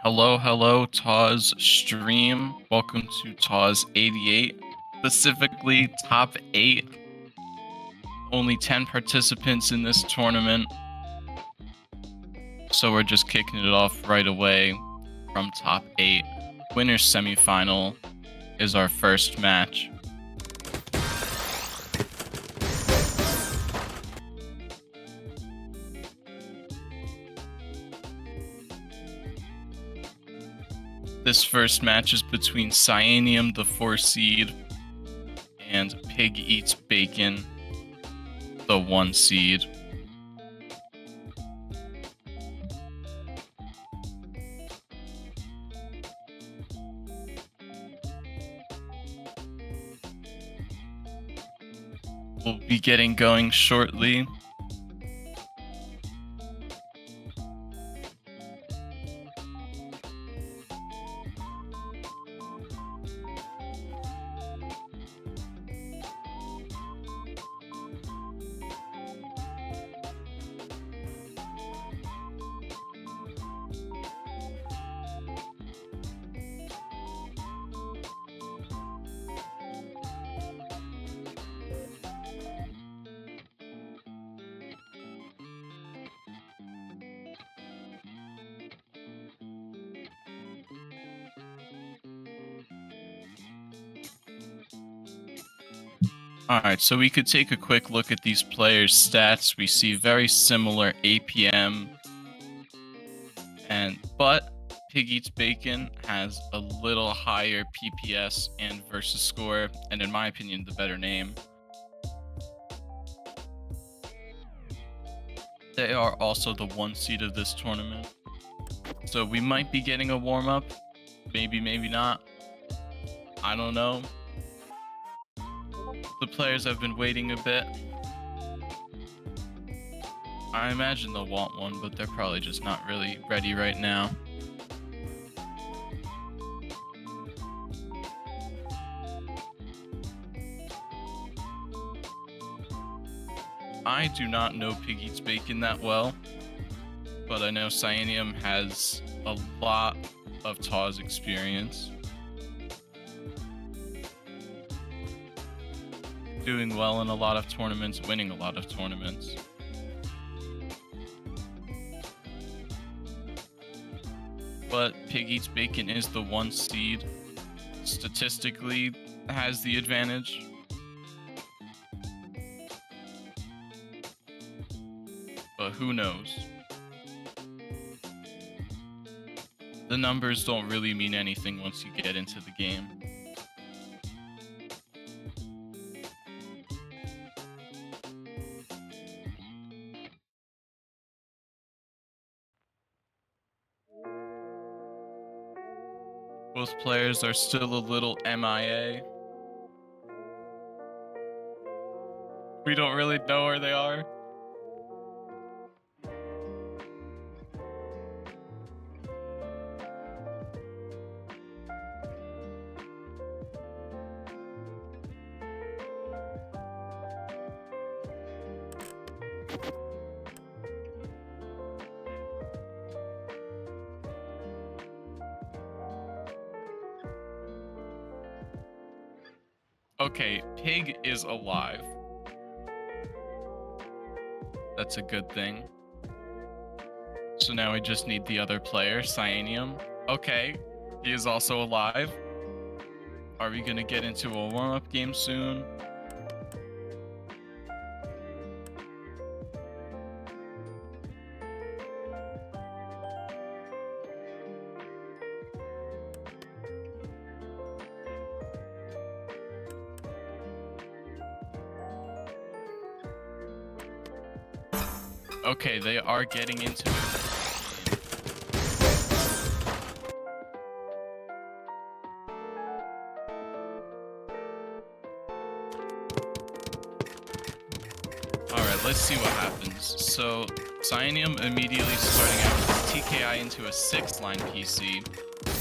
Hello, TAWS stream. Welcome to TAWS 88, specifically top 8. Only 10 participants in this tournament. So we're just kicking it off right away from top 8. Winner's semifinal is our first match. This first match is between Cyanium, the 4 seed, and Pig Eats Bacon, the 1 seed. We'll be getting going shortly. Alright, so we could take a quick look at these players' stats. We see very similar APM, but Pig Eats Bacon has a little higher PPS and versus score, and in my opinion, the better name. They are also the 1 seed of this tournament. So we might be getting a warm-up. Maybe not. I don't know. The players have been waiting a bit. I imagine they'll want one, but they're probably just not really ready right now. I do not know Pig Eats Bacon that well, but I know Cyanium has a lot of TAWS experience. Doing well in a lot of tournaments, winning a lot of tournaments. But Pig Eats Bacon is the 1 seed. Statistically, has the advantage. But who knows? The numbers don't really mean anything once you get into the game. Both players are still a little MIA. We don't really know where they are. Okay, Pig is alive. That's a good thing. So now we just need the other player, Cyanium. Okay, he is also alive. Are we gonna get into a warm-up game soon? Okay, they are getting into it. Alright, let's see what happens. So, Cyanium immediately starting out with TKI into a 6-line PC.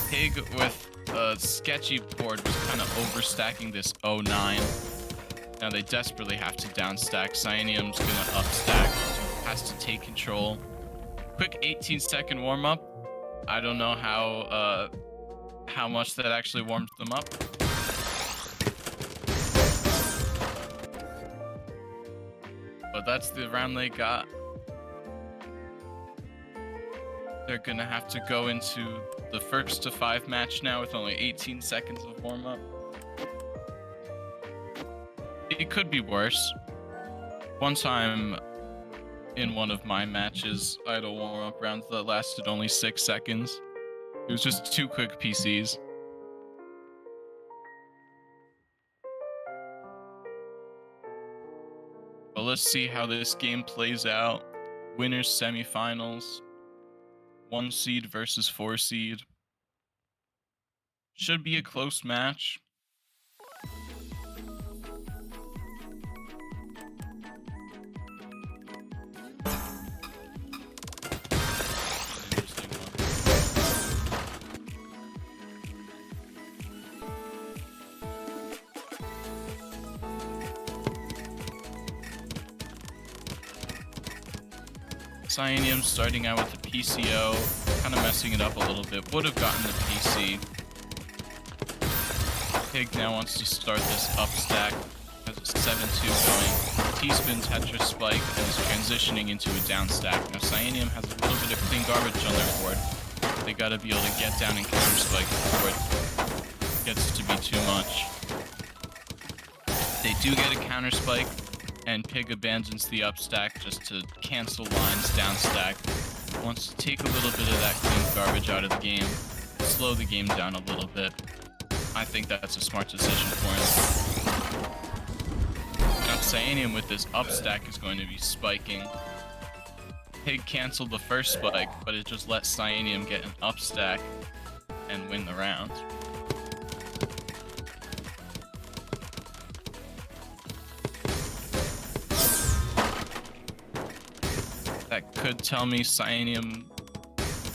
Pig with a sketchy board was kind of overstacking this 09. Now they desperately have to downstack. Cyanium's gonna upstack. Has to take control. Quick 18-second warm-up. I don't know how much that actually warmed them up. But that's the round they got. They're gonna have to go into the first to 5 match now with only 18 seconds of warm-up. It could be worse. One time in one of my matches, I had a warm-up round that lasted only 6 seconds. It was just 2 quick PCs. But let's see how this game plays out. Winners semifinals. 1 seed versus 4 seed. Should be a close match. Cyanium starting out with the PCO, kind of messing it up a little bit. Would have gotten the PC. Pig now wants to start this up stack. Has a 7-2 going. T-spin Tetris spike and is transitioning into a down stack. Now Cyanium has a little bit of clean garbage on their board. They gotta be able to get down and counter spike before it gets to be too much. They do get a counter spike, and Pig abandons the up stack just to cancel lines down stack. Wants to take a little bit of that clean garbage out of the game, slow the game down a little bit. I think that's a smart decision for him. Now Cyanium with this up stack is going to be spiking. Pig canceled the first spike, but it just let Cyanium get an up stack and win the round. That could tell me Cyanium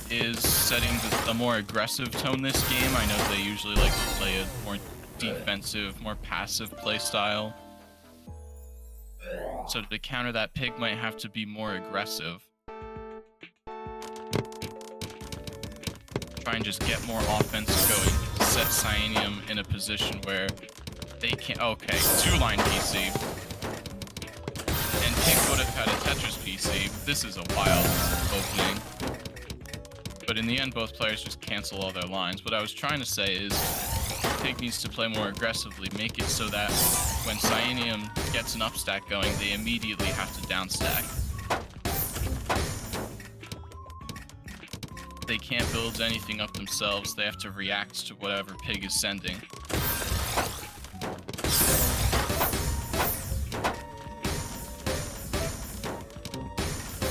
is setting a more aggressive tone this game. I know they usually like to play a more defensive, more passive play style. So to counter that, Pig might have to be more aggressive. Try and just get more offense going. Set Cyanium in a position where they can't... Okay, 2-line PC. And Pig would have had a Tetris PC. This is a wild opening. But in the end, both players just cancel all their lines. What I was trying to say is Pig needs to play more aggressively, make it so that when Cyanium gets an up stack going, they immediately have to down stack. They can't build anything up themselves. They have to react to whatever Pig is sending.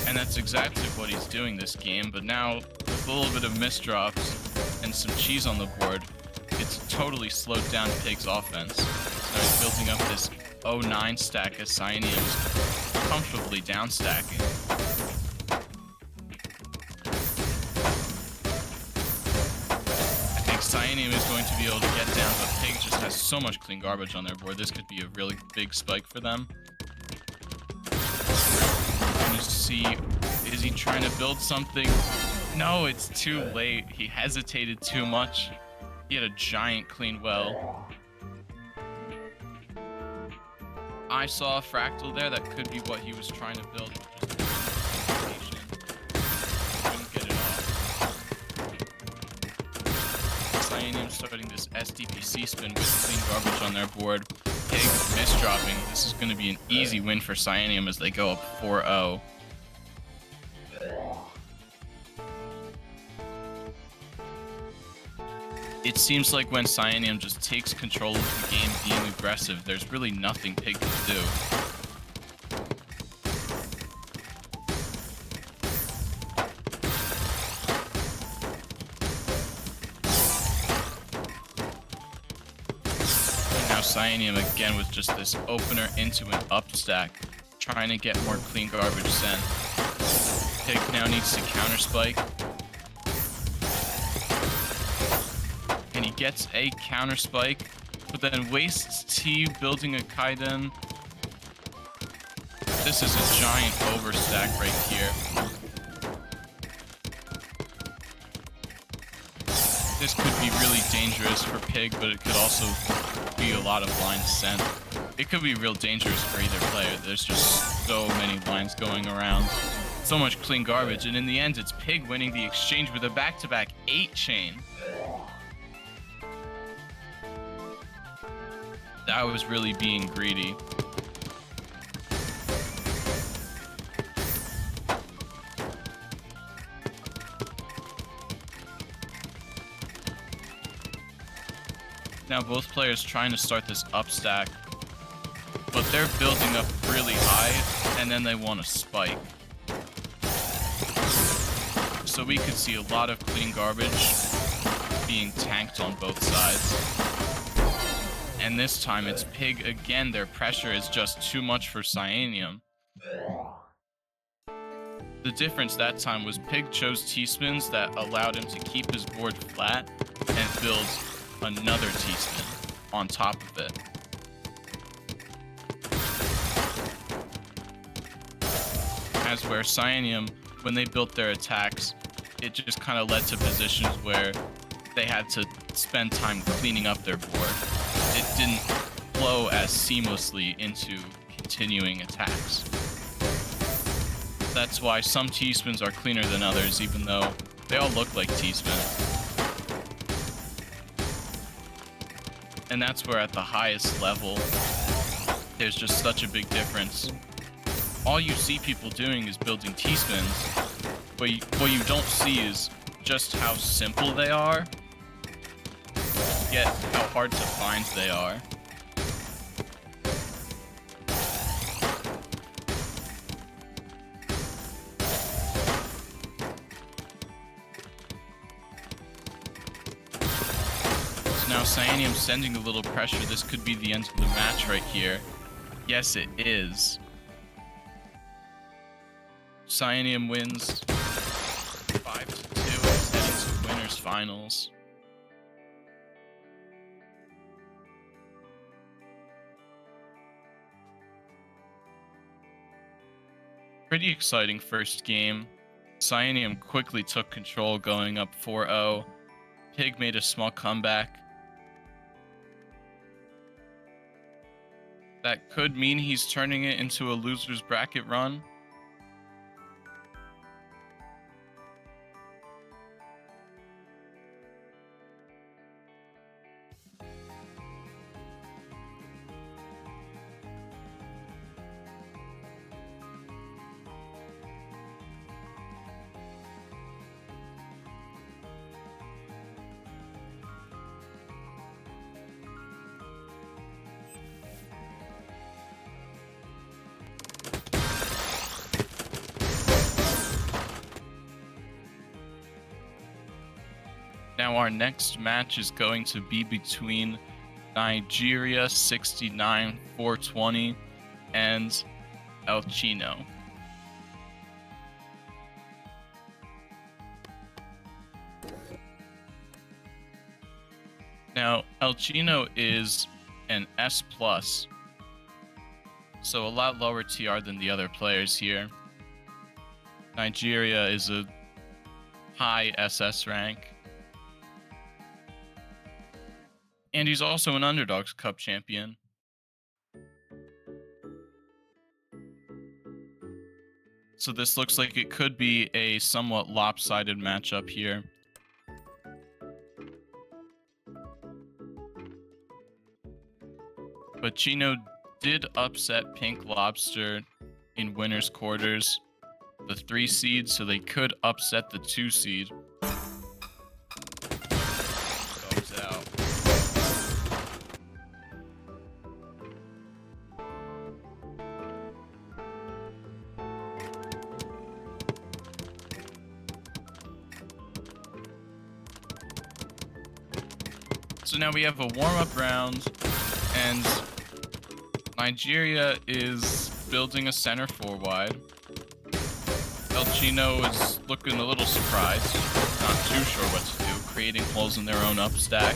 And that's exactly what he's doing this game, but now with a little bit of misdrops and some cheese on the board, it's totally slowed down Pig's offense. So he's building up this 0-9 stack as Cyanium's comfortably down stacking. I think Cyanium is going to be able to get down, but Pig just has so much clean garbage on their board. This could be a really big spike for them. See, is he trying to build something? No, it's too late. He hesitated too much. He had a giant clean well. I saw a fractal there. That could be what he was trying to build. Couldn't get it off. Cyanium starting this SDPC spin with clean garbage on their board. Pig misdropping. This is going to be an easy win for Cyanium as they go up 4-0. It seems like when Cyanium just takes control of the game being aggressive, there's really nothing Pig can do. And now Cyanium again with just this opener into an up stack, trying to get more clean garbage sent. Pig now needs to counter spike. And he gets a counter spike, but then wastes T building a Kaiden. This is a giant overstack right here. This could be really dangerous for Pig, but it could also be a lot of lines sent. It could be real dangerous for either player. There's just so many lines going around. So much clean garbage, and in the end, it's Pig winning the exchange with a back-to-back 8-chain. That was really being greedy. Now both players trying to start this up stack, but they're building up really high, and then they want to spike. So we could see a lot of clean garbage being tanked on both sides. And this time it's Pig again. Their pressure is just too much for Cyanium. The difference that time was Pig chose T-spins that allowed him to keep his board flat and build another T-spin on top of it. As where Cyanium, when they built their attacks, it just kind of led to positions where they had to spend time cleaning up their board. It didn't flow as seamlessly into continuing attacks. That's why some T-spins are cleaner than others, even though they all look like T-spins. And that's where at the highest level, there's just such a big difference. All you see people doing is building T-spins, but what you don't see is just how simple they are, yet how hard to find they are. Now Cyanium sending a little pressure. This could be the end of the match right here. Yes, it is. Cyanium wins 5-2 and is heading to winners finals. Pretty exciting first game. Cyanium quickly took control, going up 4-0. Pig made a small comeback. That could mean he's turning it into a loser's bracket run. Now our next match is going to be between Nigeria 69-420 and El Chino. Now El Chino is an S+, so a lot lower TR than the other players here. Nigeria is a high SS rank. And he's also an Underdogs Cup champion. So this looks like it could be a somewhat lopsided matchup here. But Chino did upset Pink Lobster in winners quarters, the 3 seed, so they could upset the 2 seed. Dogs out. So now we have a warm-up round, and Nigeria is building a center 4-wide. El Chino is looking a little surprised, not too sure what to do, creating holes in their own up stack.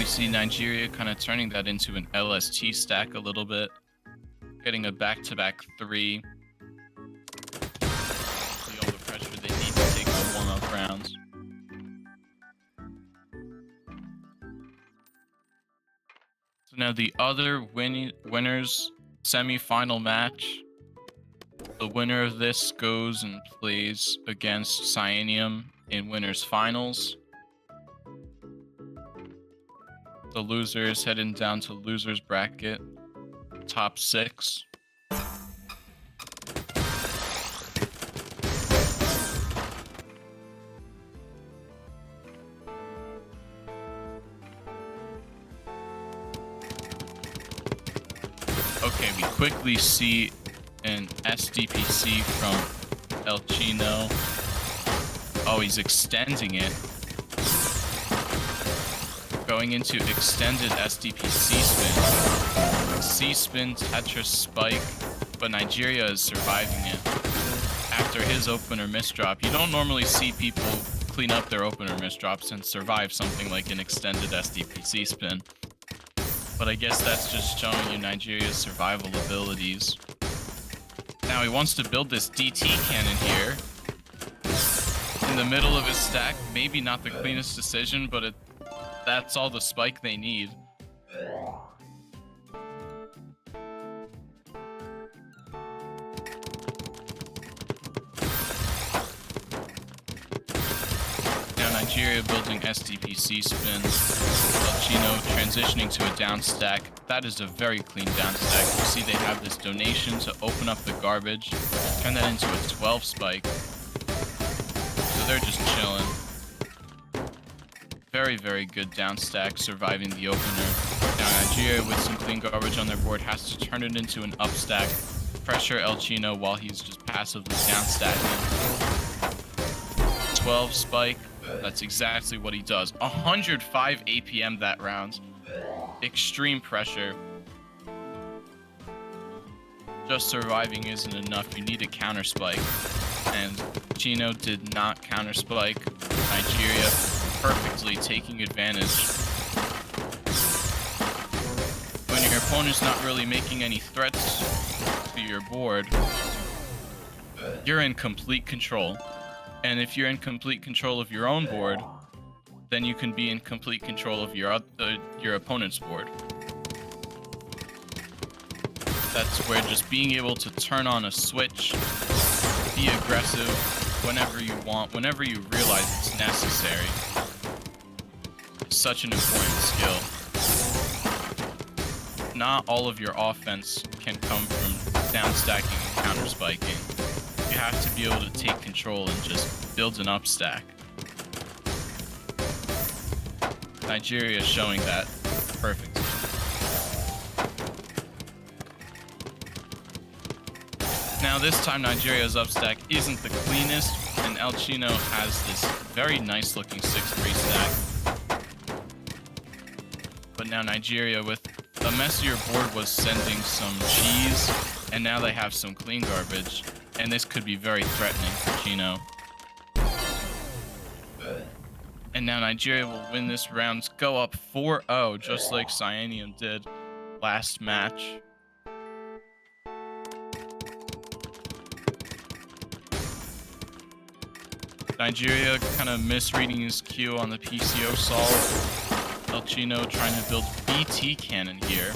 see Nigeria kind of turning that into an LST stack a little bit, getting a back-to-back 3. See all the pressure they need to take the warm-up rounds. So now the other winners semi-final match. The winner of this goes and plays against Cyanium in winners finals. The losers heading down to losers bracket, top 6. Okay, we quickly see an SDPC from El Chino. Oh, he's extending it. Going into extended SDP C-spin. C-spin, Tetris spike, but Nigeria is surviving it. After his opener misdrop, you don't normally see people clean up their opener misdrops and survive something like an extended SDP C-spin. But I guess that's just showing you Nigeria's survival abilities. Now he wants to build this DT cannon here. In the middle of his stack, maybe not the cleanest decision, but that's all the spike they need. Now Nigeria building SDPC spins. El Chino transitioning to a down stack. That is a very clean down stack. You see they have this donation to open up the garbage. Turn that into a 12 spike. So they're just chilling. Very, very good down stack, surviving the opener. Now Nigeria, with some clean garbage on their board, has to turn it into an up stack. Pressure El Chino while he's just passively down stacking. 12 spike. That's exactly what he does. 105 APM that round. Extreme pressure. Just surviving isn't enough. You need a counter spike. And Chino did not counter spike. Nigeria perfectly taking advantage. When your opponent's not really making any threats to your board, you're in complete control. And if you're in complete control of your own board, then you can be in complete control of your opponent's board. That's where just being able to turn on a switch, be aggressive whenever you want, whenever you realize it's necessary. Such an important skill. Not all of your offense can come from down stacking and counter spiking. You have to be able to take control and just build an up stack. Nigeria is showing that perfectly. Now this time Nigeria's up stack isn't the cleanest, and El Chino has this very nice looking 6-3 stack. But now Nigeria, with a messier board, was sending some cheese, and now they have some clean garbage, and this could be very threatening for Chino. And now Nigeria will win this round, go up 4-0, just like Cyanium did last match. Nigeria kind of misreading his cue on the PCO solve. El Chino trying to build BT cannon here.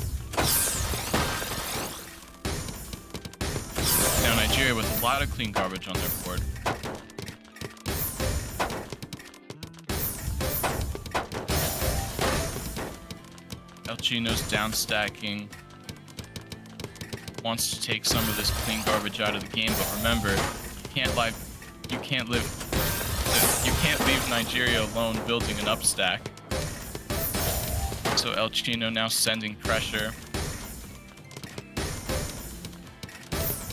Now Nigeria with a lot of clean garbage on their board. El Chino's down stacking. Wants to take some of this clean garbage out of the game, but remember, you can't leave Nigeria alone building an up stack. So El Chino now sending pressure.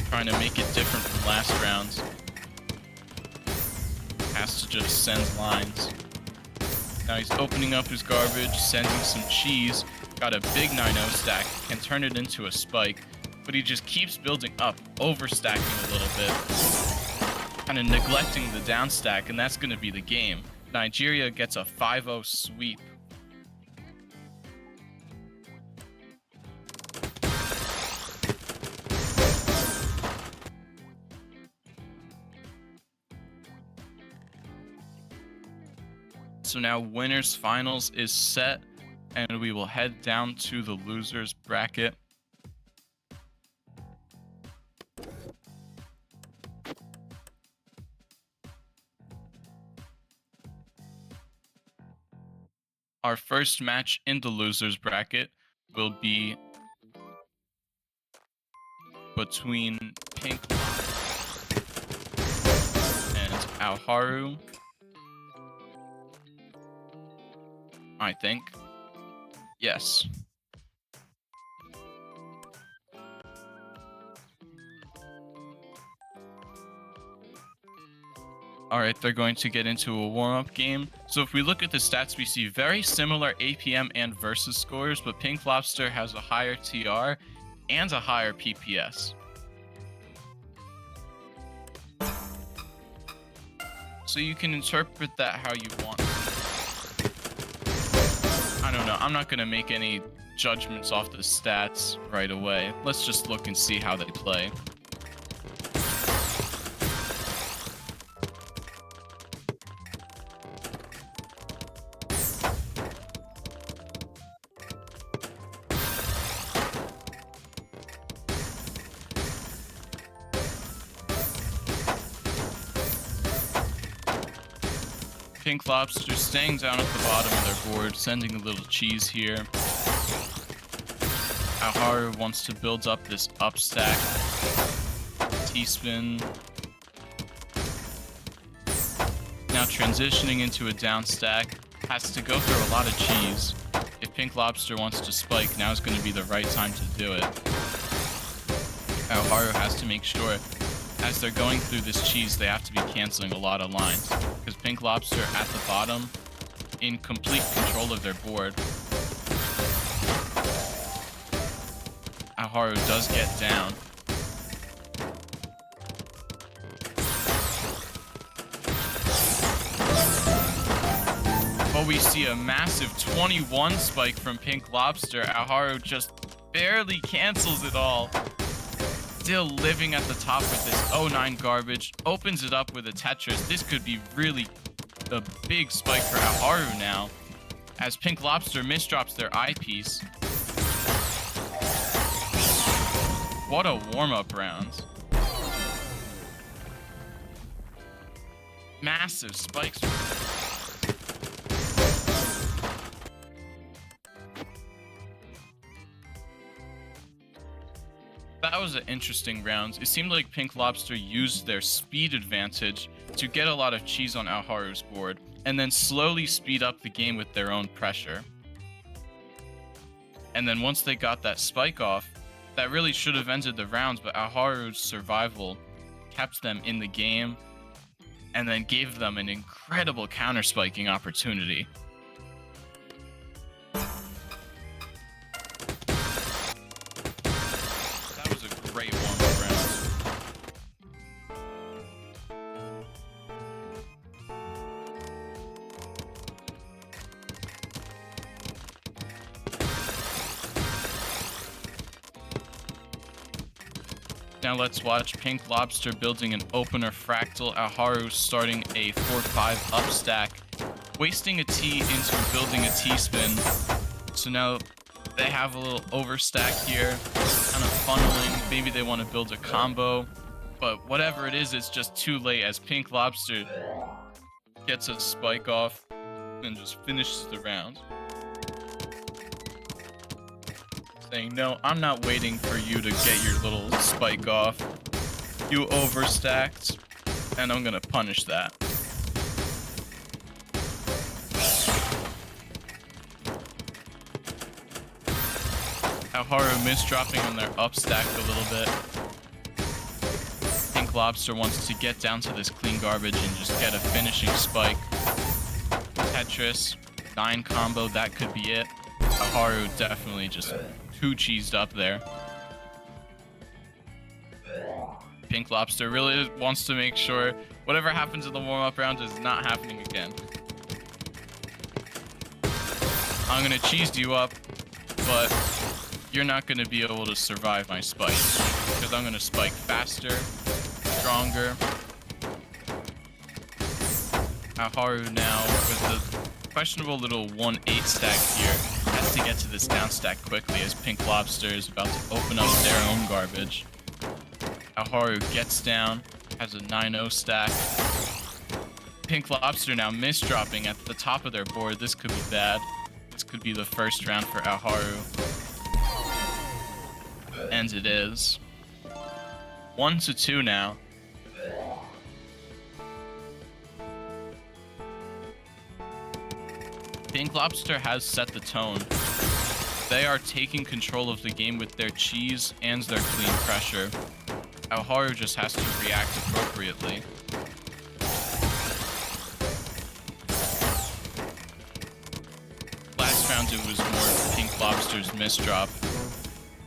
Trying to make it different from last round. Has to just send lines. Now he's opening up his garbage, sending some cheese. Got a big 9-0 stack, can turn it into a spike. But he just keeps building up, overstacking a little bit. Kind of neglecting the down stack, and that's going to be the game. Nigeria gets a 5-0 sweep. So now winners finals is set, and we will head down to the losers bracket. Our first match in the losers bracket will be between Pink and Alharu, I think. Yes. Alright, they're going to get into a warm-up game. So if we look at the stats, we see very similar APM and versus scores, but Pink Lobster has a higher TR and a higher PPS. So you can interpret that how you want. I don't know. I'm not going to make any judgments off the stats right away. Let's just look and see how they play. Pink Lobster staying down at the bottom of their board, sending a little cheese here. Alharu wants to build up this up stack. T-spin. Now transitioning into a down stack. Has to go through a lot of cheese. If Pink Lobster wants to spike, now is going to be the right time to do it. Alharu has to make sure as they're going through this cheese, they have to be canceling a lot of lines. Because Pink Lobster at the bottom, in complete control of their board. Alharu does get down. But we see a massive 21 spike from Pink Lobster. Alharu just barely cancels it all. Still living at the top with this 09 garbage. Opens it up with a Tetris. This could be really a big spike for Alharu now, as Pink Lobster misdrops their eyepiece. What a warm-up round. Massive spikes. That was an interesting round. It seemed like Pink Lobster used their speed advantage to get a lot of cheese on Alharu's board, and then slowly speed up the game with their own pressure. And then once they got that spike off, that really should have ended the rounds, but Alharu's survival kept them in the game, and then gave them an incredible counter-spiking opportunity. Great warm-up round. Now let's watch Pink Lobster building an opener fractal. Alharu starting a 4-5 up stack, wasting a T into building a T-spin. So now they have a little overstack here, kind of funneling. Maybe they want to build a combo, but whatever it is, it's just too late as Pink Lobster gets a spike off and just finishes the round. Saying, no, I'm not waiting for you to get your little spike off. You overstacked, and I'm gonna punish that. Alharu misdropping on their up stack a little bit. Pink Lobster wants to get down to this clean garbage and just get a finishing spike. Tetris, 9 combo, that could be it. Alharu definitely just too cheesed up there. Pink Lobster really wants to make sure whatever happens in the warm-up round is not happening again. I'm gonna cheese you up, but you're not going to be able to survive my spike, because I'm going to spike faster, stronger. Alharu now with questionable little 1-8 stack here. Has to get to this down stack quickly as Pink Lobster is about to open up their own garbage. Aoharu gets down, has a 9-0 stack. Pink Lobster now misdropping at the top of their board. This could be bad. This could be the first round for Aoharu. And it is. 1-2 now. Pink Lobster has set the tone. They are taking control of the game with their cheese and their clean pressure. Aoharu just has to react appropriately. Last round it was more Pink Lobster's misdrop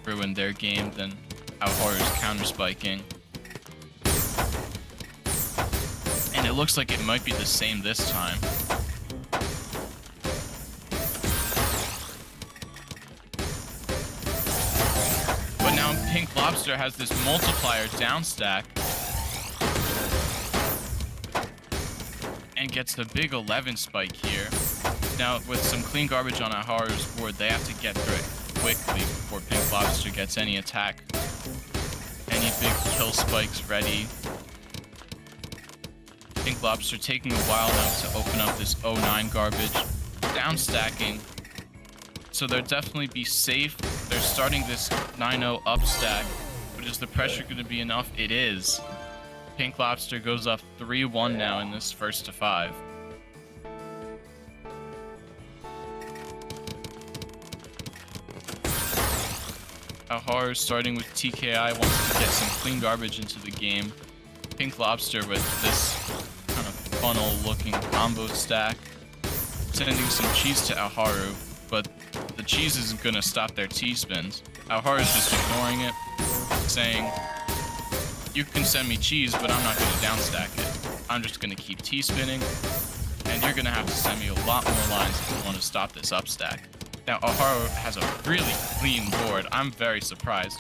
ruined their game than Aoharu's counter spiking. And it looks like it might be the same this time. But now Pink Lobster has this multiplier down stack and gets the big 11 spike here. Now with some clean garbage on Aoharu's board, they have to get through it quickly before Pink Lobster gets any attack. Any big kill spikes ready. Pink Lobster taking a while now to open up this 09 garbage. Down stacking. So they'll definitely be safe. They're starting this 9-0 up stack. But is the pressure going to be enough? It is. Pink Lobster goes up 3-1 now in this first to 5. Aoharu starting with TKI wants to get some clean garbage into the game. Pink Lobster with this kind of funnel looking combo stack. Sending some cheese to Aoharu, but the cheese isn't going to stop their T-spins. Aoharu's just ignoring it, saying, you can send me cheese, but I'm not going to downstack it. I'm just going to keep T-spinning, and you're going to have to send me a lot more lines if you want to stop this upstack. Now, Aoharu has a really clean board. I'm very surprised.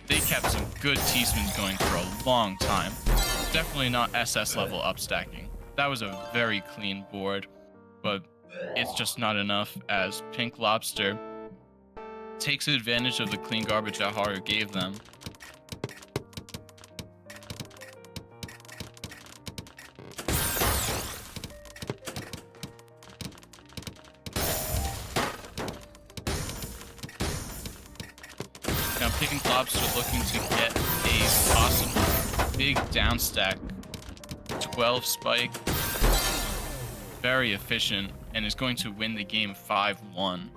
They kept some good T-spins going for a long time. Definitely not SS level upstacking. That was a very clean board, but it's just not enough as Pink Lobster takes advantage of the clean garbage Aoharu gave them. Now Pink Lobster looking to get a possible big downstack. 12 spike. Very efficient and is going to win the game 5-1.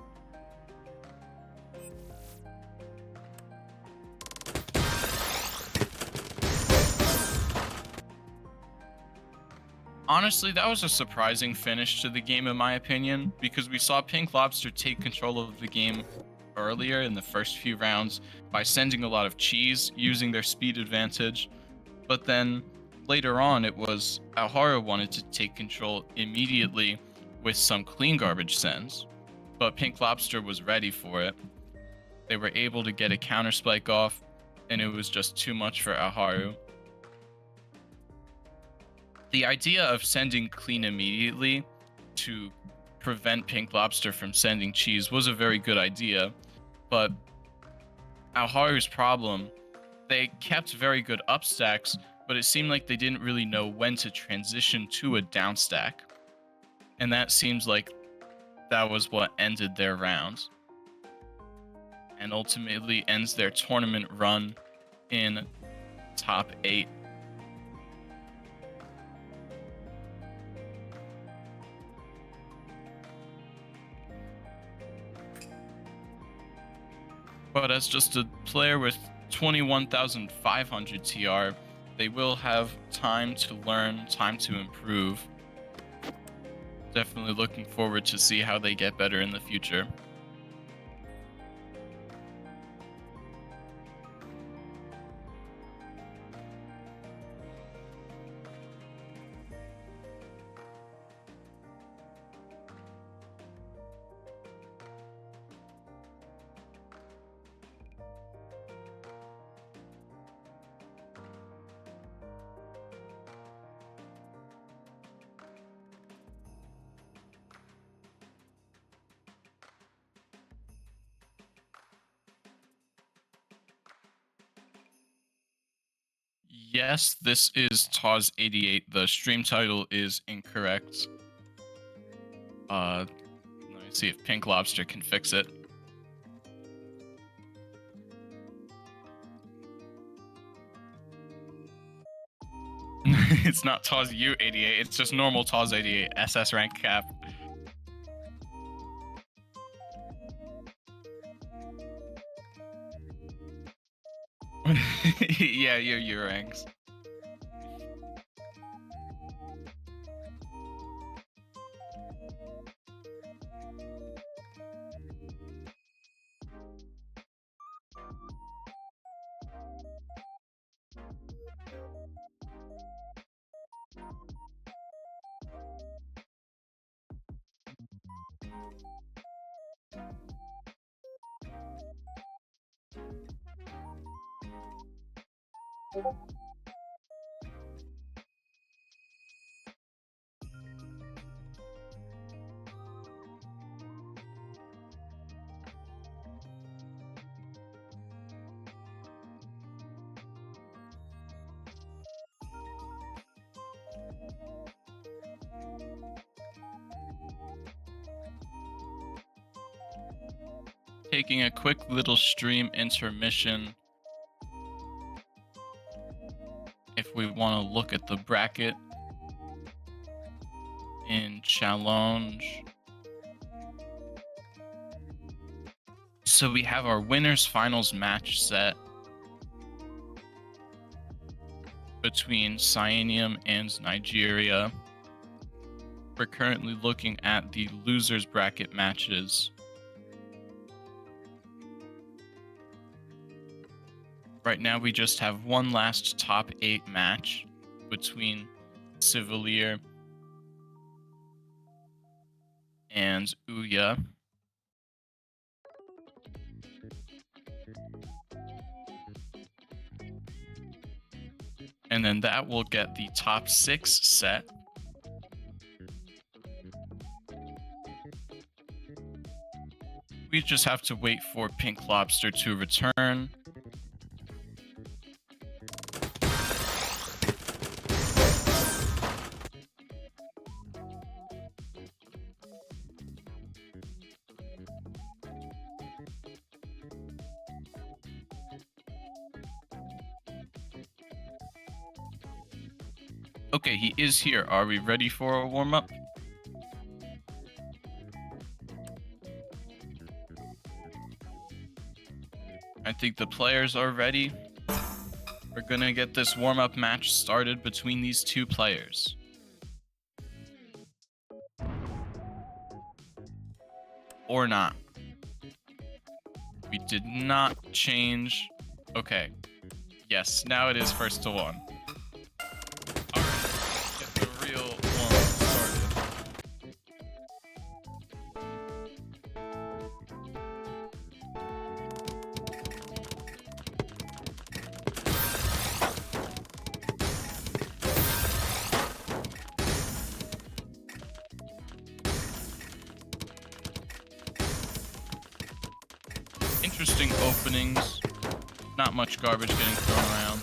Honestly, that was a surprising finish to the game in my opinion, because we saw Pink Lobster take control of the game earlier in the first few rounds by sending a lot of cheese, using their speed advantage, but then later on it was Aoharu wanted to take control immediately with some clean garbage sends, but Pink Lobster was ready for it. They were able to get a counter spike off, and it was just too much for Aoharu. The idea of sending clean immediately to prevent Pink Lobster from sending cheese was a very good idea, but Aoharu's problem, they kept very good up stacks, but it seemed like they didn't really know when to transition to a down stack. And that seems like that was what ended their round. And ultimately ends their tournament run in top 8. But as just a player with 21,500 TR, they will have time to learn, time to improve. Definitely looking forward to see how they get better in the future. Yes, this is TAWS 88. The stream title is incorrect. Let me see if Pink Lobster can fix it. It's not TAWS U88, it's just normal TAWS 88 SS rank cap. Yeah, your U ranks. Taking a quick little stream intermission. If we want to look at the bracket in challenge. So we have our winners finals match set between Cyanium and Nigeria. We're currently looking at the losers bracket matches. Right now, we just have one last top 8 match between Civilier and Ouya. And then that will get the top 6 set. We just have to wait for Pink Lobster to return. Okay, he is here. Are we ready for a warm-up? I think the players are ready. We're gonna get this warm-up match started between these two players. Or not. We did not change. Okay. Yes, now it is 1st to 1. Get the real warm-up started. Interesting openings. Not much garbage getting thrown around.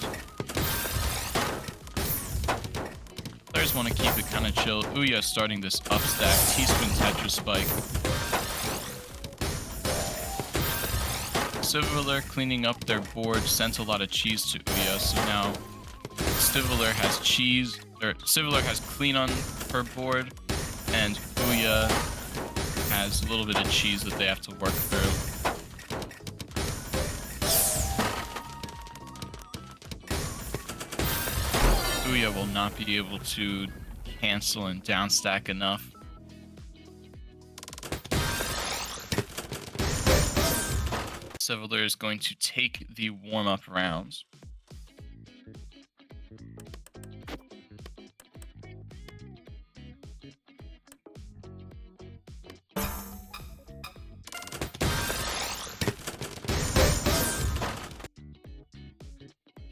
Players want to keep it kind of chill. Ouya starting this upstack. Teaspoon Tetris spike. Civilier cleaning up their board sent a lot of cheese to Ouya, so now Civilier has cheese, or Civilier has clean on her board, and Ouya has a little bit of cheese that they have to work through. Ouya will not be able to cancel and downstack enough. Civilier is going to take the warm-up rounds.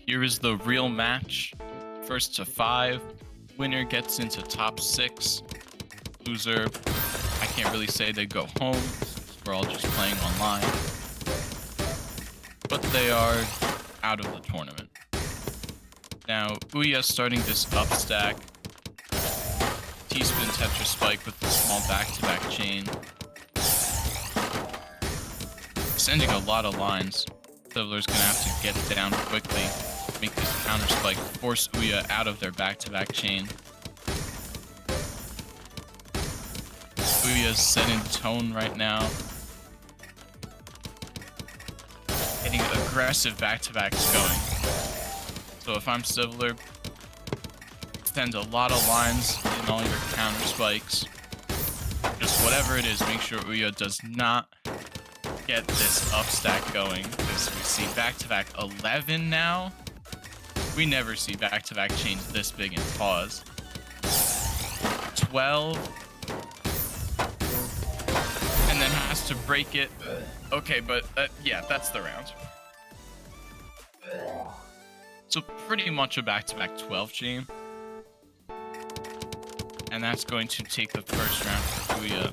Here is the real match. 1st to 5. Winner gets into top 6. Loser, I can't really say they go home. We're all just playing online. But they are out of the tournament. Now, Ouya's starting this up stack. T-spin Tetra Spike with the small back-to-back chain. Sending a lot of lines. Civiler's gonna have to get down quickly, make this counter spike, force Ouya out of their back-to-back chain. Ouya's setting tone right now. Getting aggressive back-to-backs going. So if I'm Civiler, send a lot of lines in all your counter spikes. Just whatever it is, make sure Ouya does not get this up stack going, because we see back-to-back 11 now. We never see back-to-back chains this big in TAWS. 12. And then has to break it. Okay, but yeah, that's the round. So pretty much a back-to-back 12 chain. And that's going to take the first round for Ouya.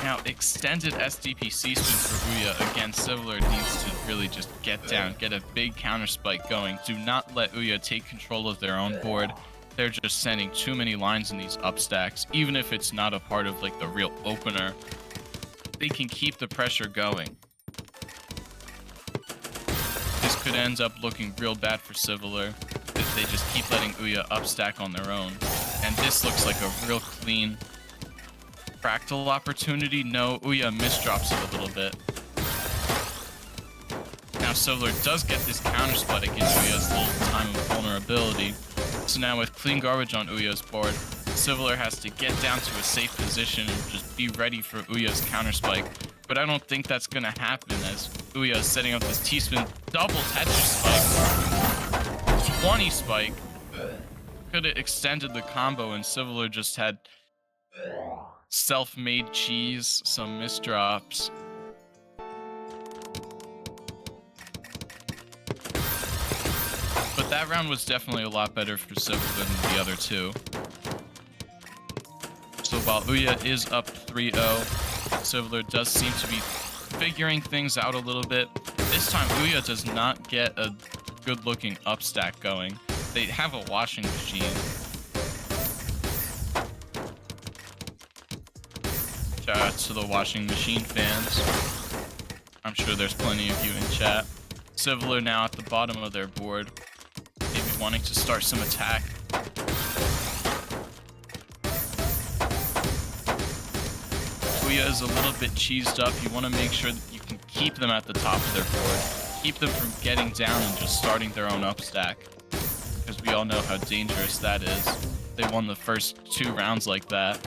Now, extended SDPC spin for Ouya. Again, Civiler needs to really just get down, get a big counter spike going. Do not let Ouya take control of their own board. They're just sending too many lines in these up stacks. Even if it's not a part of like the real opener, they can keep the pressure going. This could end up looking real bad for Civiler if they just keep letting Ouya up stack on their own. And this looks like a real clean fractal opportunity. No, Ouya misdrops it a little bit. Now Civiler does get this counter spike in Ouya's little time of vulnerability. So now with clean garbage on Ouya's board, Civiler has to get down to a safe position and just be ready for Ouya's counter spike. But I don't think that's gonna happen, as Ouya is setting up this T-spin double Tetris spike. 20 spike. Could have extended the combo, and Civiler just had self-made cheese, some misdrops. But that round was definitely a lot better for Civiler than the other two. So while Ouya is up 3-0, Civiler does seem to be figuring things out a little bit. This time, Ouya does not get a good-looking up stack going. They have a washing machine. Shout out to the washing machine fans. I'm sure there's plenty of you in chat. Civiler now at the bottom of their board, maybe wanting to start some attack. Ouya is a little bit cheesed up. You want to make sure that you can keep them at the top of their board. Keep them from getting down and just starting their own up stack. Because we all know how dangerous that is. They won the first 2 rounds like that.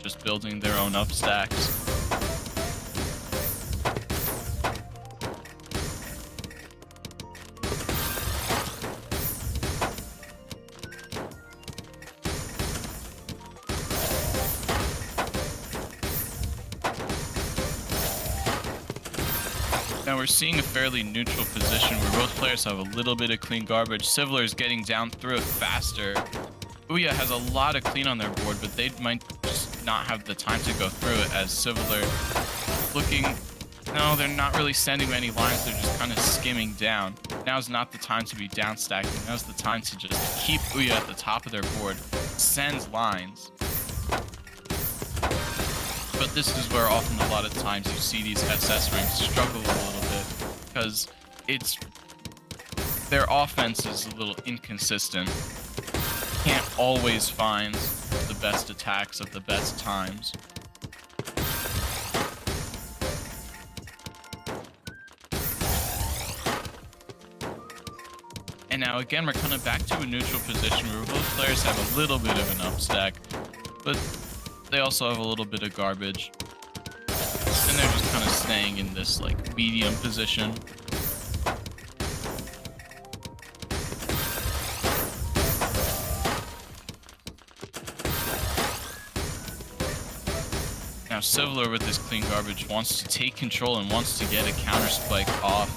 Just building their own up stacks. Now we're seeing a fairly neutral position where both players have a little bit of clean garbage. Civiler is getting down through it faster. Ouya has a lot of clean on their board, but they might just not have the time to go through it, as Civiler looking... No, they're not really sending many lines, they're just kind of skimming down. Now's not the time to be down stacking, now's the time to just keep Ouya at the top of their board, send lines. But this is where often a lot of times you see these SS ranks struggle a little bit, because their offense is a little inconsistent. Can't always find the best attacks at the best times. And now again, we're kind of back to a neutral position where both players have a little bit of an up stack, but they also have a little bit of garbage. And they're just kind of staying in this like medium position. Now Civiler with this clean garbage wants to take control and wants to get a counter spike off.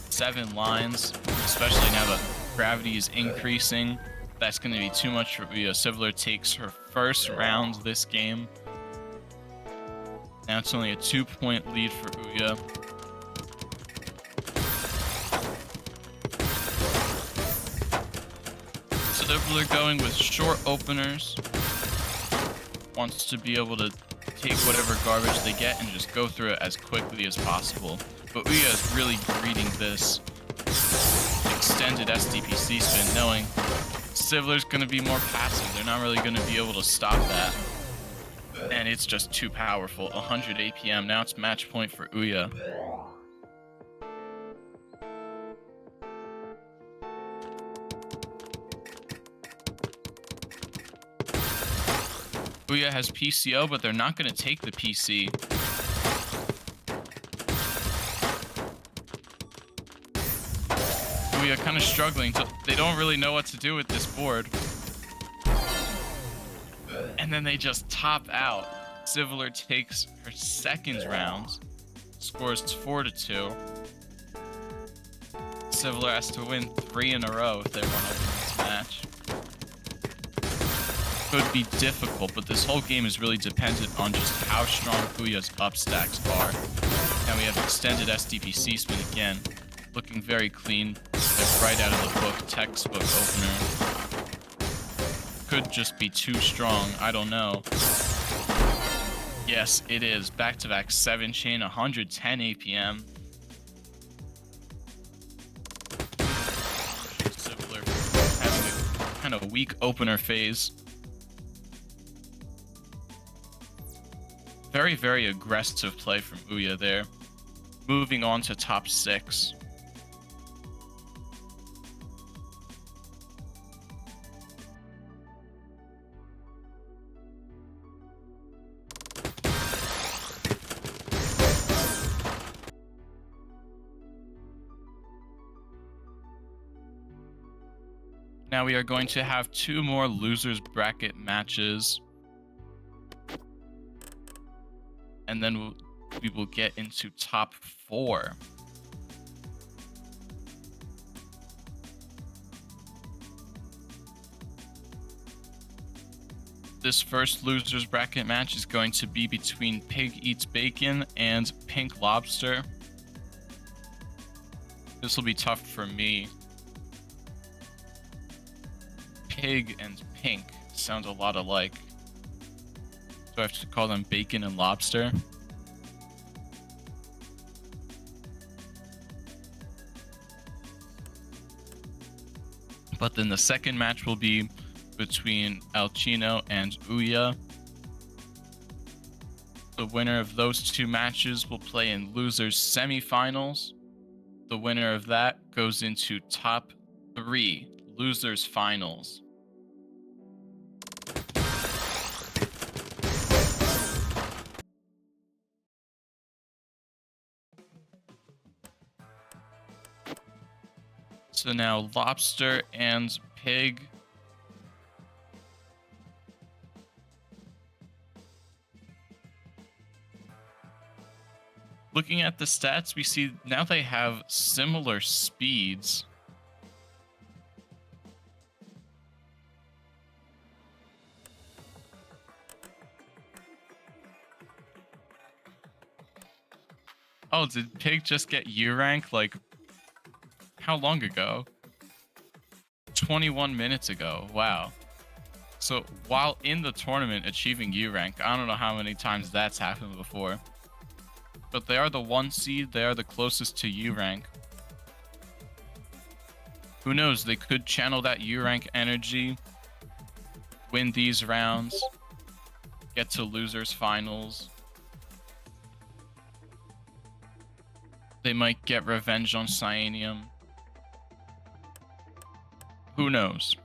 7 lines, especially now that gravity is increasing. That's going to be too much for Ouya. Sivler takes her first round this game. Now it's only a 2-point lead for Ouya. Sivler going with short openers. Wants to be able to take whatever garbage they get and just go through it as quickly as possible. But Ouya is really greeting this extended SDPC spin, knowing Sivler's going to be more passive. They're not really going to be able to stop that. And it's just too powerful. 100 APM. Now it's match point for Ouya. Ouya has PCO, but they're not going to take the PC. Ouya kind of struggling. They don't really know what to do with this board. And then they just top out. Sivler takes her second round. Scores 4-2. Sivler has to win 3 in a row if they want to win this match. Could be difficult, but this whole game is really dependent on just how strong Ouya's up stacks are. Now we have extended SDPC spin again. Looking very clean. Like right out of the book, textbook opener. Could just be too strong. I don't know. Yes, it is. Back-to-back 7-chain, 110 APM. Sivler having a kind of weak opener phase. Very, very aggressive play from Ouya there. Moving on to top 6. Now we are going to have 2 more losers bracket matches. And then we will get into top 4. This first losers bracket match is going to be between Pig Eats Bacon and Pink Lobster. This will be tough for me. Pig and Pink sound a lot alike. Do I have to call them Bacon and Lobster? But then the second match will be between El Chino and Ouya. The winner of those 2 matches will play in losers semifinals. The winner of that goes into top 3 losers finals. So now Lobster and Pig. Looking at the stats, we see now they have similar speeds. Oh, did Pig just get U rank? Like, how long ago? 21 minutes ago. Wow. So while in the tournament achieving U rank, I don't know how many times that's happened before. But they are the 1 seed. They are the closest to U rank. Who knows? They could channel that U rank energy, win these rounds, get to losers finals. They might get revenge on Cyanium. Who knows?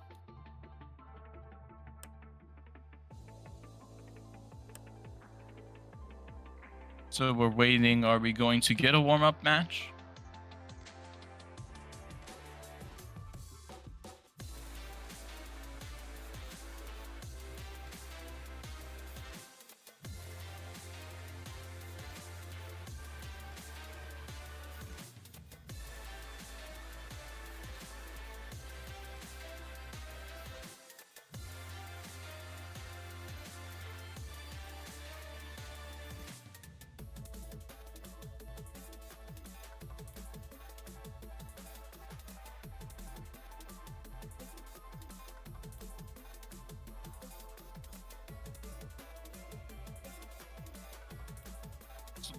So we're waiting. Are we going to get a warm-up match?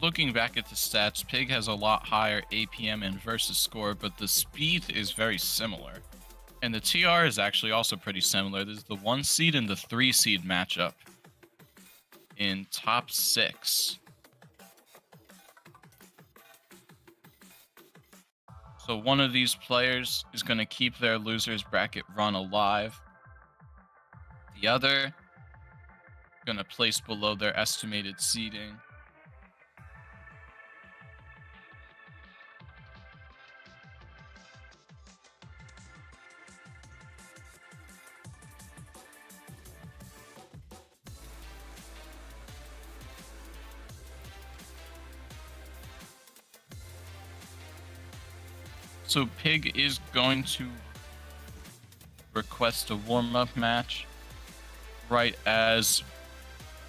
looking back at the stats, Pig has a lot higher APM and versus score, but the speed is very similar. And the TR is actually also pretty similar. This is the 1 seed and the 3 seed matchup in top 6. So one of these players is going to keep their losers bracket run alive. The other going to place below their estimated seeding. So Pig is going to request a warm-up match right as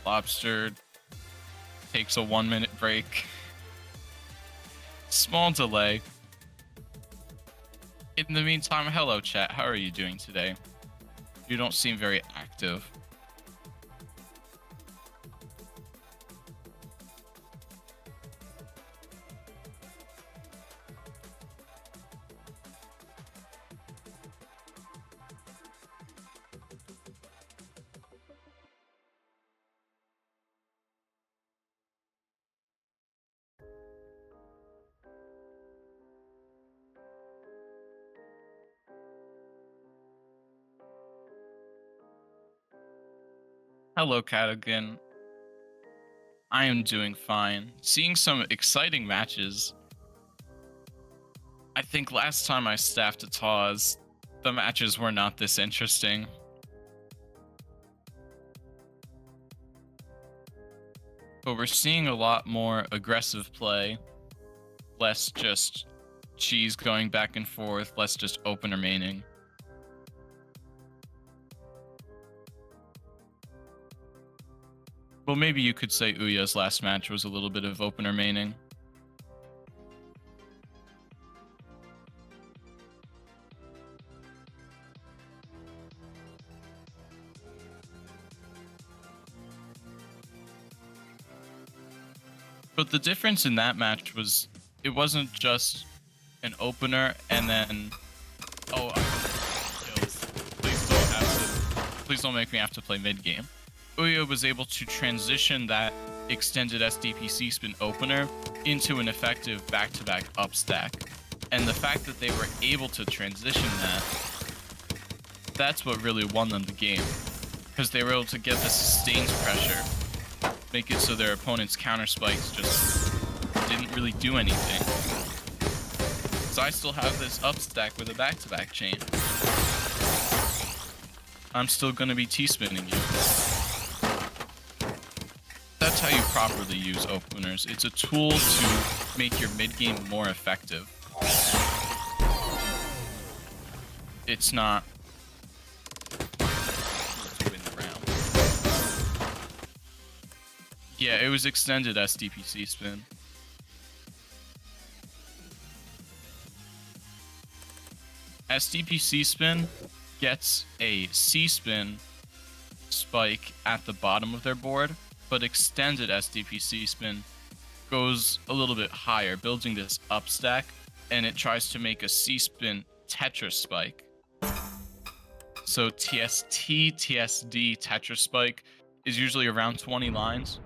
Lobster takes a 1-minute break. Small delay. In the meantime, hello chat, how are you doing today? You don't seem very active. Hello, Cadigan. I am doing fine. Seeing some exciting matches. I think last time I staffed a TAWS, the matches were not this interesting. But we're seeing a lot more aggressive play. Less just cheese going back and forth, less just open remaining. Well, maybe you could say Ouya's last match was a little bit of open remaining. But the difference in that match was it wasn't just an opener and then, oh, I kills. Please don't make me have to play mid game. Ouya was able to transition that extended SDPC spin opener into an effective back-to-back upstack. And the fact that they were able to transition that's what really won them the game. Because they were able to get the sustained pressure, make it so their opponent's counter spikes just didn't really do anything. So I still have this upstack with a back-to-back chain. I'm still gonna be T-spinning you. That's how you properly use openers. It's a tool to make your mid-game more effective. It's not to win the round. Yeah, it was extended SDPC spin. SDPC spin gets a C-spin spike at the bottom of their board, but extended SDPC spin goes a little bit higher, building this up stack, and it tries to make a C-spin Tetris spike. So TST, TSD, Tetris spike is usually around 20 lines.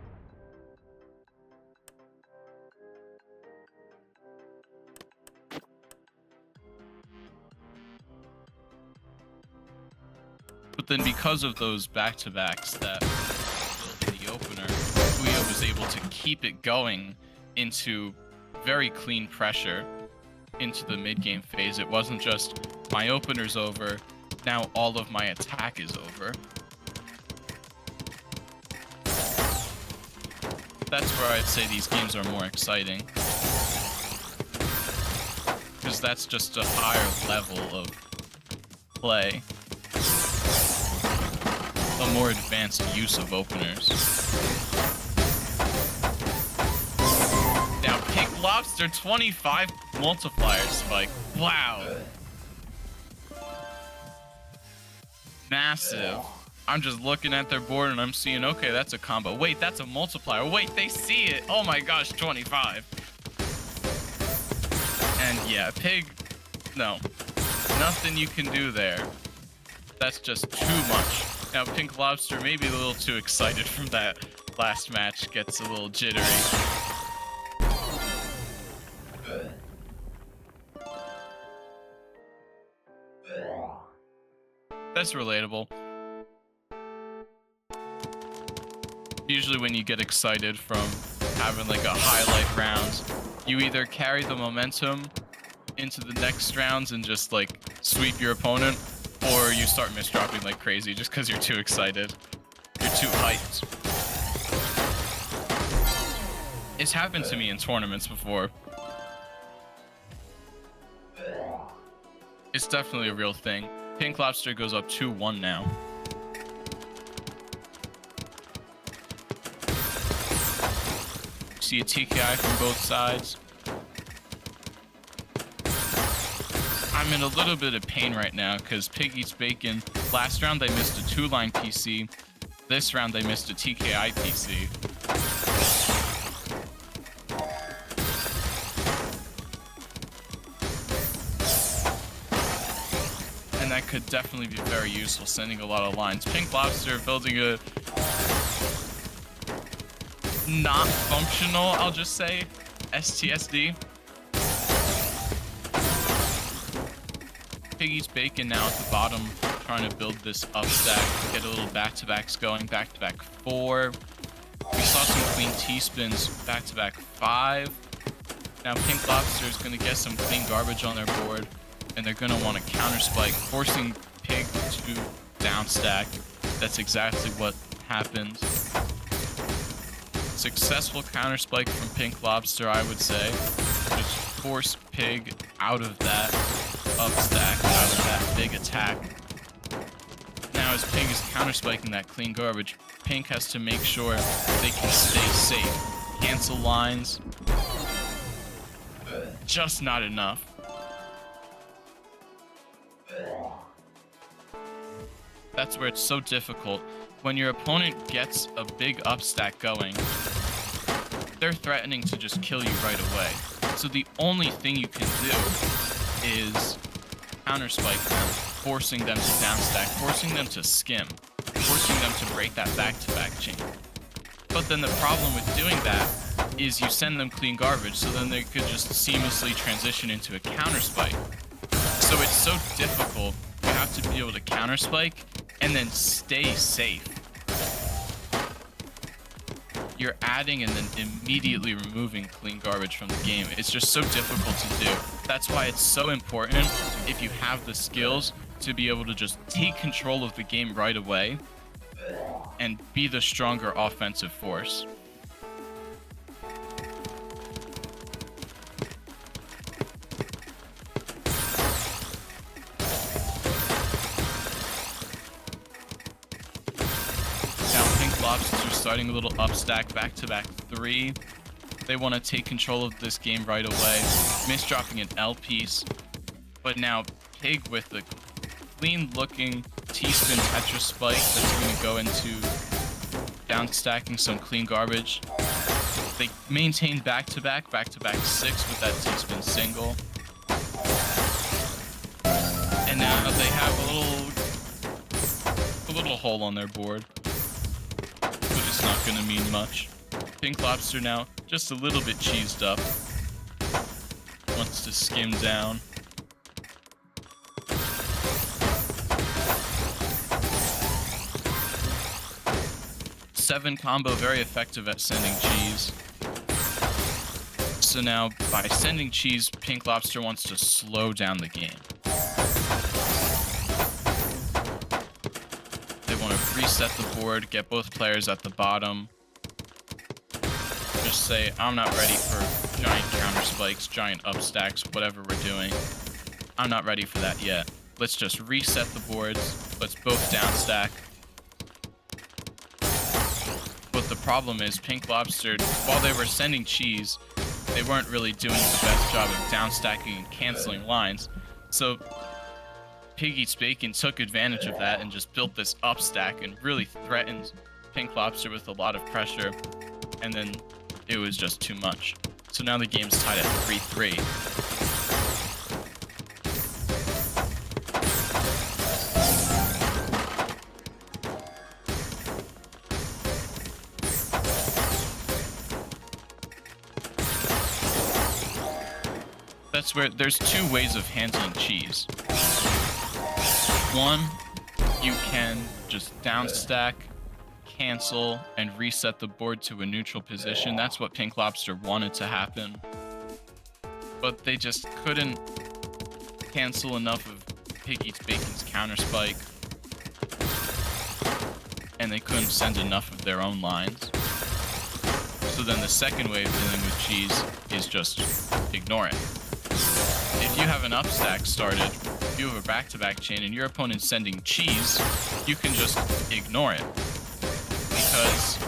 But then because of those back-to-backs that built in the opener, Ouya was able to keep it going into very clean pressure into the mid-game phase. It wasn't just, my opener's over, now all of my attack is over. That's where I'd say these games are more exciting. Because that's just a higher level of play. A more advanced use of openers. Now, Pink Lobster 25 multiplier spike. Wow. Massive. I'm just looking at their board and I'm seeing, okay, that's a combo. Wait, that's a multiplier. Wait, they see it. Oh my gosh, 25. And yeah, Pig, no. Nothing you can do there. That's just too much. Now, Pink Lobster may be a little too excited from that last match. Gets a little jittery. That's relatable. Usually when you get excited from having like a highlight round, you either carry the momentum into the next rounds and just like sweep your opponent, or you start misdropping like crazy just because you're too excited. You're too hyped. It's happened to me in tournaments before. It's definitely a real thing. Pink Lobster goes up 2-1 now. See a TKI from both sides. I'm in a little bit of pain right now because Pig Eats Bacon. Last round they missed a 2-line PC. This round they missed a TKI PC. And that could definitely be very useful, sending a lot of lines. Pink Lobster building a not functional, I'll just say, STSD. Pig Eats Bacon now at the bottom, trying to build this up stack, get a little back-to-backs going, back-to-back 4. We saw some clean T-spins, back-to-back 5. Now Pink Lobster is going to get some clean garbage on their board, and they're going to want to counter spike, forcing Pig to down stack. That's exactly what happened. Successful counter spike from Pink Lobster, I would say. Just force Pig out of that up stack, out of that big attack. Now as Pig is counter spiking that clean garbage, Pink has to make sure they can stay safe. Cancel lines. Just not enough. That's where it's so difficult. When your opponent gets a big up stack going, they're threatening to just kill you right away. So the only thing you can do is counter spike them, forcing them to down stack, forcing them to skim, forcing them to break that back-to-back chain. But then the problem with doing that is you send them clean garbage, so then they could just seamlessly transition into a counter spike. So it's so difficult. You have to be able to counter spike and then stay safe. You're adding and then immediately removing clean garbage from the game. It's just so difficult to do. That's why it's so important, if you have the skills, to be able to just take control of the game right away and be the stronger offensive force. Lobsters starting a little up stack, back-to-back 3. They want to take control of this game right away. Misdropping an L piece. But now Pig with the clean-looking T-spin Tetris spike that's going to go into down stacking some clean garbage. They maintain back-to-back 6 with that T-spin single. And now they have a little hole on their board. It's not going to mean much. Pink Lobster now just a little bit cheesed up. Wants to skim down. Seven combo, very effective at sending cheese. So now, by sending cheese, Pink Lobster wants to slow down the game. Reset the board, get both players at the bottom. Just say, I'm not ready for giant counter spikes, giant up stacks, whatever we're doing. I'm not ready for that yet. Let's just reset the boards. Let's both down stack. But the problem is, Pink Lobster, while they were sending cheese, they weren't really doing the best job of down stacking and canceling lines. So Pig Eats Bacon took advantage of that and just built this up stack and really threatened Pink Lobster with a lot of pressure, and then it was just too much. So now the game's tied at 3-3. That's where there's two ways of handling cheese. One, you can just down stack, cancel, and reset the board to a neutral position. That's what Pink Lobster wanted to happen. But they just couldn't cancel enough of Pig Eats Bacon's counter spike. And they couldn't send enough of their own lines. So then the second way of dealing with cheese is just ignore it. If you have an up stack started, if you have a back-to-back chain and your opponent's sending cheese, you can just ignore it. Because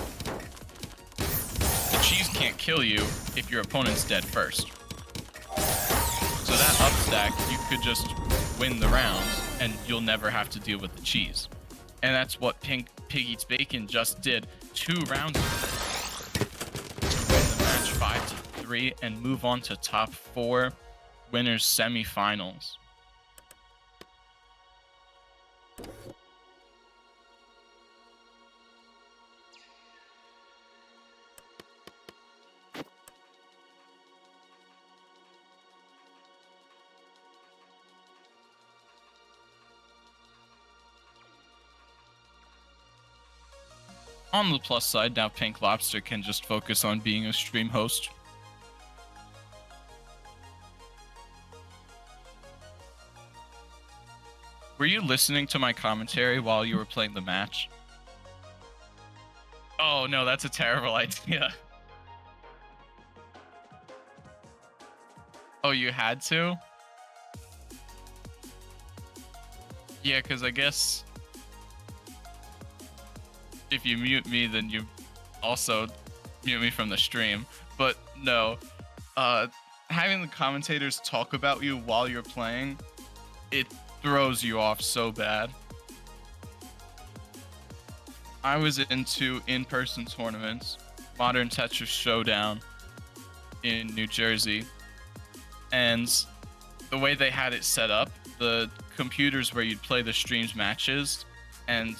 the cheese can't kill you if your opponent's dead first. So that up stack, you could just win the round and you'll never have to deal with the cheese. And that's what Pig Eats Bacon just did 2 rounds ago to win the match 5-3 and move on to top 4 winners semifinals. On the plus side, now Pink Lobster can just focus on being a stream host. Were you listening to my commentary while you were playing the match? Oh no, that's a terrible idea. Oh, you had to? Yeah, because I guess if you mute me, then you also mute me from the stream. But no, having the commentators talk about you while you're playing, it throws you off so bad. I was into in-person tournaments, Modern Tetris Showdown in New Jersey, and the way they had it set up, the computers where you'd play the streams matches and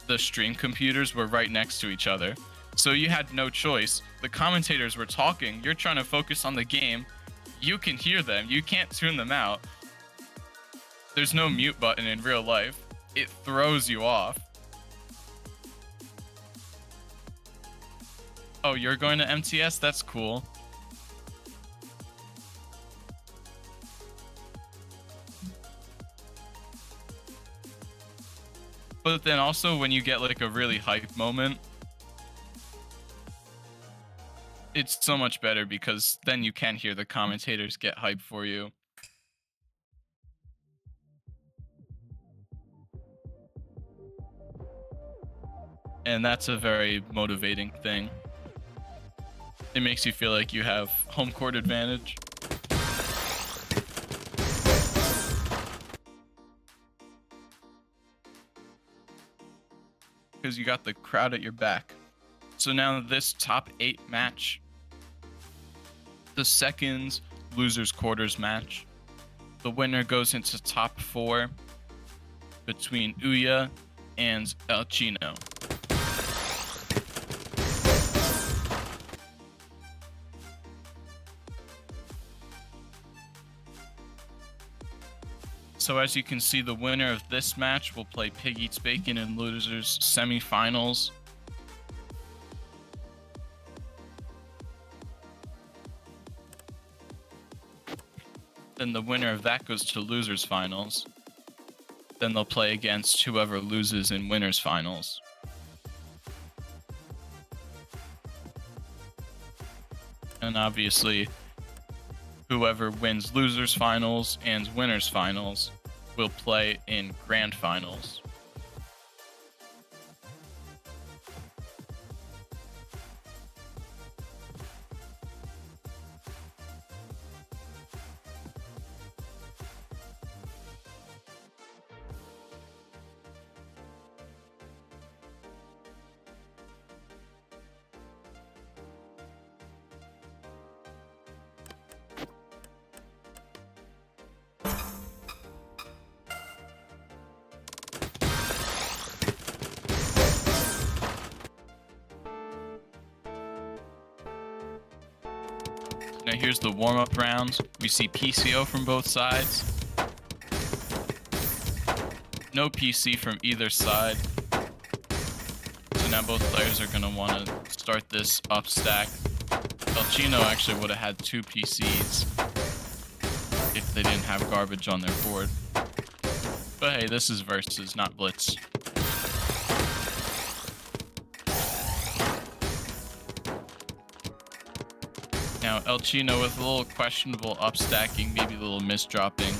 the stream computers were right next to each other. So you had no choice. The commentators were talking, you're trying to focus on the game, you can hear them, you can't tune them out. There's no mute button in real life. It throws you off. Oh, you're going to MTS? That's cool. But then also when you get like a really hype moment, it's so much better because then you can hear the commentators get hype for you. And that's a very motivating thing. It makes you feel like you have home court advantage. Because you got the crowd at your back. So now this top 8 match, the second losers quarters match, the winner goes into top 4 between Ouya and El Chino. So as you can see, the winner of this match will play Pig Eats Bacon in losers semifinals. Then the winner of that goes to losers finals. Then they'll play against whoever loses in winners finals. And obviously, whoever wins losers finals and winners finals will play in grand finals. here's the warm-up round. We see PCO from both sides. No PC from either side. So now both players are going to want to start this up stack. El Chino actually would have had 2 PCs if they didn't have garbage on their board. But hey, this is versus, not blitz. Now El Chino with a little questionable upstacking, maybe a little misdropping.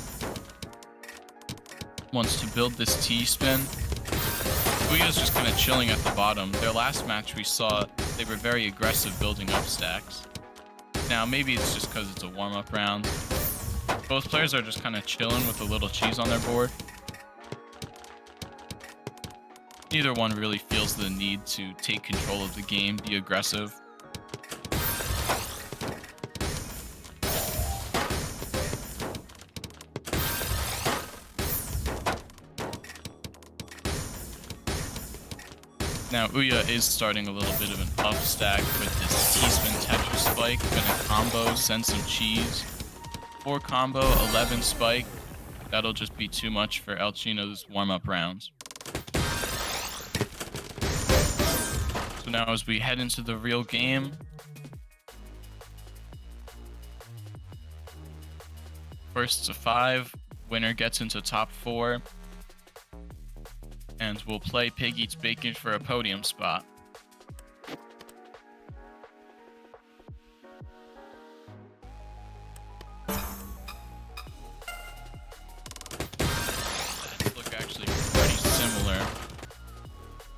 Wants to build this T-spin. Ouya's just kind of chilling at the bottom. Their last match we saw, they were very aggressive building up stacks. Now maybe it's just because it's a warm-up round. Both players are just kind of chilling with a little cheese on their board. Neither one really feels the need to take control of the game, be aggressive. Now Ouya is starting a little bit of an up stack with this T-spin Tetra spike. Gonna combo, send some cheese. 4 combo, 11 spike. That'll just be too much for El Chino's warm-up rounds. So now as we head into the real game, first to 5, winner gets into top 4. And we'll play Pig Eats Bacon for a podium spot. Stats look actually pretty similar,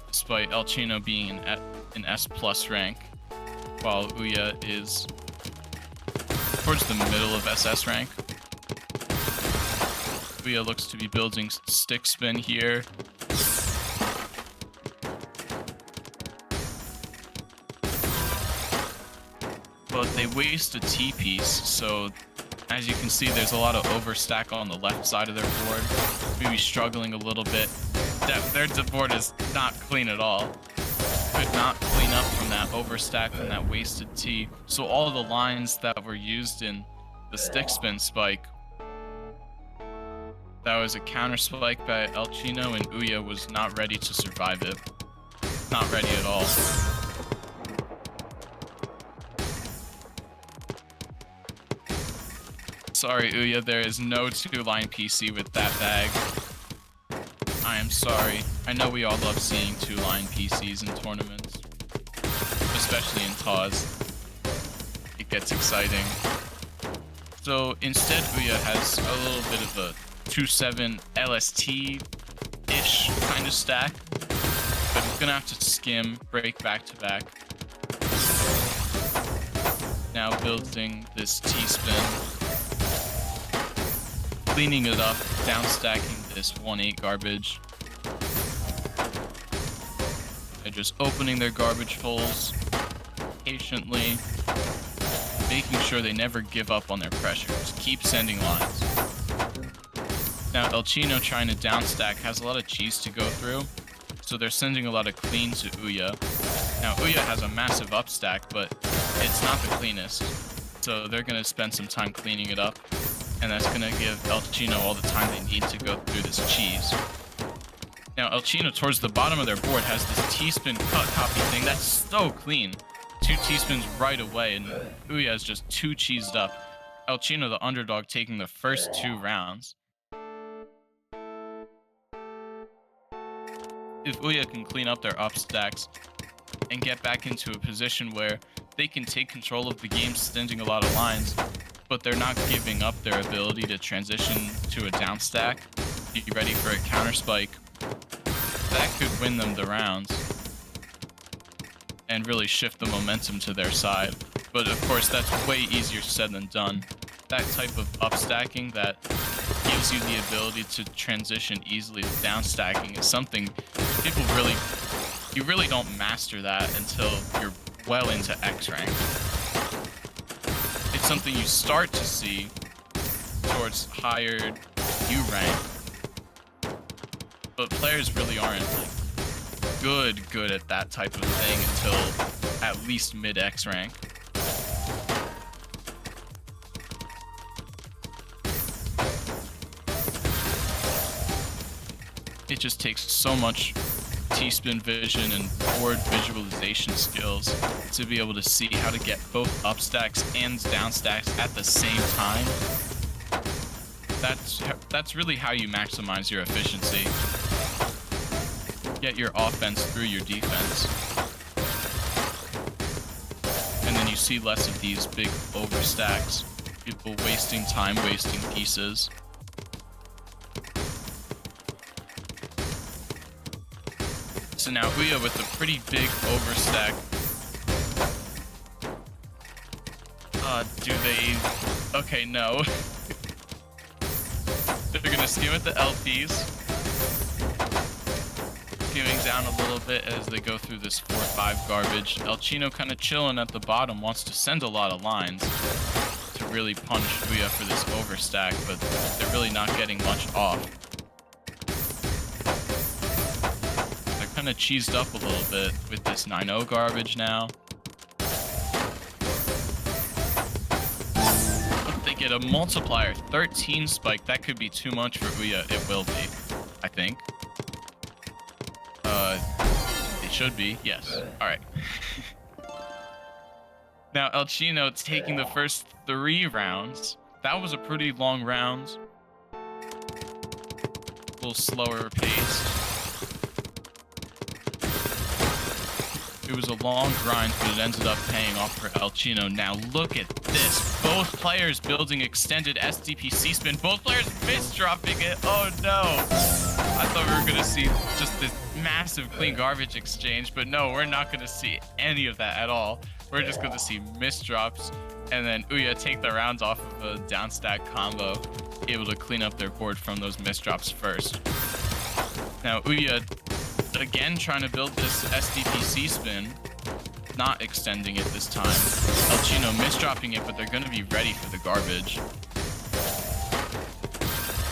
despite El Chino being an S+ rank, while Ouya is towards the middle of SS rank. Ouya looks to be building stick spin here. But they waste a T piece, so as you can see, there's a lot of overstack on the left side of their board. Maybe struggling a little bit. Their board is not clean at all. Could not clean up from that overstack and that wasted T. So all the lines that were used in the stick spin spike, that was a counter spike by El Chino, and Ouya was not ready to survive it. Not ready at all. Sorry, Ouya, there is no 2-line PC with that bag. I am sorry. I know we all love seeing 2-line PCs in tournaments, especially in TAWS. It gets exciting. So instead, Ouya has a little bit of a 2-7 LST-ish kind of stack, but he's gonna have to skim, break back to back. Now building this T-spin. Cleaning it up, down stacking this 1-8 garbage. They're just opening their garbage holes patiently, making sure they never give up on their pressure. Just keep sending lines. Now El Chino trying to down stack has a lot of cheese to go through, so they're sending a lot of clean to Ouya. Now Ouya has a massive up stack, but it's not the cleanest, so they're gonna spend some time cleaning it up. And that's going to give El Chino all the time they need to go through this cheese. Now, El Chino, towards the bottom of their board, has this T-spin cut copy thing. That's so clean. 2 T-spins right away, and Ouya is just too cheesed up. El Chino, the underdog, taking the first 2 rounds. If Ouya can clean up their up stacks and get back into a position where they can take control of the game, sending a lot of lines, but they're not giving up their ability to transition to a down stack, be ready for a counter spike, that could win them the rounds and really shift the momentum to their side. But of course, that's way easier said than done. That type of up stacking that gives you the ability to transition easily to down stacking is something people you really don't master that until you're well into X rank. It's something you start to see towards higher U rank, but players really aren't like good at that type of thing until at least mid X rank. It just takes so much T-spin vision and board visualization skills to be able to see how to get both up stacks and down stacks at the same time. That's really how you maximize your efficiency. Get your offense through your defense. And then you see less of these big overstacks. People wasting time, wasting pieces. So now Ouya with a pretty big overstack. Do they... Okay, no. They're gonna skim at the LPs. Skimming down a little bit as they go through this 4-5 garbage. El Chino kind of chilling at the bottom, wants to send a lot of lines to really punish Ouya for this overstack, but they're really not getting much off. They're kind of cheesed up a little bit with this 9-0 garbage now. They get a multiplier 13 spike. That could be too much for Ouya. It will be, I think. It should be. Yes. All right. Now El Chino taking the first 3 rounds. That was a pretty long round. A little slower pace. It was a long grind, but it ended up paying off for El Chino. Now look at this. Both players building extended SDPC spin. Both players misdropping it. Oh no. I thought we were going to see just this massive clean garbage exchange, but no, we're not going to see any of that at all. We're just going to see misdrops, and then Ouya take the rounds off of a down stack combo, able to clean up their board from those misdrops first. Now Ouya again trying to build this SDPC spin, not extending it this time. El Chino misdropping it, but they're going to be ready for the garbage.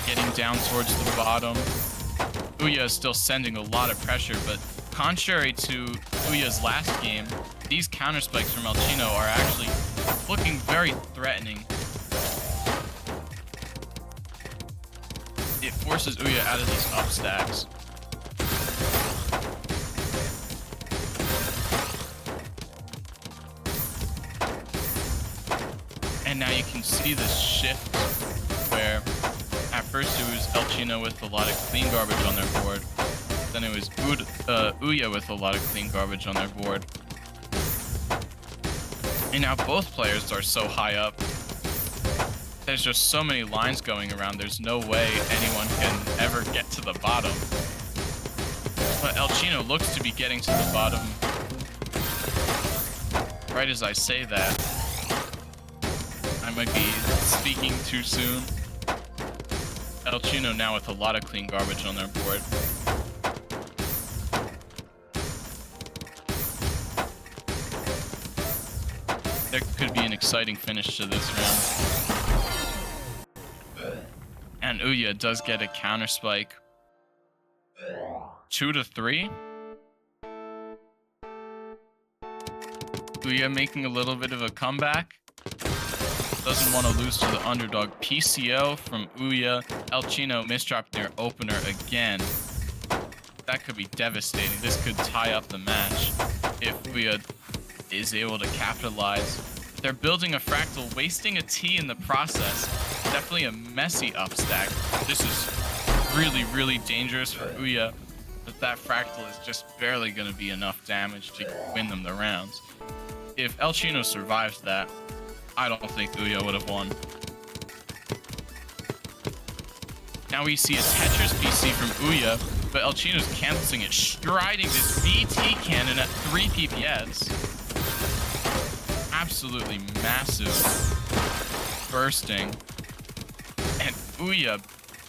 Getting down towards the bottom. Ouya is still sending a lot of pressure, but contrary to Ouya's last game, these counter spikes from El Chino are actually looking very threatening. It forces Ouya out of these up stacks. And now you can see this shift where at first it was El Chino with a lot of clean garbage on their board. Then it was Ouya with a lot of clean garbage on their board. And now both players are so high up. There's just so many lines going around. There's no way anyone can ever get to the bottom. But El Chino looks to be getting to the bottom. Right as I say that, I might be speaking too soon. El Chino now with a lot of clean garbage on their board. There could be an exciting finish to this round. And Ouya does get a counter spike. 2-3. Ouya making a little bit of a comeback. Doesn't want to lose to the underdog. PCO from Ouya. El Chino misdropping their opener again. That could be devastating. This could tie up the match if Ouya is able to capitalize. They're building a fractal, wasting a T in the process. Definitely a messy upstack. This is really, really dangerous for Ouya, but that fractal is just barely going to be enough damage to win them the rounds. If El Chino survives that, I don't think Ouya would have won. Now we see a Tetris PC from Ouya, but El Chino's canceling it, striding this BT cannon at 3 PPS. Absolutely massive bursting. And Ouya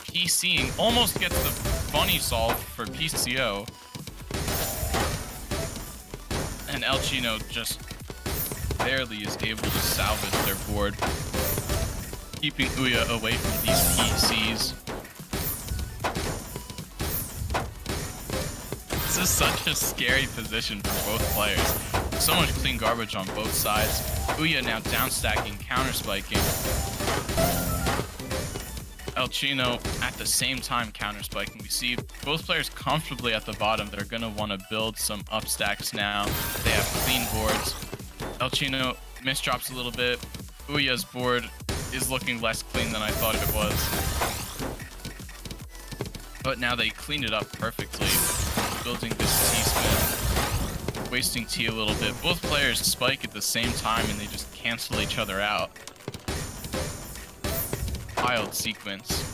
PCing almost gets the funny solve for PCO. And El Chino just barely is able to salvage their board, keeping Ouya away from these PCs. This is such a scary position for both players. So much clean garbage on both sides. Ouya now down stacking, counter spiking. Elchino at the same time counter spiking. We see both players comfortably at the bottom. They're gonna want to build some up stacks now. They have clean boards. Elchino misdrops a little bit. Ouya's board is looking less clean than I thought it was. But now they cleaned it up perfectly, building this T-spin, wasting T a little bit. Both players spike at the same time and they just cancel each other out. Wild sequence.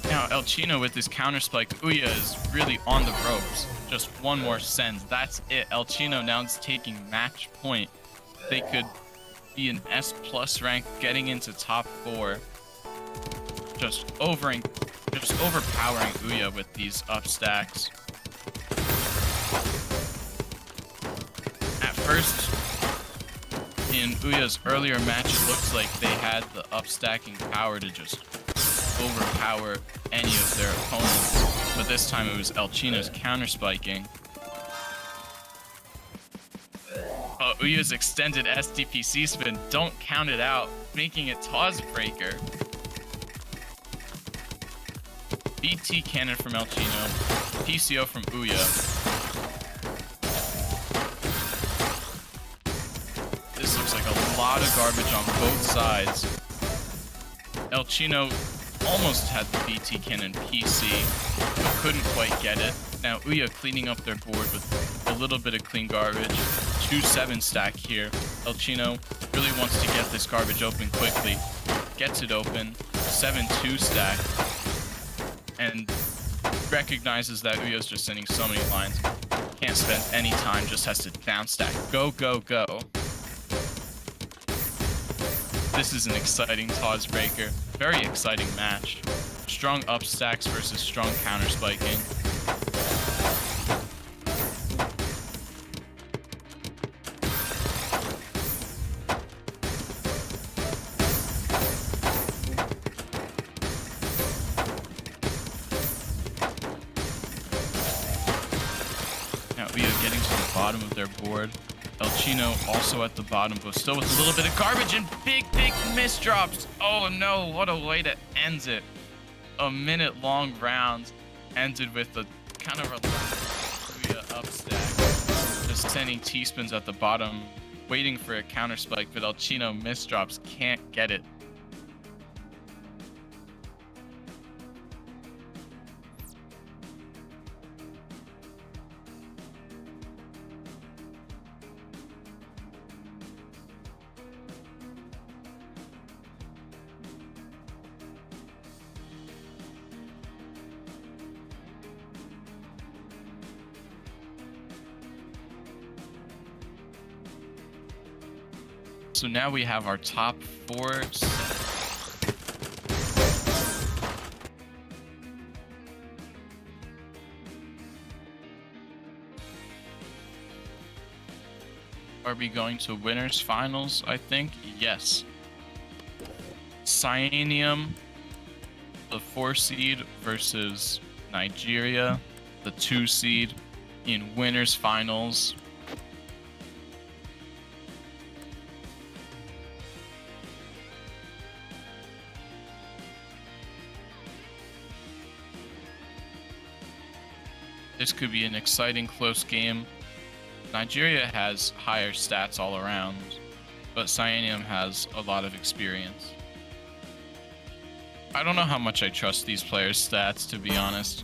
Now Elchino with his counter spike, Ouya is really on the ropes. Just one more send. That's it. Elchino now is taking match point. They could be an S+ rank, getting into top 4. Just overpowering Ouya with these up stacks. At first, in Ouya's earlier match, it looks like they had the upstacking power to just overpower any of their opponents. But this time it was Elchino's counter spiking. Ouya's extended SDPC spin, don't count it out, making it TAWS breaker. BT cannon from Elchino, PCO from Ouya. This looks like a lot of garbage on both sides. Elchino almost had the BT cannon PC, but couldn't quite get it. Now Ouya cleaning up their board with a little bit of clean garbage. 2-7 stack here. Elchino really wants to get this garbage open quickly. Gets it open. 7-2 stack. And recognizes that Ouya's just sending so many lines. Can't spend any time, just has to down stack. Go, go, go. This is an exciting TAWS breaker. Very exciting match. Strong up stacks versus strong counter spiking. Now Ouya getting to the bottom of their board. Elchino also at the bottom, but still with a little bit of garbage and big misdrops. Oh no, what a way to end it. A minute-long round ended with a kind of relaxed Ouya up stack. Just sending T-spins at the bottom, waiting for a counter spike, but Elchino misdrops, can't get it. So now we have our top 4 Are we going to winners finals, I think? Yes. Cyanium, the 4 seed versus Nigeria, the 2 seed in winners finals. This could be an exciting close game. Nigeria has higher stats all around, but Cyanium has a lot of experience. I don't know how much I trust these players' stats, to be honest.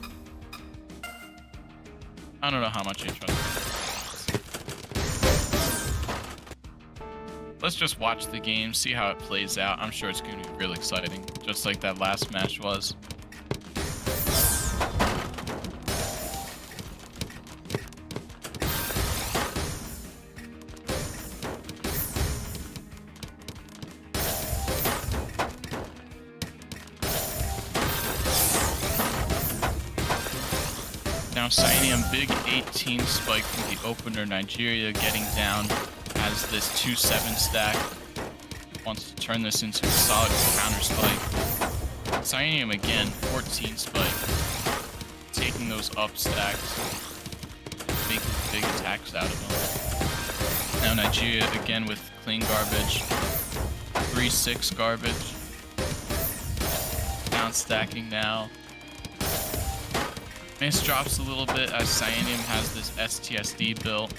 I don't know how much I trust them. Let's just watch the game, see how it plays out. I'm sure it's going to be real exciting, just like that last match was. Now Cyanium, big 18 spike from the opener. Nigeria getting down, has this 2-7 stack. Wants to turn this into a solid counter spike. Cyanium again, 14 spike. Taking those up stacks, making big attacks out of them. Now Nigeria again with clean garbage. 3-6 garbage. Down stacking now. Miss drops a little bit as Cyanium has this STSD built.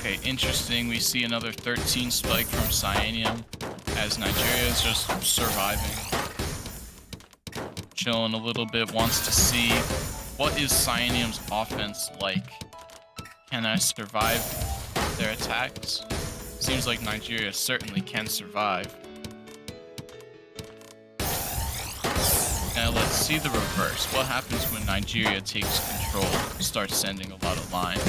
Okay, interesting. We see another 13 spike from Cyanium as Nigeria is just surviving. Chilling a little bit, wants to see what is Cyanium's offense like. Can I survive their attacks? Seems like Nigeria certainly can survive. Now let's see the reverse. What happens when Nigeria takes control, starts sending a lot of lines?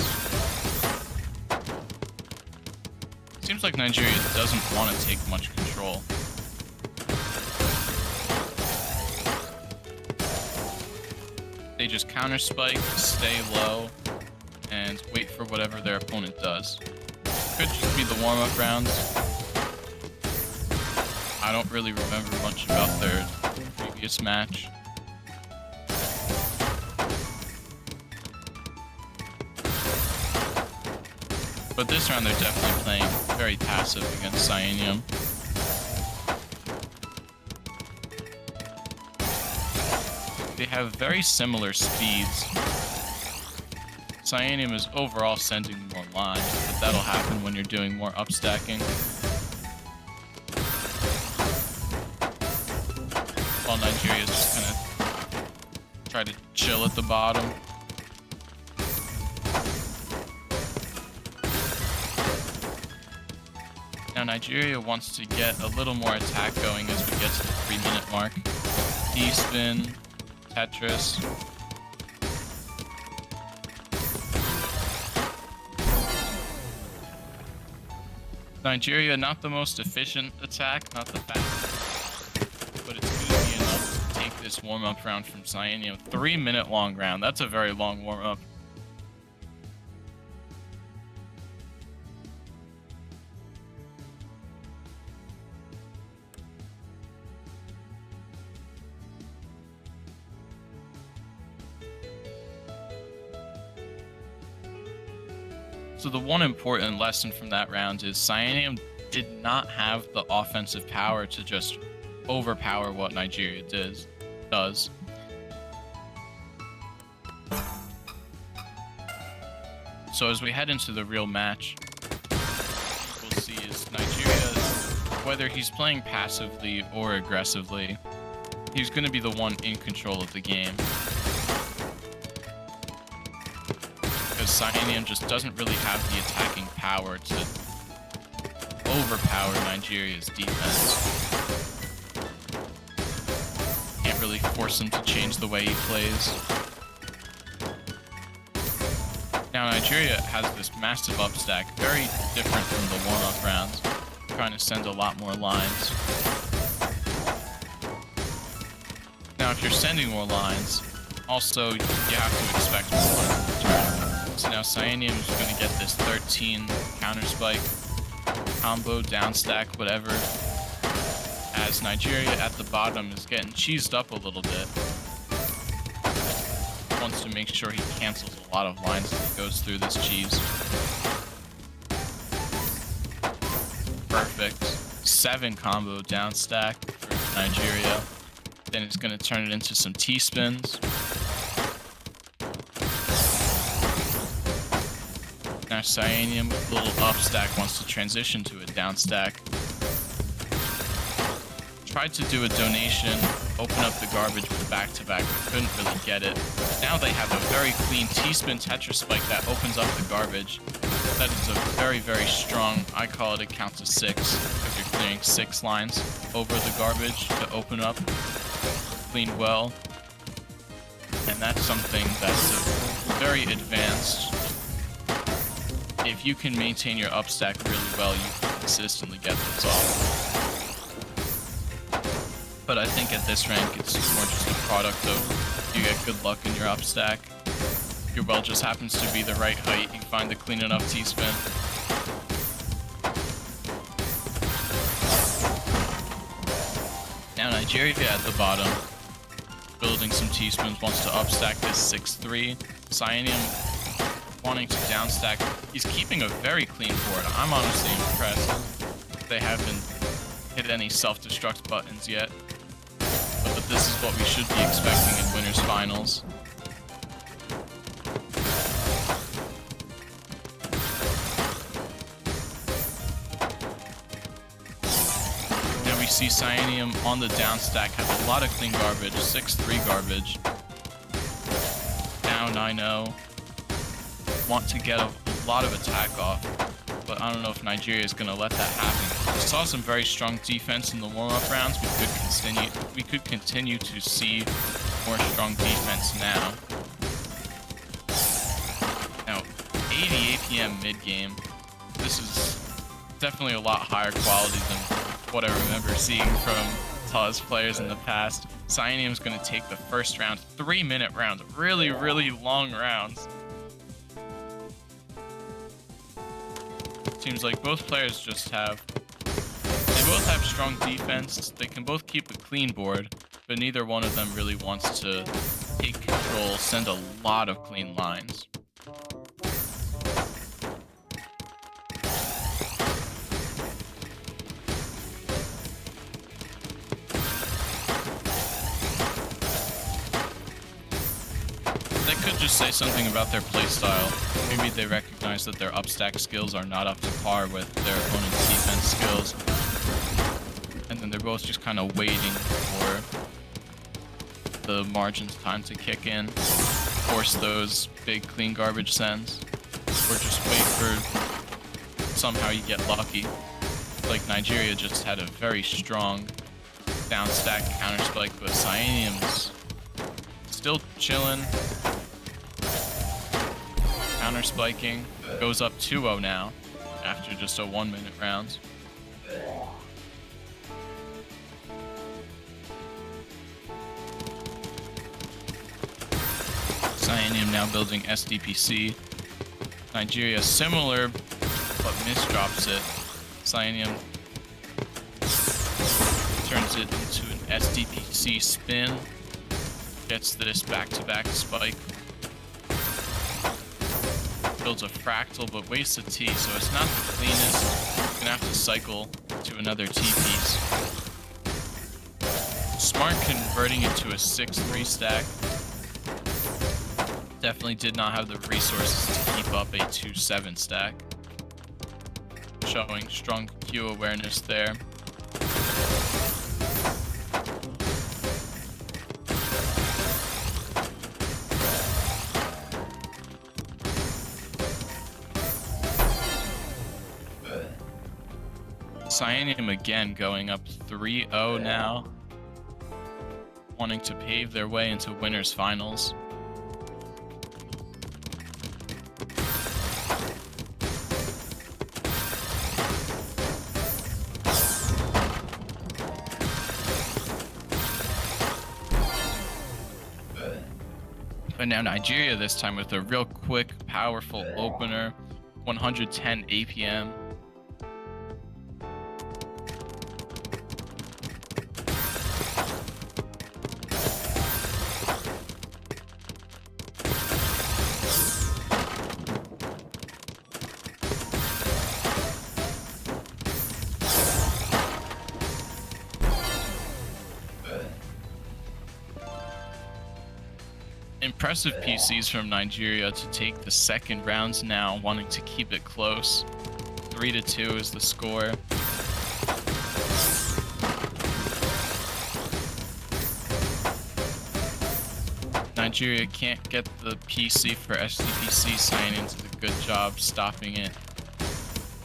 Seems like Nigeria doesn't want to take much control. They just counter spike, stay low, and wait for whatever their opponent does. Could just be the warm-up rounds. I don't really remember much about their previous match. But this round they're definitely playing very passive against Cyanium. They have very similar speeds. Cyanium is overall sending more lines, but that'll happen when you're doing more upstacking. While Nigeria is just gonna try to chill at the bottom. Now Nigeria wants to get a little more attack going as we get to the 3-minute mark. D-spin, Tetris. Nigeria, not the most efficient attack, not the fastest, but it's going to be enough to take this warm-up round from Cyanium. 3-minute long round, that's a very long warm-up. So the one important lesson from that round is Cyanium did not have the offensive power to just overpower what Nigeria does. So as we head into the real match, what we'll see is Nigeria, whether he's playing passively or aggressively, he's going to be the one in control of the game. Cyanium just doesn't really have the attacking power to overpower Nigeria's defense. Can't really force him to change the way he plays. Now Nigeria has this massive upstack, very different from the warm-up rounds, trying to send a lot more lines. Now if you're sending more lines, also you have to expect more in return. So now Cyanium is going to get this 13 counter spike, combo, down stack, whatever, as Nigeria at the bottom is getting cheesed up a little bit. Wants to make sure he cancels a lot of lines as he goes through this cheese. Perfect. 7 combo down stack for Nigeria. Then it's going to turn it into some T-spins. Now Cyanium with a little up stack wants to transition to a down stack. Tried to do a donation, open up the garbage with back-to-back, but couldn't really get it. Now they have a very clean T-spin Tetris spike that opens up the garbage. That is a very, very strong, I call it a count to 6, because you're clearing 6 lines over the garbage to open up, clean well. And that's something that's a very advanced. If you can maintain your upstack really well, you can consistently get those off. But I think at this rank, it's more just a product of you get good luck in your up stack. Your well just happens to be the right height. You find the clean enough T-spin. Now Nigeria at the bottom, building some T-spins, wants to up stack this 6-3. Cyanium wanting to down stack. He's keeping a very clean board. I'm honestly impressed. They haven't hit any self-destruct buttons yet. But this is what we should be expecting in winners finals. Now we see Cyanium on the down stack has a lot of clean garbage, 6-3 garbage. Now 9-0. Want to get a lot of attack off, but I don't know if Nigeria is going to let that happen. We saw some very strong defense in the warm-up rounds. We could continue to see more strong defense now. Now, 80 APM mid-game. This is definitely a lot higher quality than what I remember seeing from TAWS players in the past. Cyanium's going to take the first round, 3-minute rounds, really, really long rounds. Seems like both players they both have strong defense. They can both keep a clean board, but neither one of them really wants to take control, send a lot of clean lines. Just say something about their playstyle. Maybe they recognize that their upstack skills are not up to par with their opponent's defense skills. And then they're both just kind of waiting for the margins time to kick in, force those big clean garbage sends, or just wait for somehow you get lucky. Like Nigeria just had a very strong down stack counter spike, but Cyanium's still chilling. Counter spiking, goes up 2-0 now after just a 1-minute round. Cyanium now building SDPC. Nigeria similar, but misdrops it. Cyanium turns it into an SDPC spin. Gets this back-to-back spike. Builds a fractal, but wastes a T, so it's not the cleanest. You're gonna have to cycle to another T piece. Smart converting it to a 6-3 stack. Definitely did not have the resources to keep up a 2-7 stack. Showing strong Q awareness there. Cyanium again going up 3-0 now, wanting to pave their way into winners finals. But now Nigeria this time with a real quick, powerful opener, 110 APM. Impressive PCs from Nigeria to take the second rounds now, wanting to keep it close. 3-2 is the score. Nigeria can't get the PC for SDPC. Cyanium did a good job stopping it,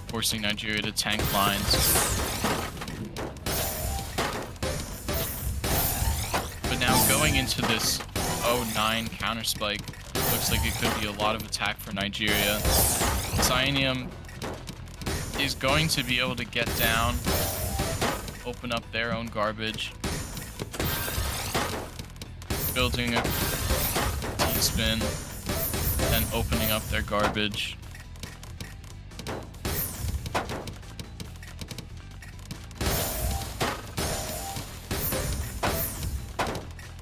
forcing Nigeria to tank lines. But now going into this 0-9 counter spike, looks like it could be a lot of attack for Nigeria. Cyanium is going to be able to get down, open up their own garbage. building a T-spin, then opening up their garbage.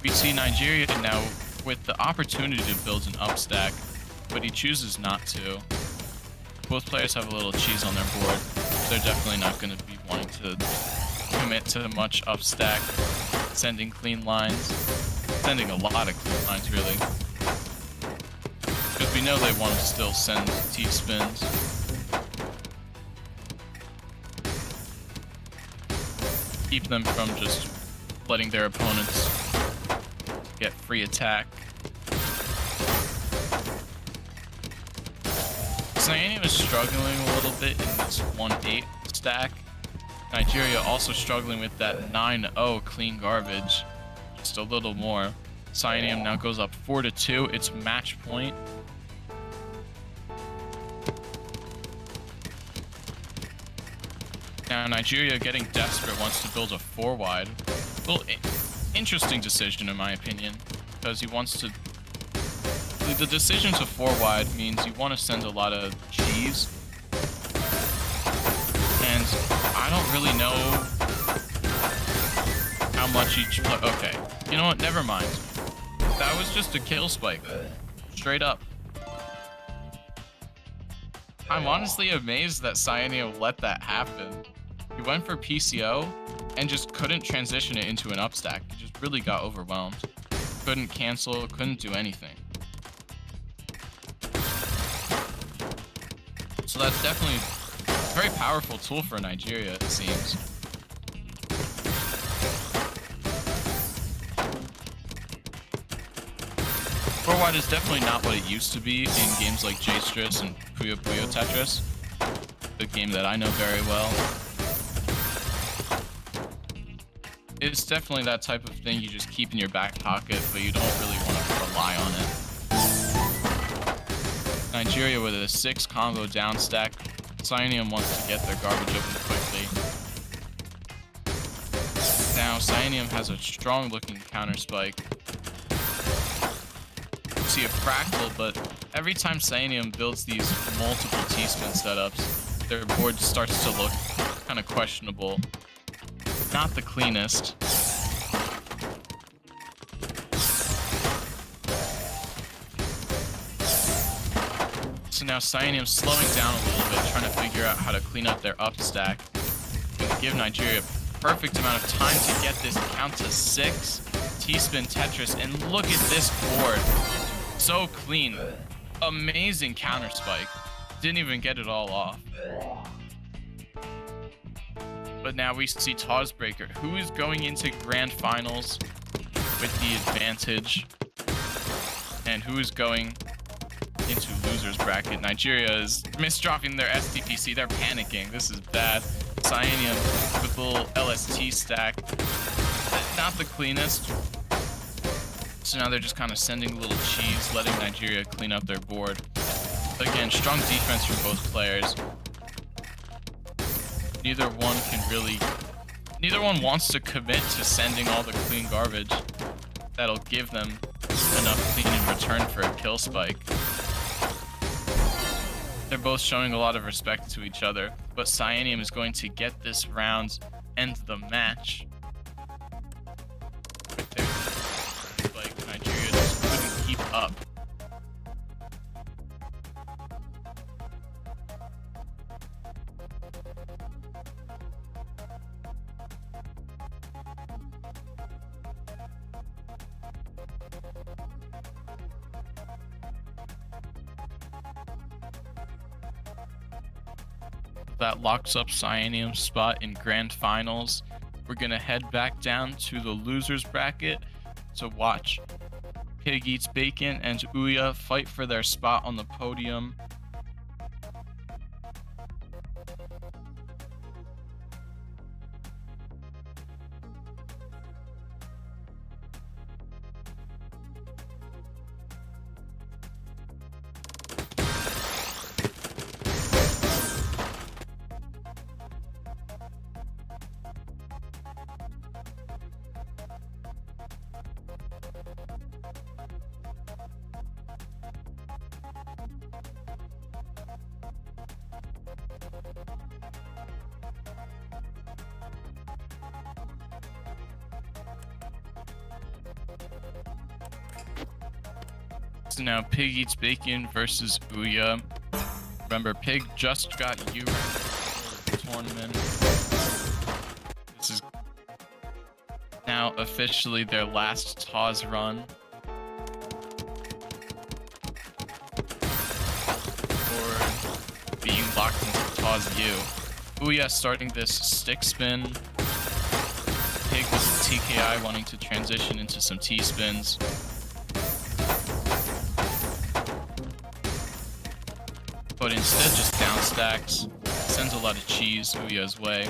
We see Nigeria now with the opportunity to build an upstack, but he chooses not to. Both players have a little cheese on their board. They're definitely not going to be wanting to commit to much upstack, sending clean lines, sending a lot of clean lines really. Because we know they want to still send T-spins. Keep them from just letting their opponents get free attack. Cyaneum is struggling a little bit in this 1-8 stack. Nigeria also struggling with that 9-0 clean garbage. Just a little more. Cyaneum now goes up 4-2. It's match point. Now Nigeria getting desperate, wants to build a 4-wide. Well, interesting decision in my opinion, because he wants to... The decision to 4-wide means you want to send a lot of cheese. And I don't really know how much each player... Okay, you know what? Never mind. That was just a kill spike. Straight up. I'm honestly amazed that Cyaneum let that happen. He went for PCO and just couldn't transition it into an upstack. He just really got overwhelmed. Couldn't cancel, couldn't do anything. So that's definitely a very powerful tool for Nigeria, it seems. Four-wide is definitely not what it used to be in games like J-Stress and Puyo Puyo Tetris, the game that I know very well. It's definitely that type of thing you just keep in your back pocket, but you don't really want to rely on it. Nigeria with a 6 combo down stack. Cyaneum wants to get their garbage open quickly. Now Cyaneum has a strong looking counter spike. You see a fractal, but every time Cyaneum builds these multiple T-spin setups, their board starts to look kind of questionable. Not the cleanest. So now Cyaneum's slowing down a little bit, trying to figure out how to clean up their up stack. Gonna give Nigeria a perfect amount of time to get this count to 6. T-spin Tetris, and look at this board. So clean. Amazing counter spike. Didn't even get it all off. But now we see TAWS Breaker, who is going into grand finals with the advantage, and who is going into losers bracket. Nigeria is misdropping their SDPC. They're panicking. This is bad. Cyaneum with a little LST stack. Not the cleanest. So now they're just kind of sending a little cheese, letting Nigeria clean up their board. Again, strong defense from both players. Neither one wants to commit to sending all the clean garbage that'll give them enough clean in return for a kill spike. They're both showing a lot of respect to each other, but Cyaneum is going to get this round, end the match. Right there. Like, Nigeria just couldn't keep up. That locks up Cyaneum's spot in grand finals. We're gonna head back down to the losers bracket to watch Pig Eats Bacon and Ouya fight for their spot on the podium. So now Pig Eats Bacon versus Ouya. Remember, Pig just got you the tournament. This is now officially their last TAWS run. For being locked into TAWS U. Ouya starting this stick spin. Pig with TKI wanting to transition into some T-spins. But instead just down stacks. Sends a lot of cheese Ouya's way.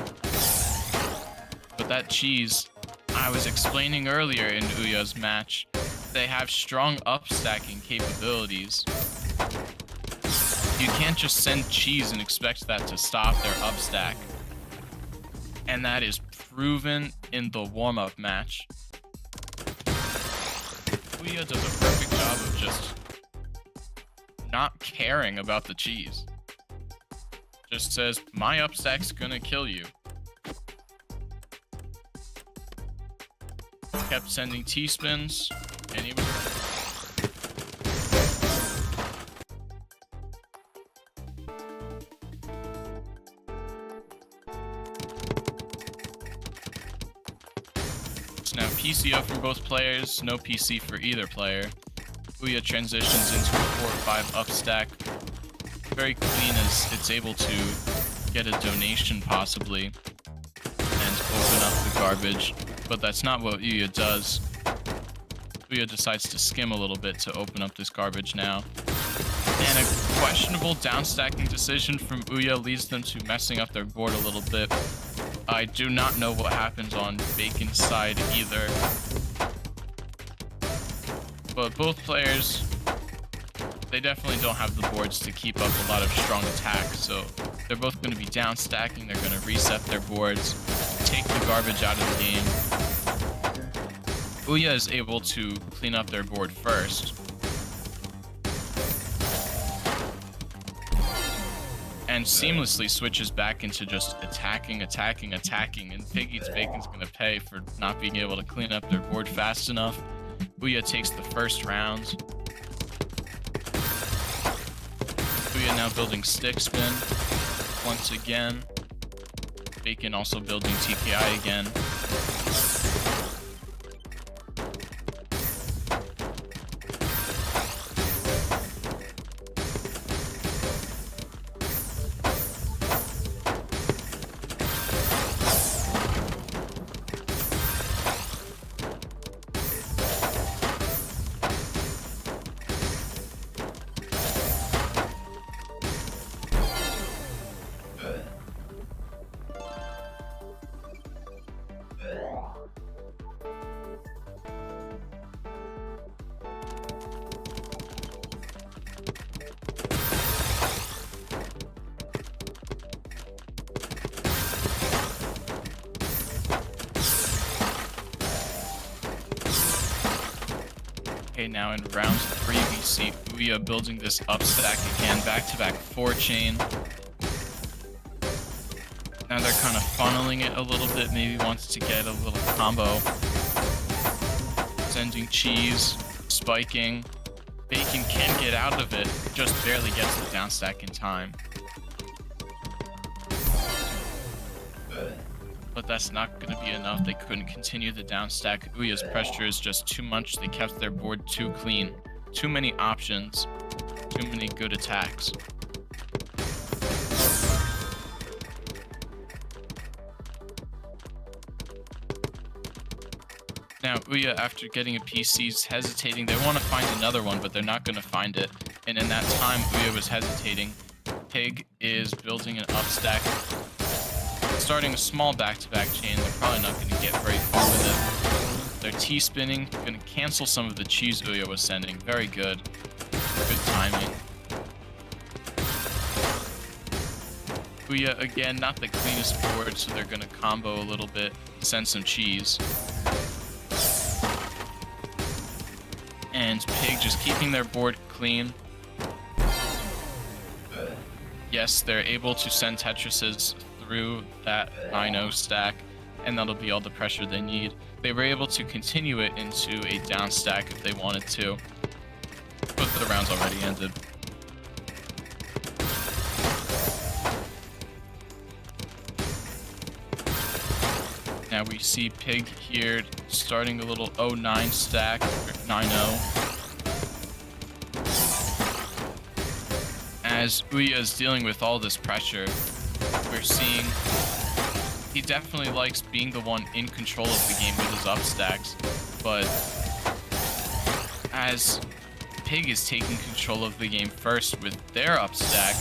But that cheese, I was explaining earlier in Ouya's match, they have strong up-stacking capabilities. You can't just send cheese and expect that to stop their up-stack. And that is proven in the warm-up match. Ouya does a perfect job of just not caring about the cheese. Just says, my up-stack's gonna kill you. Kept sending T-spins, and he was right. So now PCO from both players, no PC for either player. Ouya transitions into a 4-5 up stack. Very clean as it's able to get a donation possibly and open up the garbage, but that's not what Ouya does. Ouya decides to skim a little bit to open up this garbage now. And a questionable downstacking decision from Ouya leads them to messing up their board a little bit. I do not know what happens on Bacon's side either. But both players, they definitely don't have the boards to keep up a lot of strong attacks, so they're both going to be down stacking, they're going to reset their boards, take the garbage out of the game. Ouya is able to clean up their board first. And seamlessly switches back into just attacking, and Pig Eats Bacon's going to pay for not being able to clean up their board fast enough. Ouya takes the first round. Ouya now building stick spin once again. Bacon also building TKI again. Okay, now in round 3 we see Ouya building this up stack again, back-to-back 4-chain. Now they're kind of funneling it a little bit, maybe wants to get a little combo. Sending cheese, spiking. Bacon can get out of it, just barely gets the down stack in time. But that's not going to be enough. They couldn't continue the down stack. Ouya's pressure is just too much. They kept their board too clean. Too many options. Too many good attacks. Now, Ouya, after getting a PC, is hesitating. They want to find another one, but they're not going to find it. And in that time, Ouya was hesitating. Pig is building an up stack. Starting a small back-to-back chain, they're probably not going to get very far with it. They're T-spinning, going to cancel some of the cheese Ouya was sending. Very good. Good timing. Ouya, again, not the cleanest board, so they're going to combo a little bit, send some cheese. And Pig just keeping their board clean. Yes, they're able to send Tetrises through that 9-0 stack, and that'll be all the pressure they need. They were able to continue it into a down stack if they wanted to. but the round's already ended. Now we see Pig here starting a little 0-9 stack, or 9-0. As Ouya is dealing with all this pressure, we're seeing he definitely likes being the one in control of the game with his up stacks, but as Pig is taking control of the game first with their up stack,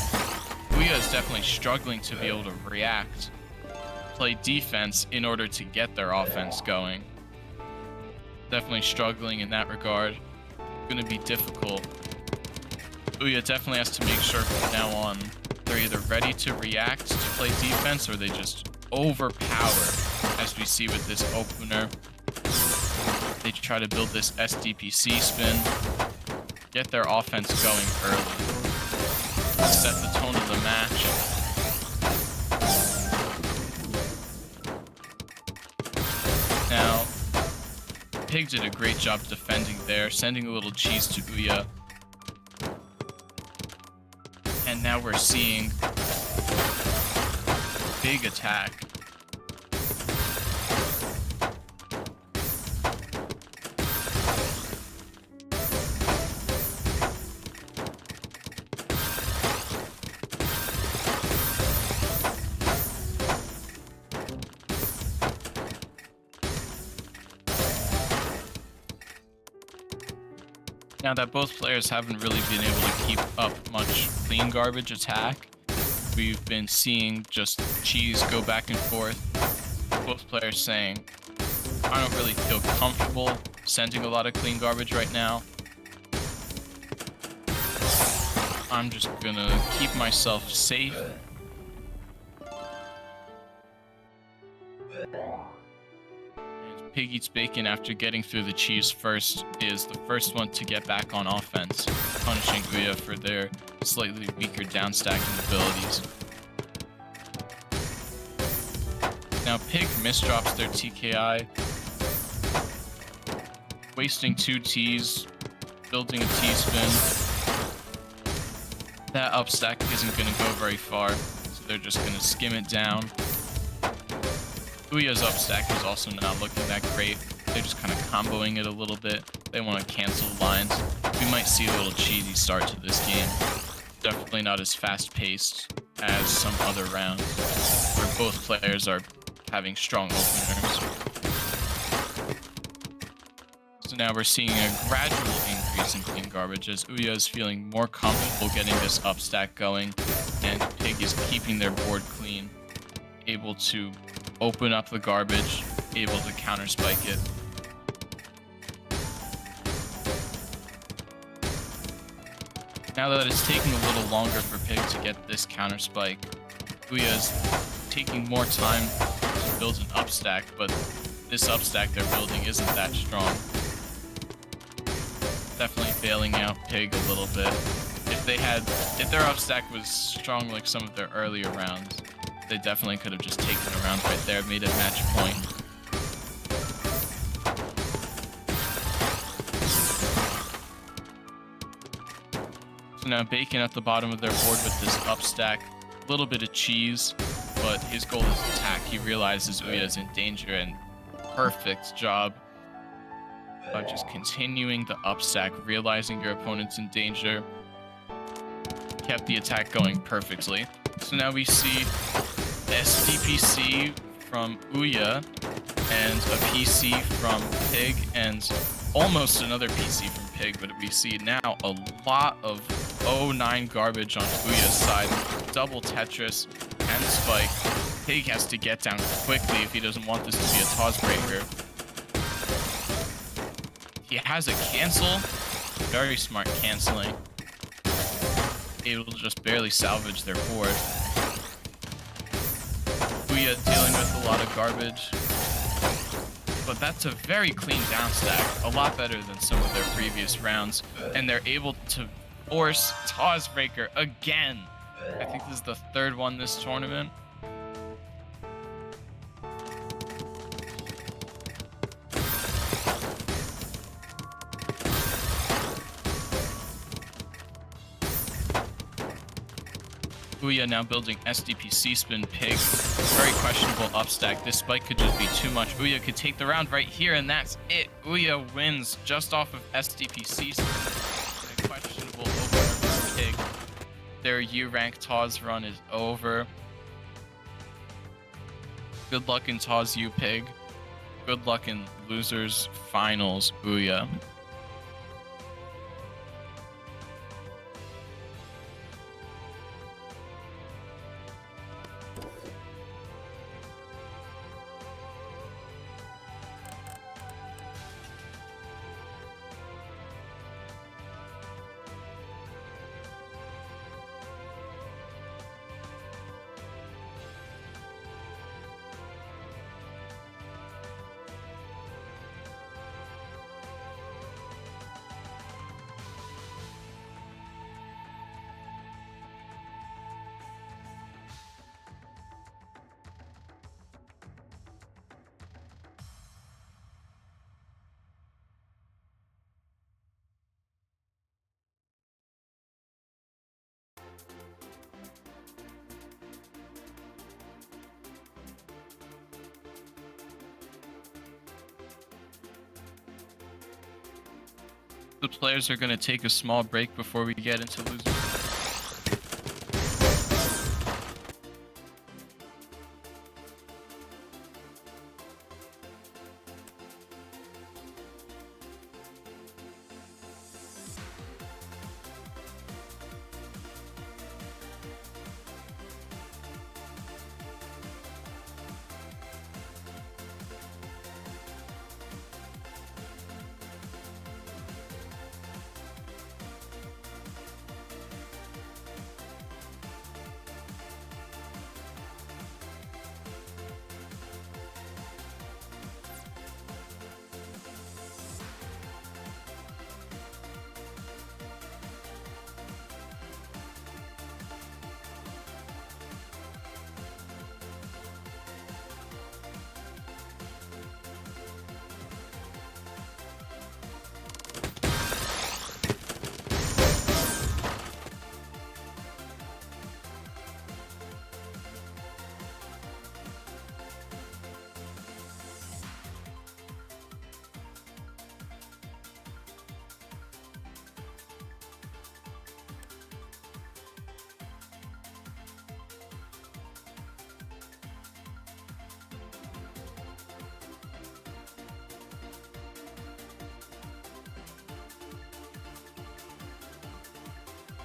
Ouya is definitely struggling to be able to react, play defense in order to get their offense going. Definitely struggling in that regard. Going to be difficult. Ouya definitely has to make sure from now on they're either ready to react to play defense or they just overpower, as we see with this opener. They try to build this SDPC spin, get their offense going early, set the tone of the match. Now, Pig did a great job defending there, sending a little cheese to Ouya. And now we're seeing big attack. Now that both players haven't really been able to keep up much clean garbage attack, we've been seeing just cheese go back and forth. Both players saying, I don't really feel comfortable sending a lot of clean garbage right now. I'm just gonna keep myself safe. Pig Eats Bacon, after getting through the cheese first, is the first one to get back on offense, punishing Ouya for their slightly weaker downstacking abilities. Now Pig misdrops their TKI, wasting 2 Ts, building a T-spin. That up stack isn't going to go very far, so they're just going to skim it down. Ouya's up stack is also not looking that great. They're just kind of comboing it a little bit. They want to cancel lines. We might see a little cheesy start to this game. Definitely not as fast-paced as some other rounds, where both players are having strong openers. So now we're seeing a gradual increase in clean garbage as Ouya is feeling more comfortable getting this up stack going, and Pig is keeping their board clean, able to open up the garbage, able to counter spike it. Now that it's taking a little longer for Pig to get this counter spike, Ouya is taking more time to build an up stack, but this up stack they're building isn't that strong. Definitely bailing out Pig a little bit. If their up stack was strong like some of their earlier rounds, they definitely could have just taken the round right there, made it match point. So now Bacon at the bottom of their board with this up stack, a little bit of cheese, but his goal is attack. He realizes Ouya is in danger, and perfect job of just continuing the up stack, realizing your opponent's in danger. Kept the attack going perfectly. So now we see SDPC from Ouya and a PC from Pig and almost another PC from Pig, but we see now a lot of 0-9 garbage on Ouya's side. Double Tetris and Spike. Pig has to get down quickly if he doesn't want this to be a TAWS breaker. He has a cancel. Very smart canceling. Able to just barely salvage their board. Ouya dealing with a lot of garbage. But that's a very clean down stack. A lot better than some of their previous rounds. And they're able to force TAWS breaker again. I think this is the 3rd one this tournament. Ouya now building SDPC spin. Pig, very questionable upstack. This spike could just be too much. Ouya could take the round right here, and that's it. Ouya wins just off of SDPC spin. A questionable opener for Pig. Their U-rank TAWS run is over. Good luck in TAWS U, Pig. Good luck in losers finals, Ouya. The players are going to take a small break before we get into losers.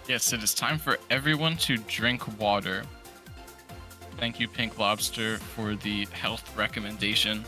Yes, it is time for everyone to drink water. Thank you, Pink Lobster, for the health recommendation.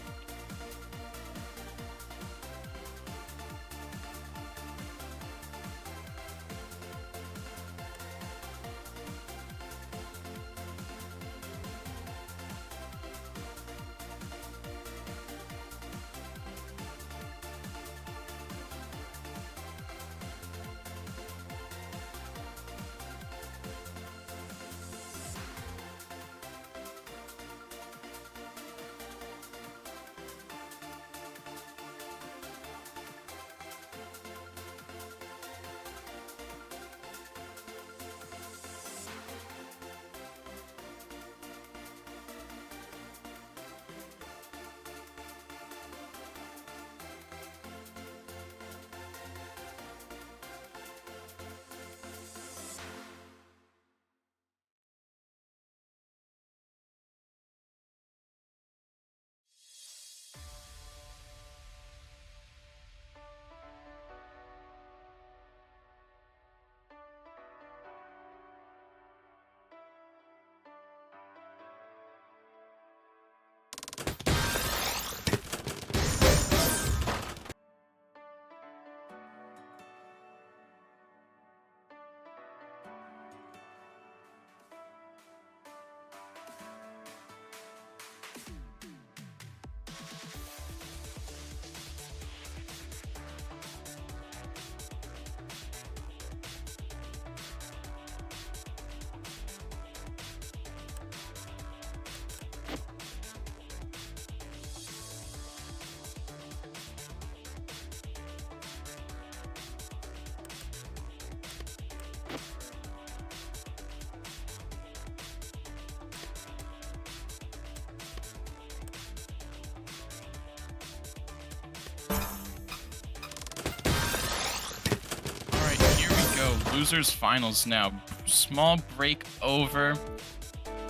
losers finals now. Small break over.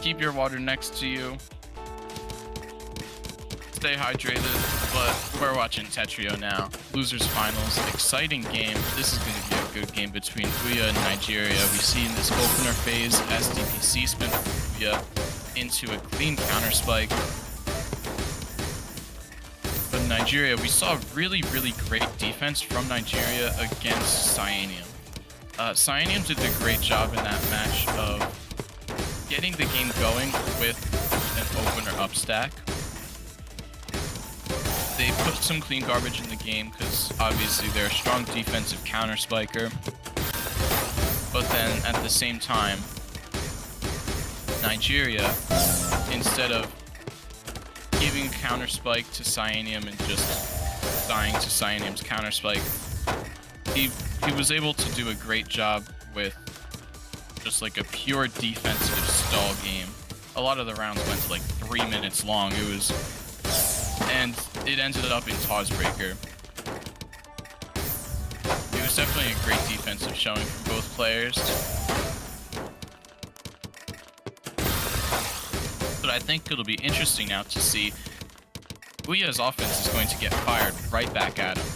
Keep your water next to you. Stay hydrated, but we're watching Tetrio now. Losers finals, exciting game. This is going to be a good game between Ouya and Nigeria. We see in this opener phase, SDPC spin Ouya into a clean counter spike. But Nigeria, we saw really great defense from Nigeria against Cyanium. Cyanium did a great job in that match of getting the game going with an opener up stack. They put some clean garbage in the game because obviously they're a strong defensive counter spiker. But then at the same time, Nigeria, instead of giving a counter spike to Cyanium and just dying to Cyanium's counter spike, he was able to do a great job with just like a pure defensive stall game. A lot of the rounds went to like 3 minutes long. And it ended up in TAWS breaker. It was definitely a great defensive showing from both players. But I think it'll be interesting now to see Ouya's offense is going to get fired right back at him.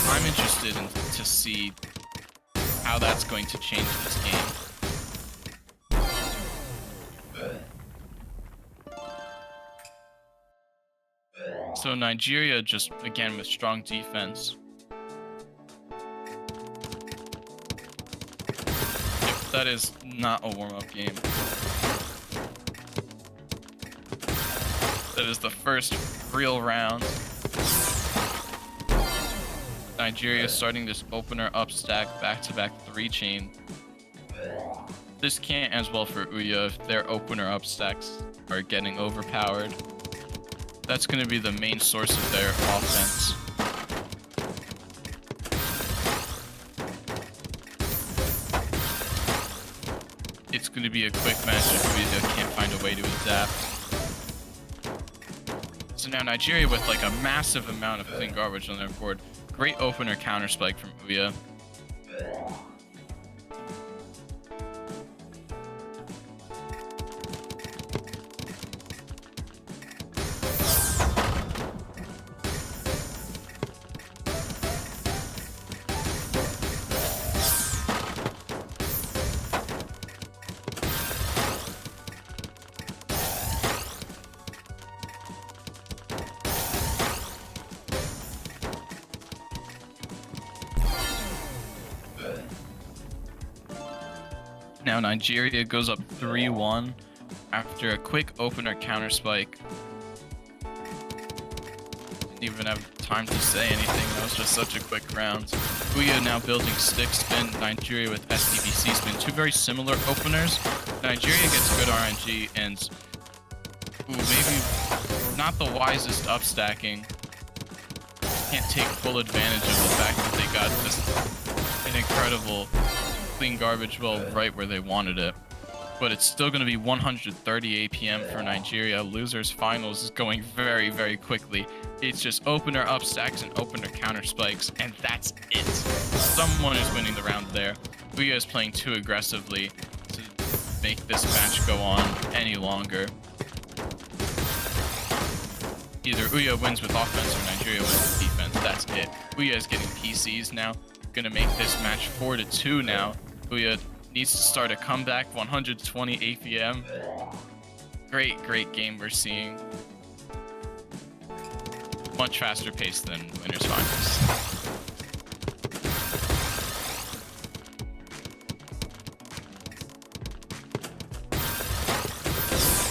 I'm interested to see how that's going to change this game. So Nigeria just, again, with strong defense. Yep, that is not a warm-up game. That is the first real round. Nigeria starting this opener up stack, back-to-back 3-chain. This can't end well for Ouya if their opener up stacks are getting overpowered. That's going to be the main source of their offense. It's going to be a quick match if Ouya can't find a way to adapt. So now Nigeria with like a massive amount of clean garbage on their board. Great opener counter spike from Ouya. Now Nigeria goes up 3-1 after a quick opener counter spike. Didn't even have time to say anything, that was just such a quick round. Ouya now building stick spin, Nigeria with SDPC spin. Two very similar openers. Nigeria gets good RNG and maybe not the wisest upstacking. Can't take full advantage of the fact that they got just an incredible clean garbage well right where they wanted it. But it's still going to be 130 APM for Nigeria. Losers finals is going very quickly. It's just opener up stacks and opener counter spikes, and that's it. Someone is winning the round there. Ouya is playing too aggressively to make this match go on any longer. Either Ouya wins with offense or Nigeria wins with defense. That's it. Ouya is getting PCs now. Gonna make this match 4-2 now. Ouya needs to start a comeback. 120 APM. Great game we're seeing. Much faster pace than winners finals.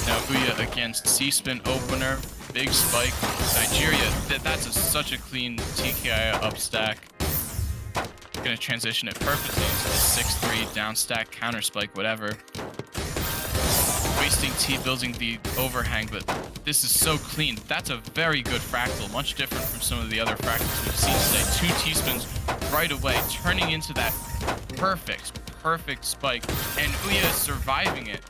Now Ouya against C-spin opener. Big spike. Nigeria, that's such a clean TKI up stack. Gonna transition it perfectly into the 6-3 down stack counter spike, whatever. Wasting T building the overhang, but this is so clean. That's a very good fractal, much different from some of the other fractals we've seen today. 2 T-spins right away, turning into that perfect spike, and Ouya is surviving it.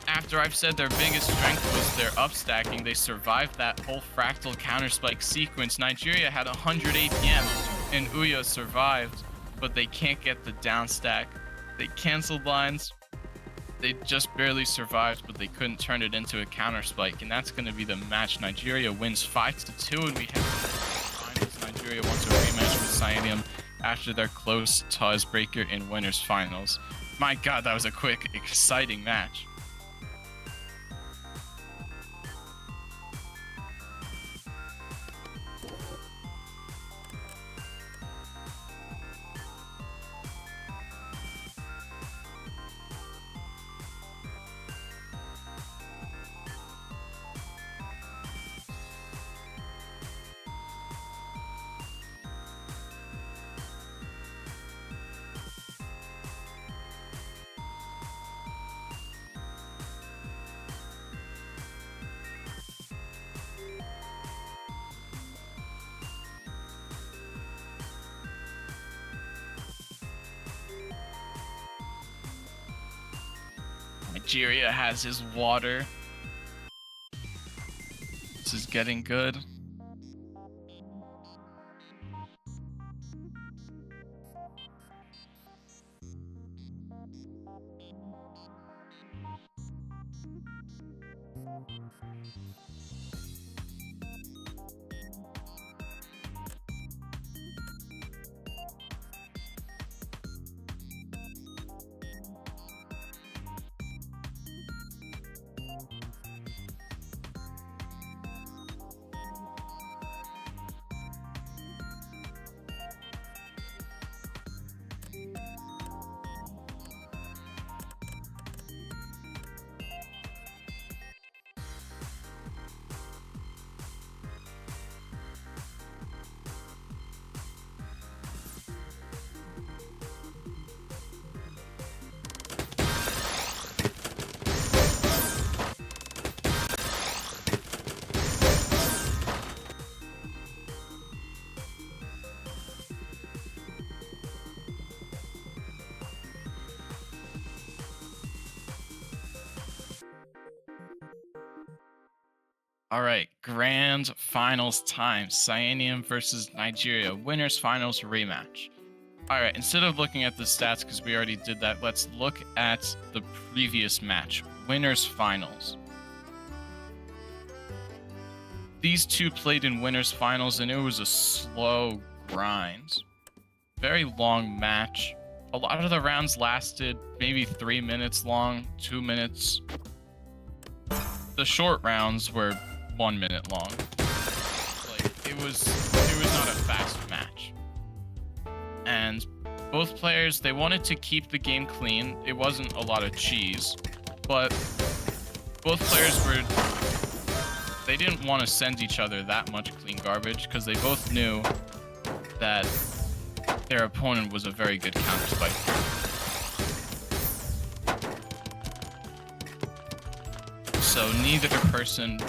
After I've said their biggest strength was their upstacking, they survived that whole fractal counter spike sequence. Nigeria had 100 APM and Uya survived, but they can't get the down stack. They canceled lines. They just barely survived, but they couldn't turn it into a counter spike, and that's going to be the match. Nigeria wins 5-2, and we have finals. Nigeria wants a rematch with Cyanium after their close TAWS breaker in winners finals. My God, that was a quick, exciting match. Nigeria has his water. This is getting good. All right, grand finals time. Cyanium versus Nigeria. Winners finals rematch. All right, instead of looking at the stats, because we already did that, let's look at the previous match. Winners finals. These two played in winners finals, and it was a slow grind. Very long match. A lot of the rounds lasted maybe 3 minutes long, 2 minutes. The short rounds were 1 minute long. Like it was not a fast match. And both players, they wanted to keep the game clean. It wasn't a lot of cheese, but both players they didn't want to send each other that much clean garbage because they both knew that their opponent was a very good counter spiker. So neither person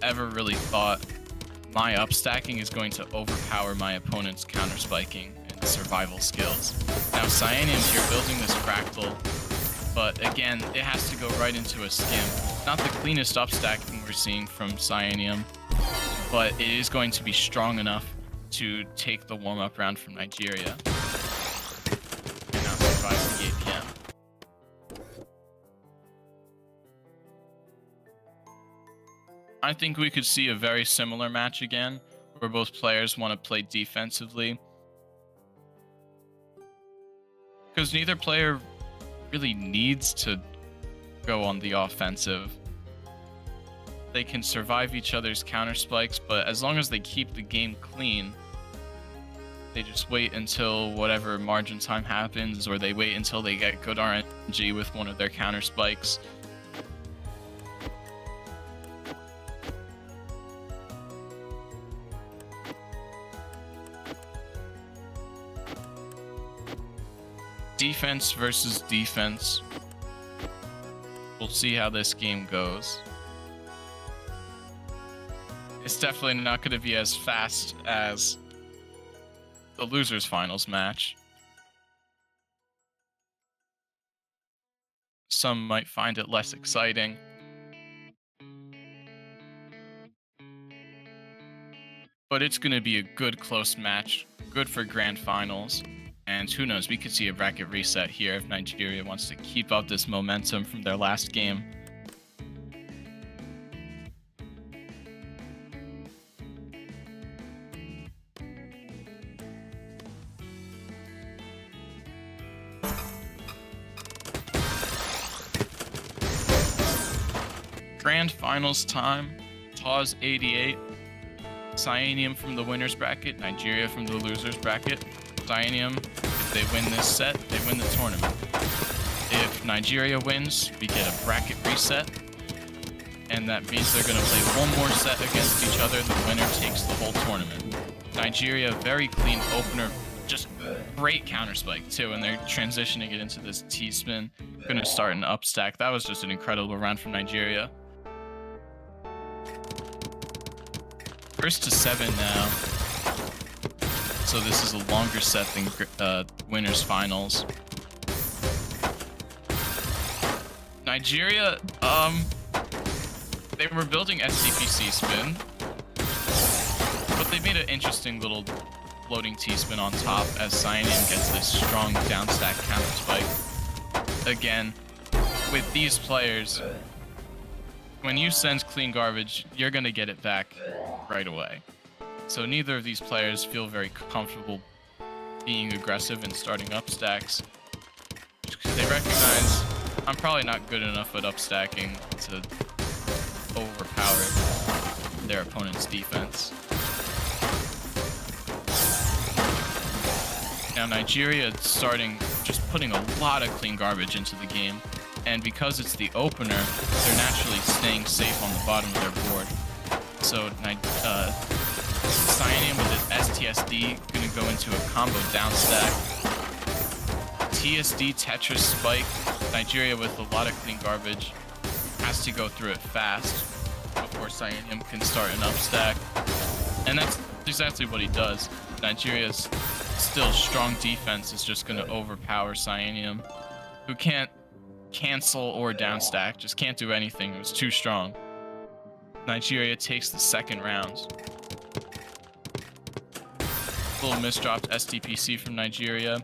ever really thought my upstacking is going to overpower my opponent's counter spiking and survival skills. Now Cyanium's here building this fractal, but again, it has to go right into a skim. Not the cleanest upstacking we're seeing from Cyanium, but it is going to be strong enough to take the warm-up round from Nigeria and now survive the APM. I think we could see a very similar match again, where both players want to play defensively. Because neither player really needs to go on the offensive. They can survive each other's counter spikes, but as long as they keep the game clean, they just wait until whatever margin time happens, or they wait until they get good RNG with one of their counter spikes. Defense versus defense. We'll see how this game goes. It's definitely not going to be as fast as the losers finals match. Some might find it less exciting. but it's going to be a good close match, good for grand finals. And who knows, we could see a bracket reset here if Nigeria wants to keep up this momentum from their last game. Grand finals time, TAWS 88. Cyanium from the winner's bracket, Nigeria from the loser's bracket. Cyanium, if they win this set, they win the tournament. If Nigeria wins, we get a bracket reset, and that means they're going to play one more set against each other. The winner takes the whole tournament. Nigeria, very clean opener, just great counter spike too, and they're transitioning it into this T-spin. Going to start an up stack. That was just an incredible round from Nigeria. First to 7 now. So this is a longer set than winners finals. Nigeria, they were building SDPC spin, but they made an interesting little floating T-spin on top as Cyanium gets this strong down stack counter spike. Again, with these players, when you send clean garbage, you're gonna get it back right away. So neither of these players feel very comfortable being aggressive and starting up stacks. They recognize I'm probably not good enough at up stacking to overpower their opponent's defense. Now Nigeria is starting just putting a lot of clean garbage into the game, and because it's the opener, they're naturally staying safe on the bottom of their board. So Cyanium with his STSD gonna go into a combo down stack. TSD Tetris spike. Nigeria with a lot of clean garbage has to go through it fast before Cyanium can start an up stack. And that's exactly what he does. Nigeria's still strong defense is just gonna overpower Cyanium, who can't cancel or down stack, just can't do anything. It was too strong. Nigeria takes the second round. Little misdropped SDPC from Nigeria.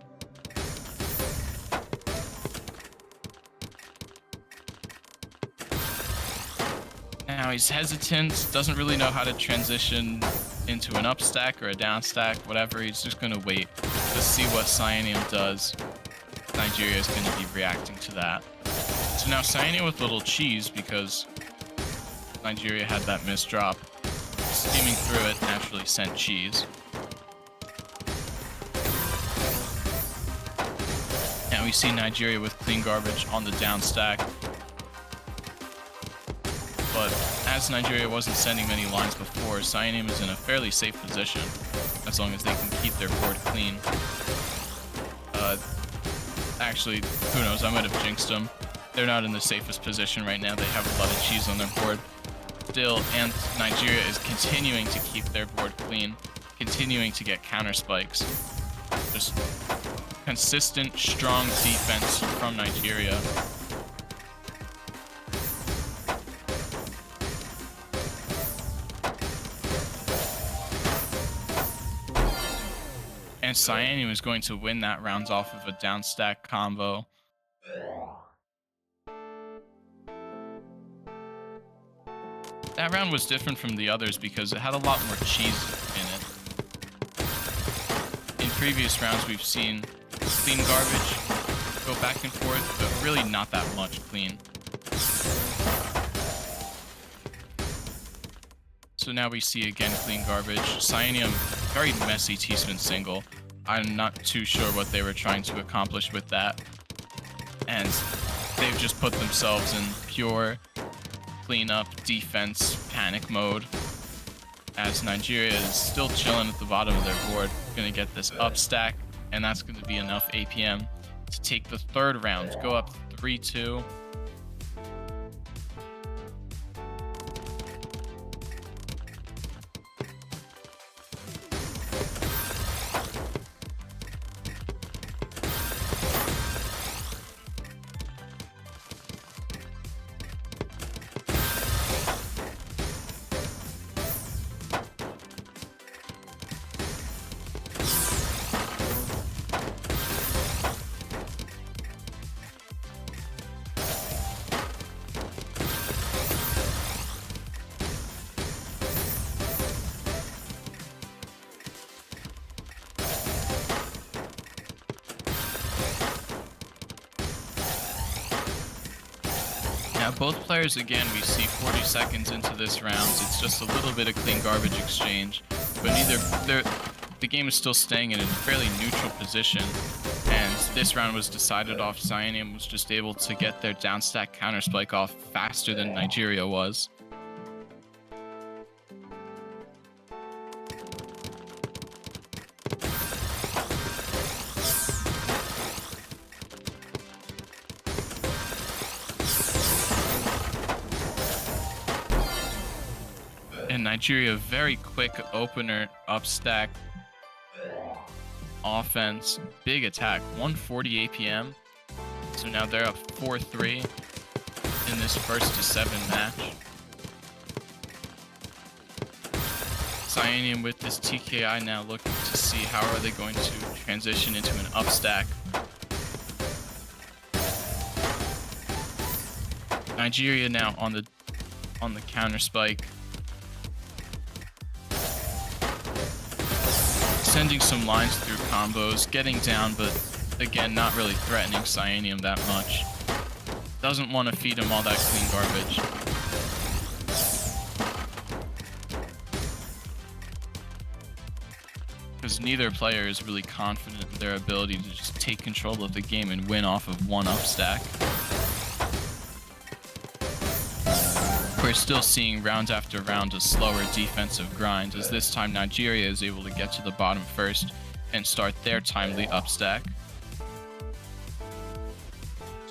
Now he's hesitant, doesn't really know how to transition into an up stack or a down stack, whatever. He's just gonna wait to see what Cyanium does. Nigeria is gonna be reacting to that. So now Cyanium with a little cheese because Nigeria had that misdrop. Steaming through it naturally sent cheese. Now we see Nigeria with clean garbage on the down stack. But as Nigeria wasn't sending many lines before, Cyanium is in a fairly safe position as long as they can keep their board clean. Actually, who knows, I might have jinxed them. They're not in the safest position right now. They have a lot of cheese on their board. Still, and Nigeria is continuing to keep their board clean, continuing to get counter spikes. Just consistent, strong defense from Nigeria. And Cyanium is going to win that round off of a down stack combo. That round was different from the others because it had a lot more cheese in it. In previous rounds, we've seen clean garbage go back and forth, but really not that much clean. So now we see again clean garbage. Cyanium, very messy T-spin single. I'm not too sure what they were trying to accomplish with that. And they've just put themselves in pure cleanup defense panic mode as Nigeria is still chilling at the bottom of their board. Gonna get this up stack, and that's gonna be enough APM to take the third round, go up 3-2. Now both players, again, we see 40 seconds into this round. It's just a little bit of clean garbage exchange, but the game is still staying in a fairly neutral position. And this round was decided off. Cyanium was just able to get their downstack counter spike off faster than Nigeria was. And Nigeria, very quick opener, upstack, offense, big attack, 140 APM. So now they're up 4-3 in this first to 7 match. Cyanium with this TKI now looking to see how are they going to transition into an upstack. Nigeria now on the counter spike. Sending some lines through combos, getting down, but again, not really threatening Cyanium that much. Doesn't want to feed him all that clean garbage. Because neither player is really confident in their ability to just take control of the game and win off of one upstack. We're still seeing round after round a slower defensive grind, as this time Nigeria is able to get to the bottom first and start their timely upstack.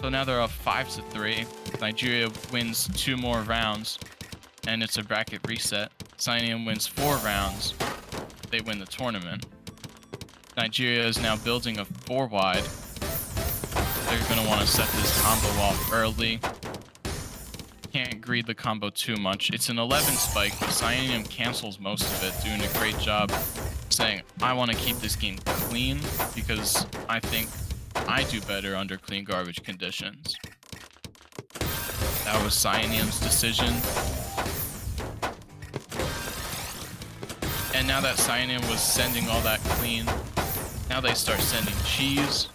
So now they're up 5-3. Nigeria wins 2 more rounds, and it's a bracket reset. Cyanium wins 4 rounds. They win the tournament. Nigeria is now building a 4-wide. They're going to want to set this combo off early. Can't greed the combo too much. It's an 11 spike, but Cyanium cancels most of it, doing a great job saying, I want to keep this game clean because I think I do better under clean garbage conditions. That was Cyanium's decision. And now that Cyanium was sending all that clean, now they start sending cheese.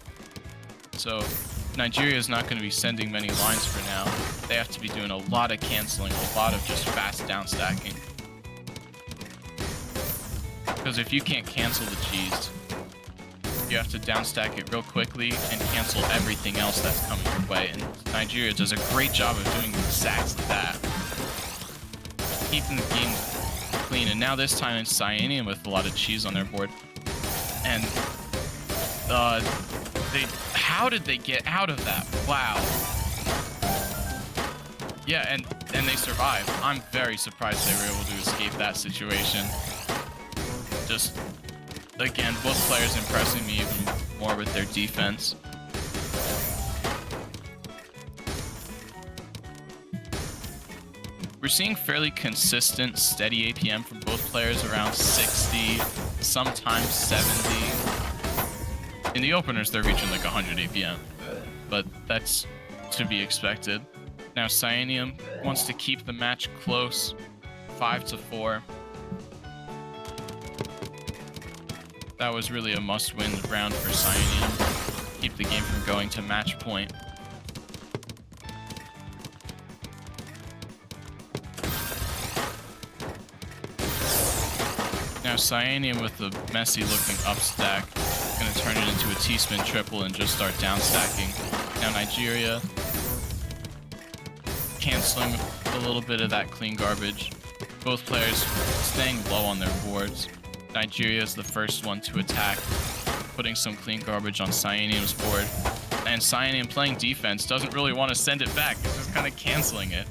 So Nigeria is not going to be sending many lines for now. They have to be doing a lot of canceling, a lot of just fast down stacking. Because if you can't cancel the cheese, you have to down stack it real quickly and cancel everything else that's coming your way. And Nigeria does a great job of doing exactly that. Keeping the game clean. And now this time it's Cyanium with a lot of cheese on their board. And how did they get out of that? Wow. Yeah, and they survived. I'm very surprised they were able to escape that situation. Just, again, both players impressing me even more with their defense. We're seeing fairly consistent, steady APM from both players, around 60, sometimes 70. In the openers, they're reaching like 100 APM, but that's to be expected. Now Cyanium wants to keep the match close, 5-4. That was really a must-win round for Cyanium. Keep the game from going to match point. Now Cyanium with the messy-looking upstack, going to turn it into a T-spin triple and just start down stacking. Now Nigeria canceling a little bit of that clean garbage. Both players staying low on their boards. Nigeria is the first one to attack, putting some clean garbage on Cyanium's board. And Cyanium, playing defense, doesn't really want to send it back. It's just kind of canceling it.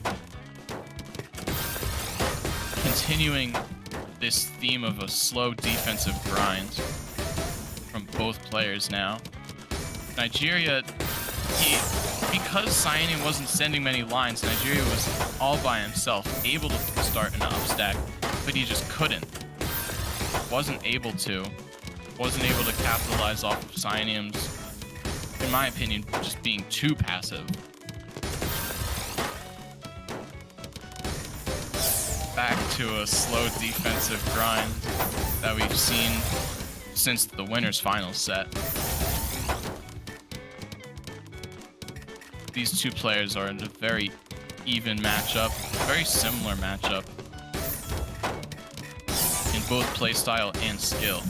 Continuing this theme of a slow defensive grind from both players now. Nigeria, because Cyanium wasn't sending many lines, Nigeria was all by himself, able to start an upstack, but he just couldn't. Wasn't able to capitalize off of Cyanium's, in my opinion, just being too passive. Back to a slow defensive grind that we've seen since the winner's final set. These two players are in a very even matchup, very similar matchup in both playstyle and skill.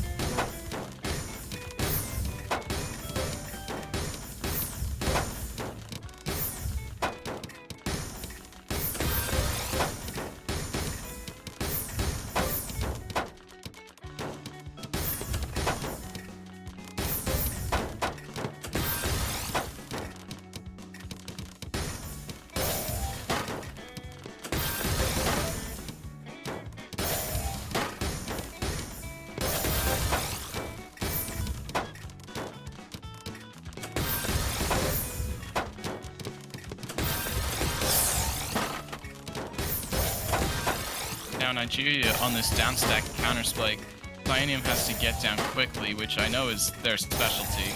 Now Nigeria on this downstack counter spike, Cyaneum has to get down quickly, which I know is their specialty.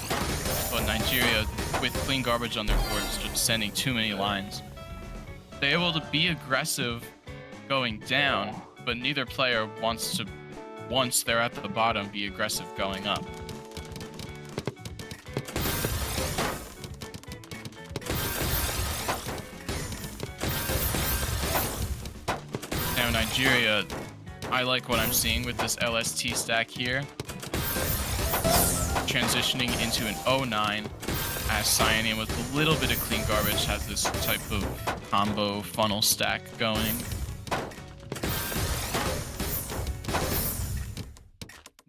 But Nigeria, with clean garbage on their board, is just sending too many lines. They're able to be aggressive going down, but neither player wants to, once they're at the bottom, be aggressive going up. Now Nigeria, I like what I'm seeing with this LST stack here. Transitioning into an 09 as Cyaneum with a little bit of clean garbage has this type of combo funnel stack going.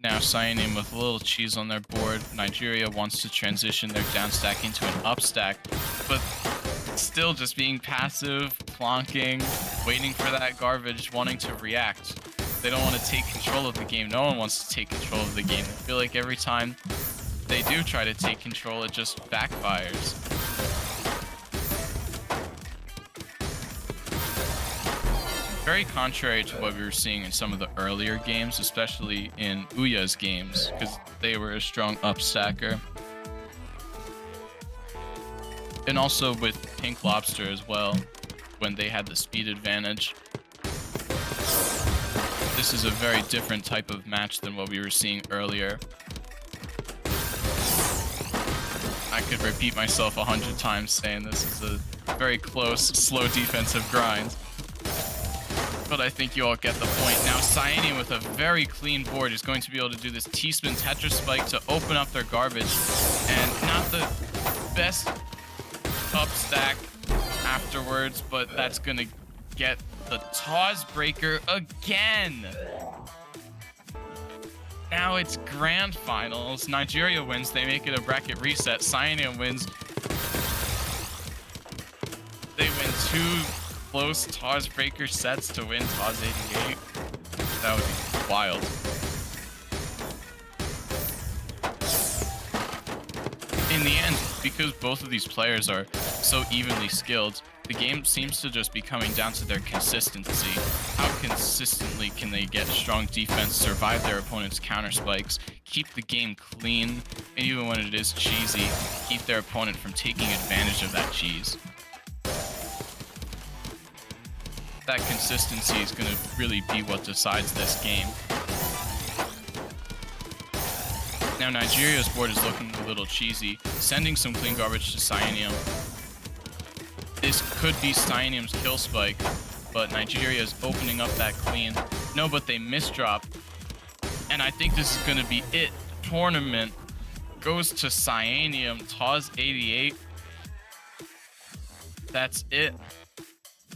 Now Cyaneum with a little cheese on their board. Nigeria wants to transition their down stack into an up stack, but still just being passive, plonking, waiting for that garbage, wanting to react. They don't want to take control of the game. No one wants to take control of the game. I feel like every time they do try to take control, it just backfires. Very contrary to what we were seeing in some of the earlier games, especially in Ouya's games, because they were a strong upstacker. And also with Pink Lobster as well, when they had the speed advantage. This is a very different type of match than what we were seeing earlier. I could repeat myself 100 times saying this is a very close, slow defensive grind. But I think you all get the point. Now Cyaneum with a very clean board is going to be able to do this T-spin Tetra Spike to open up their garbage. And not the best up stack afterwards, but that's going to get the TAWS breaker again. Now it's grand finals. Nigeria wins. They make it a bracket reset. Cyaneum wins. They win 2 close TAWS breaker sets to win TAWS 88. That would be wild. In the end, because both of these players are so evenly skilled, the game seems to just be coming down to their consistency. How consistently can they get strong defense, survive their opponent's counter spikes, keep the game clean, and even when it is cheesy, keep their opponent from taking advantage of that cheese. That consistency is going to really be what decides this game. Now Nigeria's board is looking a little cheesy, sending some clean garbage to Cyaneum. This could be Cyaneum's kill spike, but Nigeria is opening up that clean. No, but they misdrop. And I think this is going to be it. Tournament goes to Cyaneum, TAWS 88. That's it.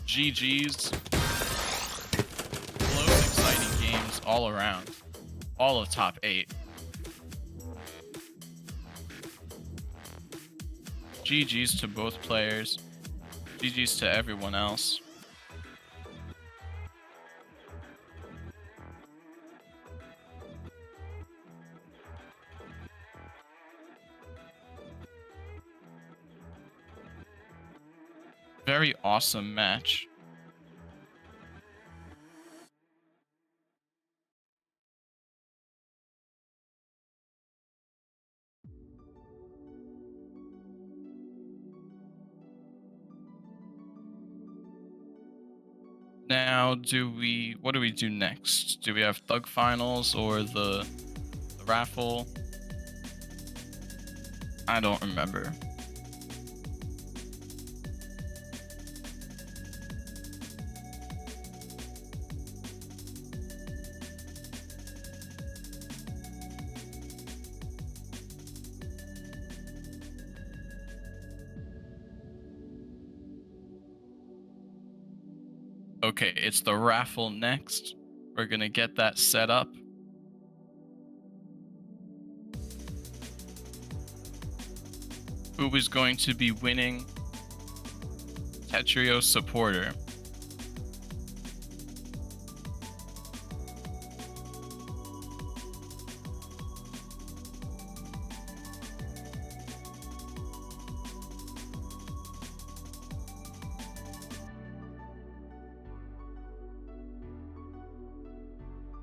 GG's. Close, exciting games all around. All of top 8. GG's to both players. GG's to everyone else. Very awesome match. Now, what do we do next? Do we have Thug Finals or the raffle? I don't remember. Okay, it's the raffle next. We're gonna get that set up. Who is going to be winning Tetrio supporter?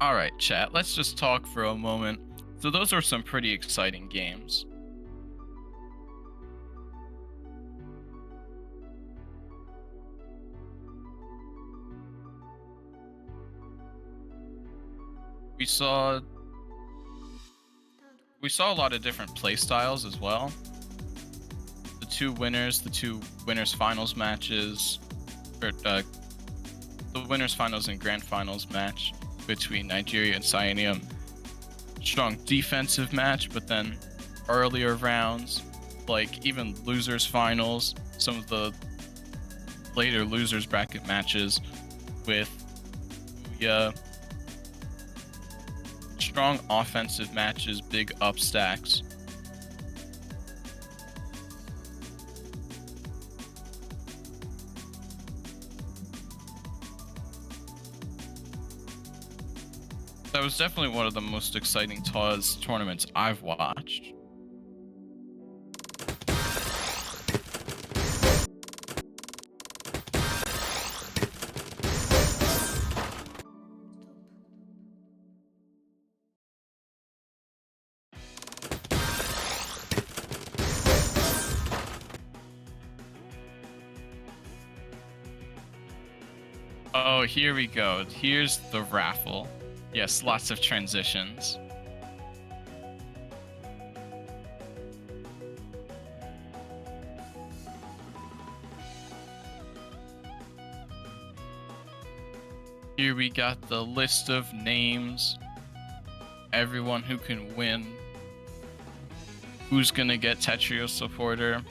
All right, chat, let's just talk for a moment. So those are some pretty exciting games. We saw a lot of different play styles as well. The two winners finals matches, or the winners finals and grand finals match between Nigeria and Cyaneum. Strong defensive match, but then earlier rounds, like even losers finals, some of the later losers bracket matches with strong offensive matches, big up stacks. That was definitely one of the most exciting TAWS tournaments I've watched. Oh, here we go. Here's the raffle. Yes, lots of transitions. Here we got the list of names, everyone who can win, who's gonna get Tetrio supporter.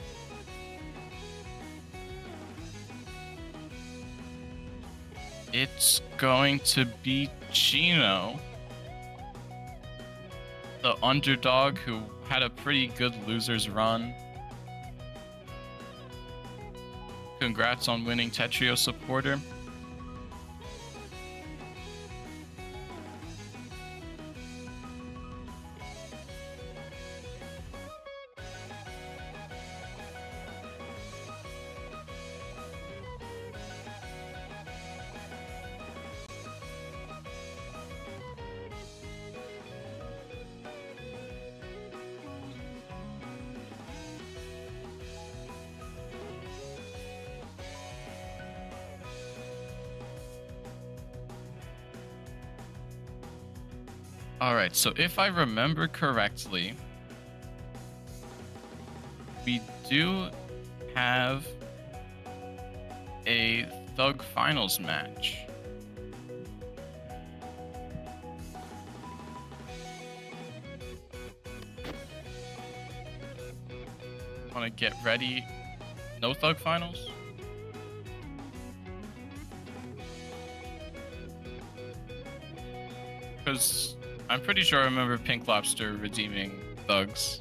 It's going to be Chino, the underdog who had a pretty good losers run. Congrats on winning Tetrio supporter. Alright, so if I remember correctly, we do have a Thug Finals match. Want to get ready? No Thug Finals? Because I'm pretty sure I remember Pink Lobster redeeming thugs.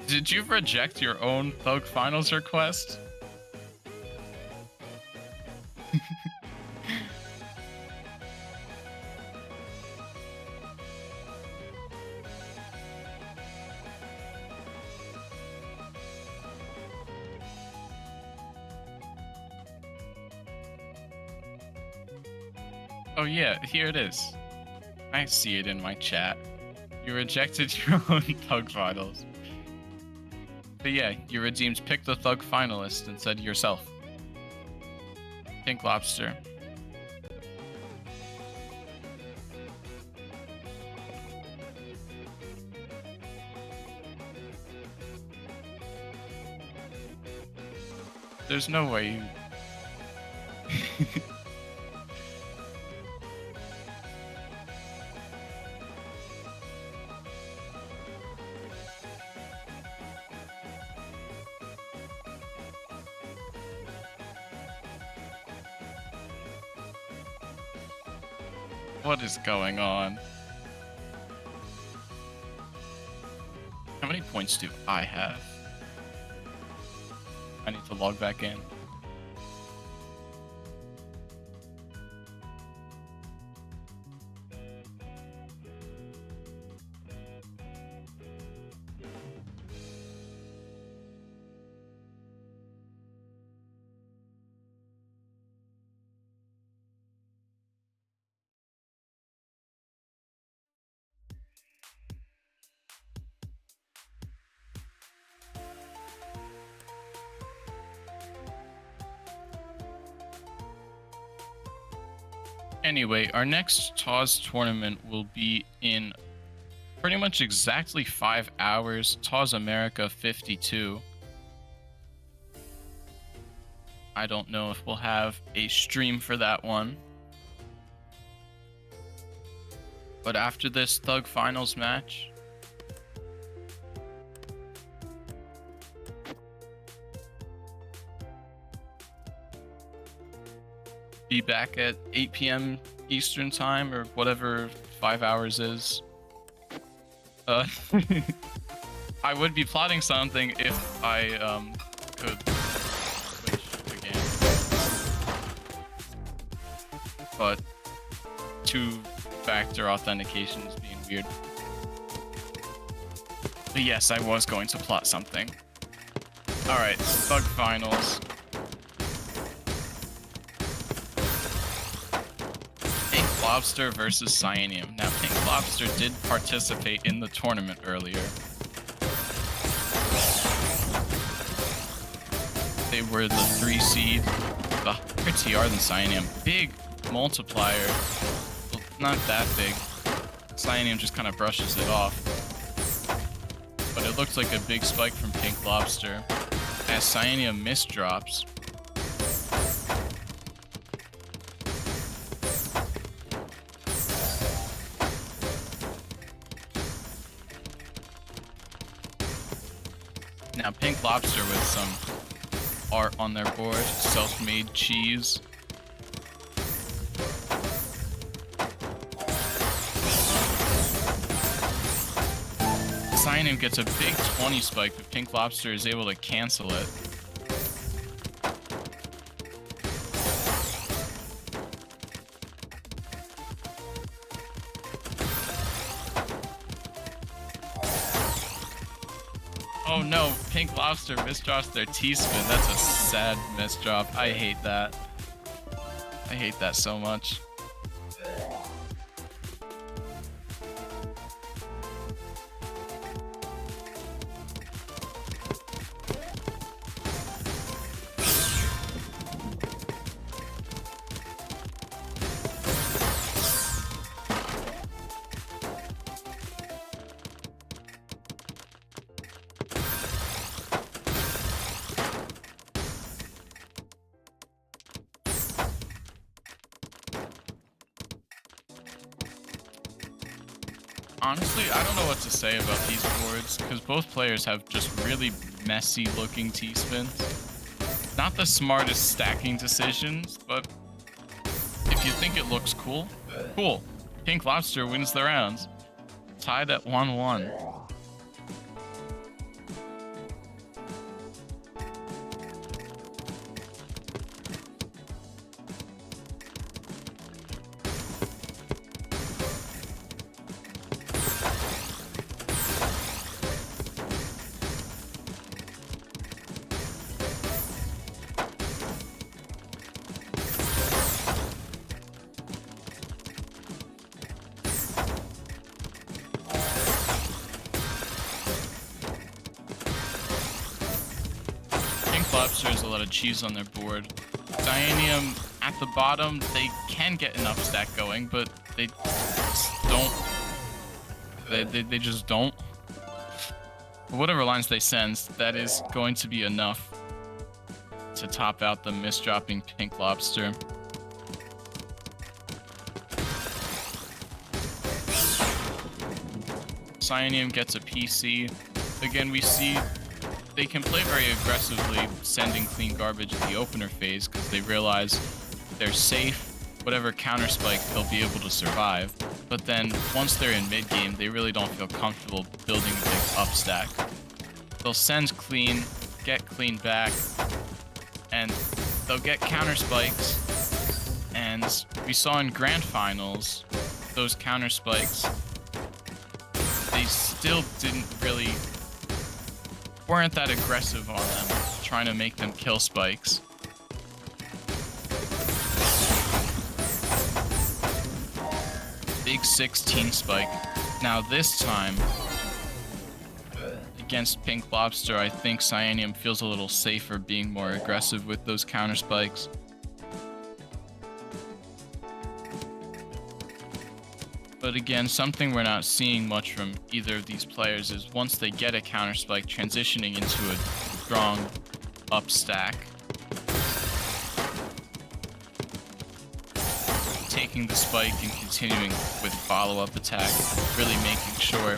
Did you reject your own Thug Finals request? Oh yeah, here it is. I see it in my chat. You rejected your own Thug Finals. But yeah, you redeemed Pick the Thug Finalist and said yourself. Pink Lobster. There's no way you... What is going on? How many points do I have? I need to log back in. Anyway, our next TAWS tournament will be in pretty much exactly 5 hours. TAWS America 52. I don't know if we'll have a stream for that one. But after this Thug Finals match, be back at 8 p.m. Eastern time or whatever 5 hours is. I would be plotting something if I could switch again, but two-factor authentication is being weird. But yes, I was going to plot something. All right, Thug Finals. Lobster versus Cyanium. Now, Pink Lobster did participate in the tournament earlier. They were the 3 seed, the higher TR than Cyanium. Big multiplier. Well, not that big. Cyanium just kind of brushes it off. But it looks like a big spike from Pink Lobster as Cyanium misdrops. Now, Pink Lobster with some art on their board, self-made cheese. Cyanium gets a big 20 spike, but Pink Lobster is able to cancel it. Oh no, Pink Lobster misdrops their T-spin. That's a sad misdrop. I hate that. I hate that so much. Honestly, I don't know what to say about these boards, because both players have just really messy looking T-spins. Not the smartest stacking decisions, but if you think it looks cool, cool. Pink Lobster wins the rounds. Tied at 1-1. Lobsters, a lot of cheese on their board. Cyanium at the bottom, they can get enough stack going, but they just don't. They just don't. Whatever lines they send, that is going to be enough to top out the misdropping Pink Lobster. Cyanium gets a PC. Again, we see they can play very aggressively, sending clean garbage in the opener phase because they realize they're safe whatever counter spike, they'll be able to survive. But then once they're in mid game, they really don't feel comfortable building a big up stack. They'll send clean, get clean back, and they'll get counter spikes. And we saw in grand finals, those counter spikes, they still weren't that aggressive on them, trying to make them kill spikes. Big 16 spike. Now this time, against Pink Lobster, I think Cyanium feels a little safer being more aggressive with those counter spikes. But again, something we're not seeing much from either of these players is once they get a counter spike, transitioning into a strong up stack. Taking the spike and continuing with follow-up attack, really making sure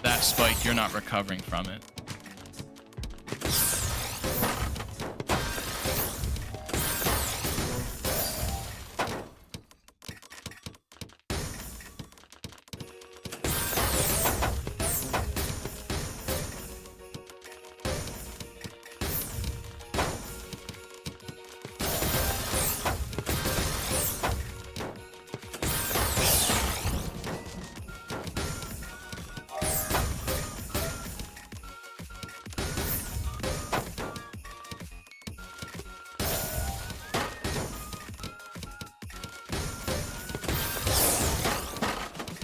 that spike, you're not recovering from it.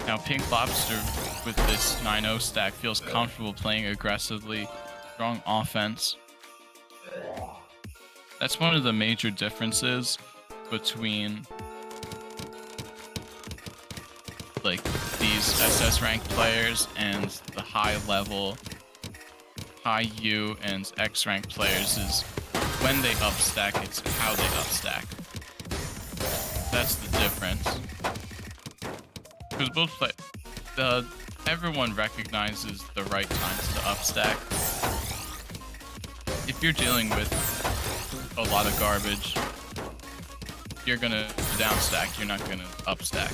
Now Pink Lobster with this 9-0 stack feels comfortable playing aggressively, strong offense. That's one of the major differences between like these SS ranked players and the high level, high U and X ranked players is when they up stack, it's how they up stack. That's the difference. Because everyone recognizes the right times to upstack. If you're dealing with a lot of garbage, you're gonna downstack, you're not gonna upstack.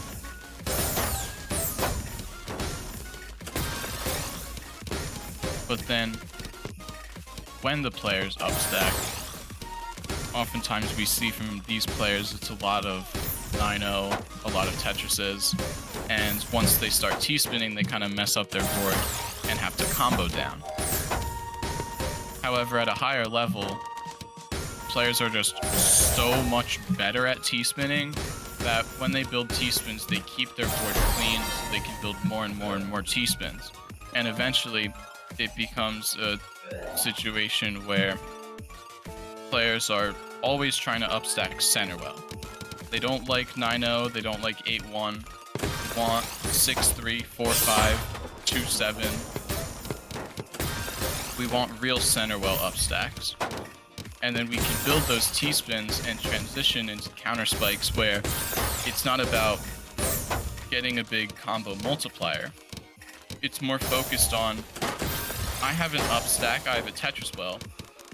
But then, when the players upstack, oftentimes we see from these players it's a lot of 9-0, a lot of Tetrises, and once they start T-spinning, they kind of mess up their board and have to combo down. However, at a higher level, players are just so much better at T-spinning that when they build T-spins, they keep their board clean so they can build more and more and more T-spins. And eventually, it becomes a situation where players are always trying to upstack center well. They don't like 9-0, they don't like 8-1. They want 6-3, 4-5, 2-7. We want real center well upstacks. And then we can build those T-spins and transition into counter spikes where it's not about getting a big combo multiplier. It's more focused on, I have an upstack, I have a Tetris well.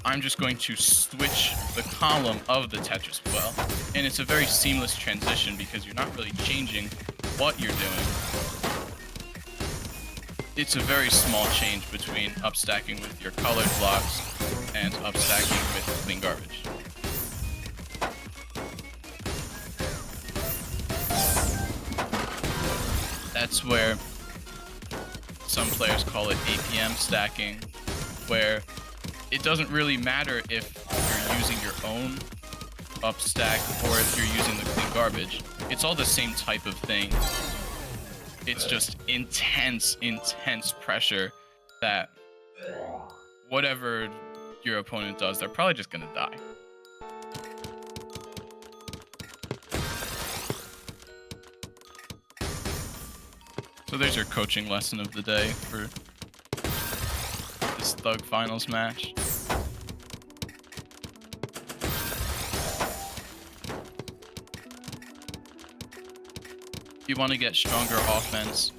I'm just going to switch the column of the Tetris well. And it's a very seamless transition because you're not really changing what you're doing. It's a very small change between upstacking with your colored blocks and upstacking with clean garbage. That's where some players call it APM stacking, where it doesn't really matter if you're using your own upstack or if you're using the clean garbage. It's all the same type of thing. It's just intense pressure that whatever your opponent does, they're probably just gonna die. So there's your coaching lesson of the day for this Thug Finals match. If you want to get stronger offense,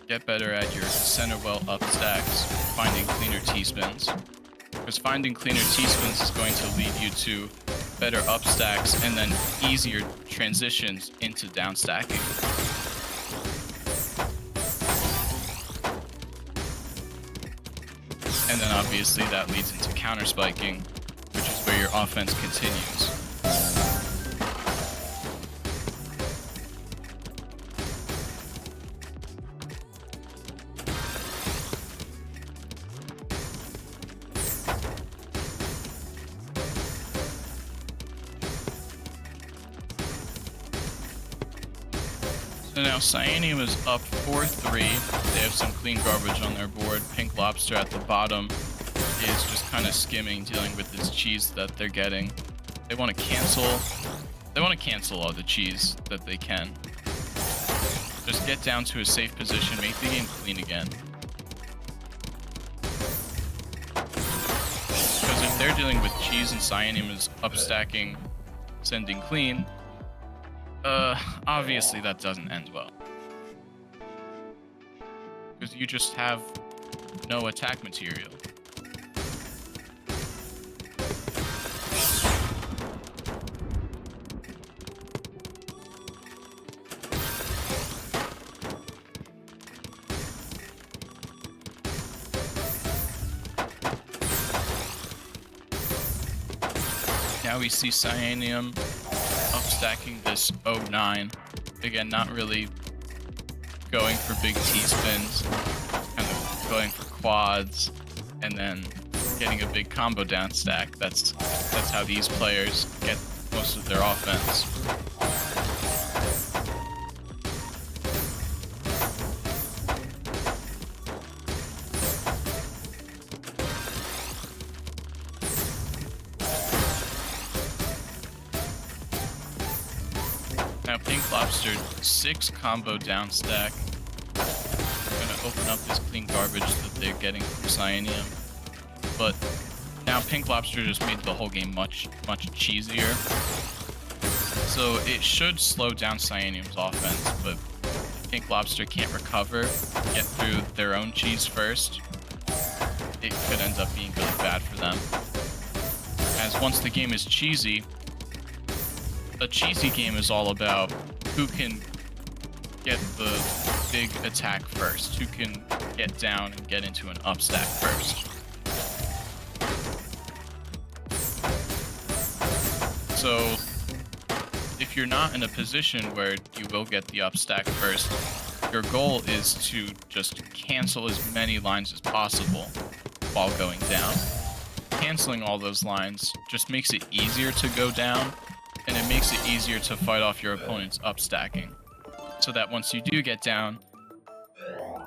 get better at your center well up stacks, finding cleaner T-spins. Because finding cleaner T-spins is going to lead you to better up stacks, and then easier transitions into down stacking. And then obviously that leads into counter spiking, which is where your offense continues. So now Cyanium is up 4-3. They have some clean garbage on their board. Pink Lobster at the bottom is just kind of skimming, dealing with this cheese that they're getting. They want to cancel all the cheese that they can. Just get down to a safe position, make the game clean again. Because if they're dealing with cheese and Cyanium is upstacking, sending clean, obviously that doesn't end well. Because you just have no attack material. Now we see Cyanium upstacking this 09. Again, not really going for big T-spins, kind of going for quads, and then getting a big combo down stack. That's how these players get most of their offense. Now Pink Lobster, 6 combo down stack. Gonna open up this clean garbage that they're getting from Cyanium. But now Pink Lobster just made the whole game much cheesier. So it should slow down Cyanium's offense, but Pink Lobster can't recover, get through their own cheese first. It could end up being really bad for them. As once the game is cheesy, a cheesy game is all about who can get the big attack first, who can get down and get into an upstack first. So if you're not in a position where you will get the upstack first, your goal is to just cancel as many lines as possible while going down. Canceling all those lines just makes it easier to go down, and it makes it easier to fight off your opponent's upstacking. So that once you do get down,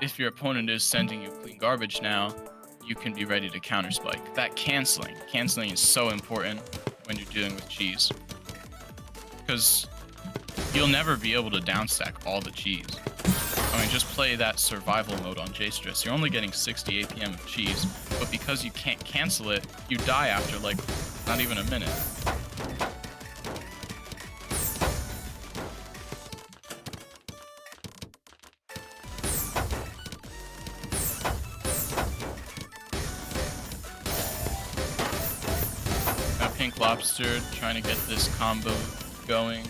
if your opponent is sending you clean garbage now, you can be ready to counter spike. That canceling is so important when you're dealing with cheese. Because you'll never be able to downstack all the cheese. I mean, just play that survival mode on J-Stress. You're only getting 60 APM of cheese, but because you can't cancel it, you die after like not even a minute. Pink Lobster trying to get this combo going.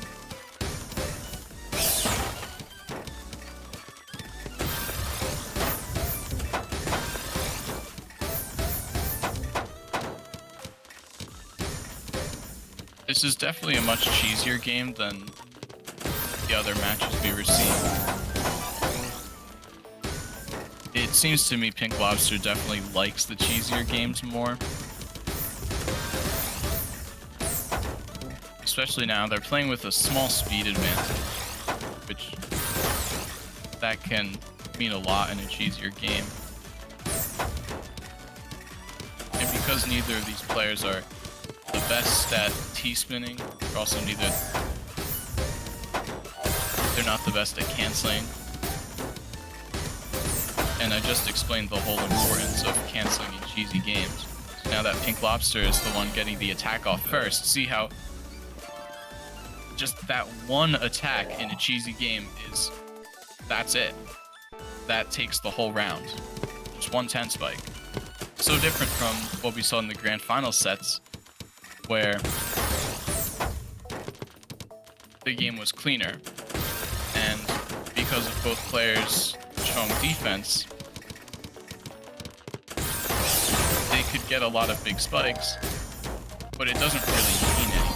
This is definitely a much cheesier game than the other matches we were seeing. It seems to me Pink Lobster definitely likes the cheesier games more. Especially now, they're playing with a small speed advantage, which that can mean a lot in a cheesier game. And because neither of these players are the best at T-spinning, they're also they're not the best at canceling. And I just explained the whole importance of canceling in cheesy games. So now that Pink Lobster is the one getting the attack off first, see how just that one attack in a cheesy game that's it. That takes the whole round. Just 110 spike. So different from what we saw in the grand final sets, where the game was cleaner. And because of both players' strong defense, they could get a lot of big spikes, but it doesn't really mean anything.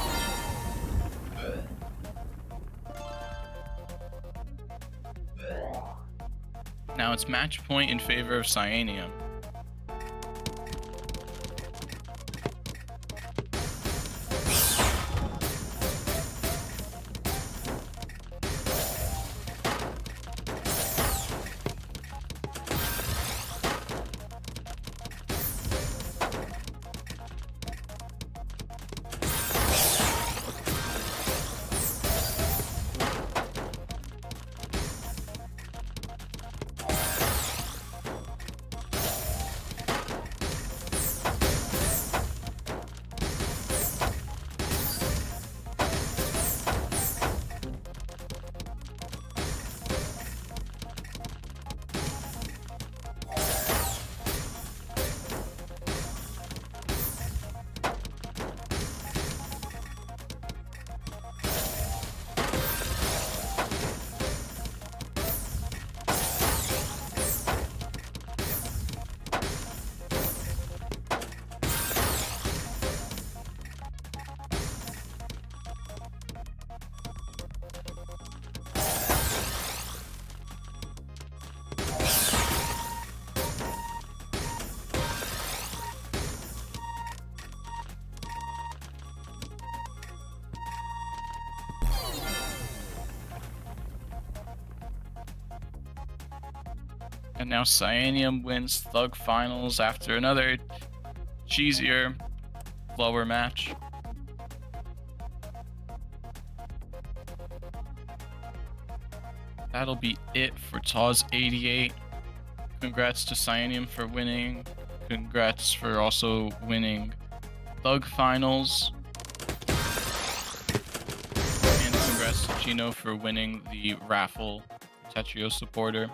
Now it's match point in favor of Cyanium. And now Cyanium wins Thug Finals after another cheesier, lower match. That'll be it for TAWS 88. Congrats to Cyanium for winning. Congrats for also winning Thug Finals. And congrats to Gino for winning the raffle Tetrio supporter.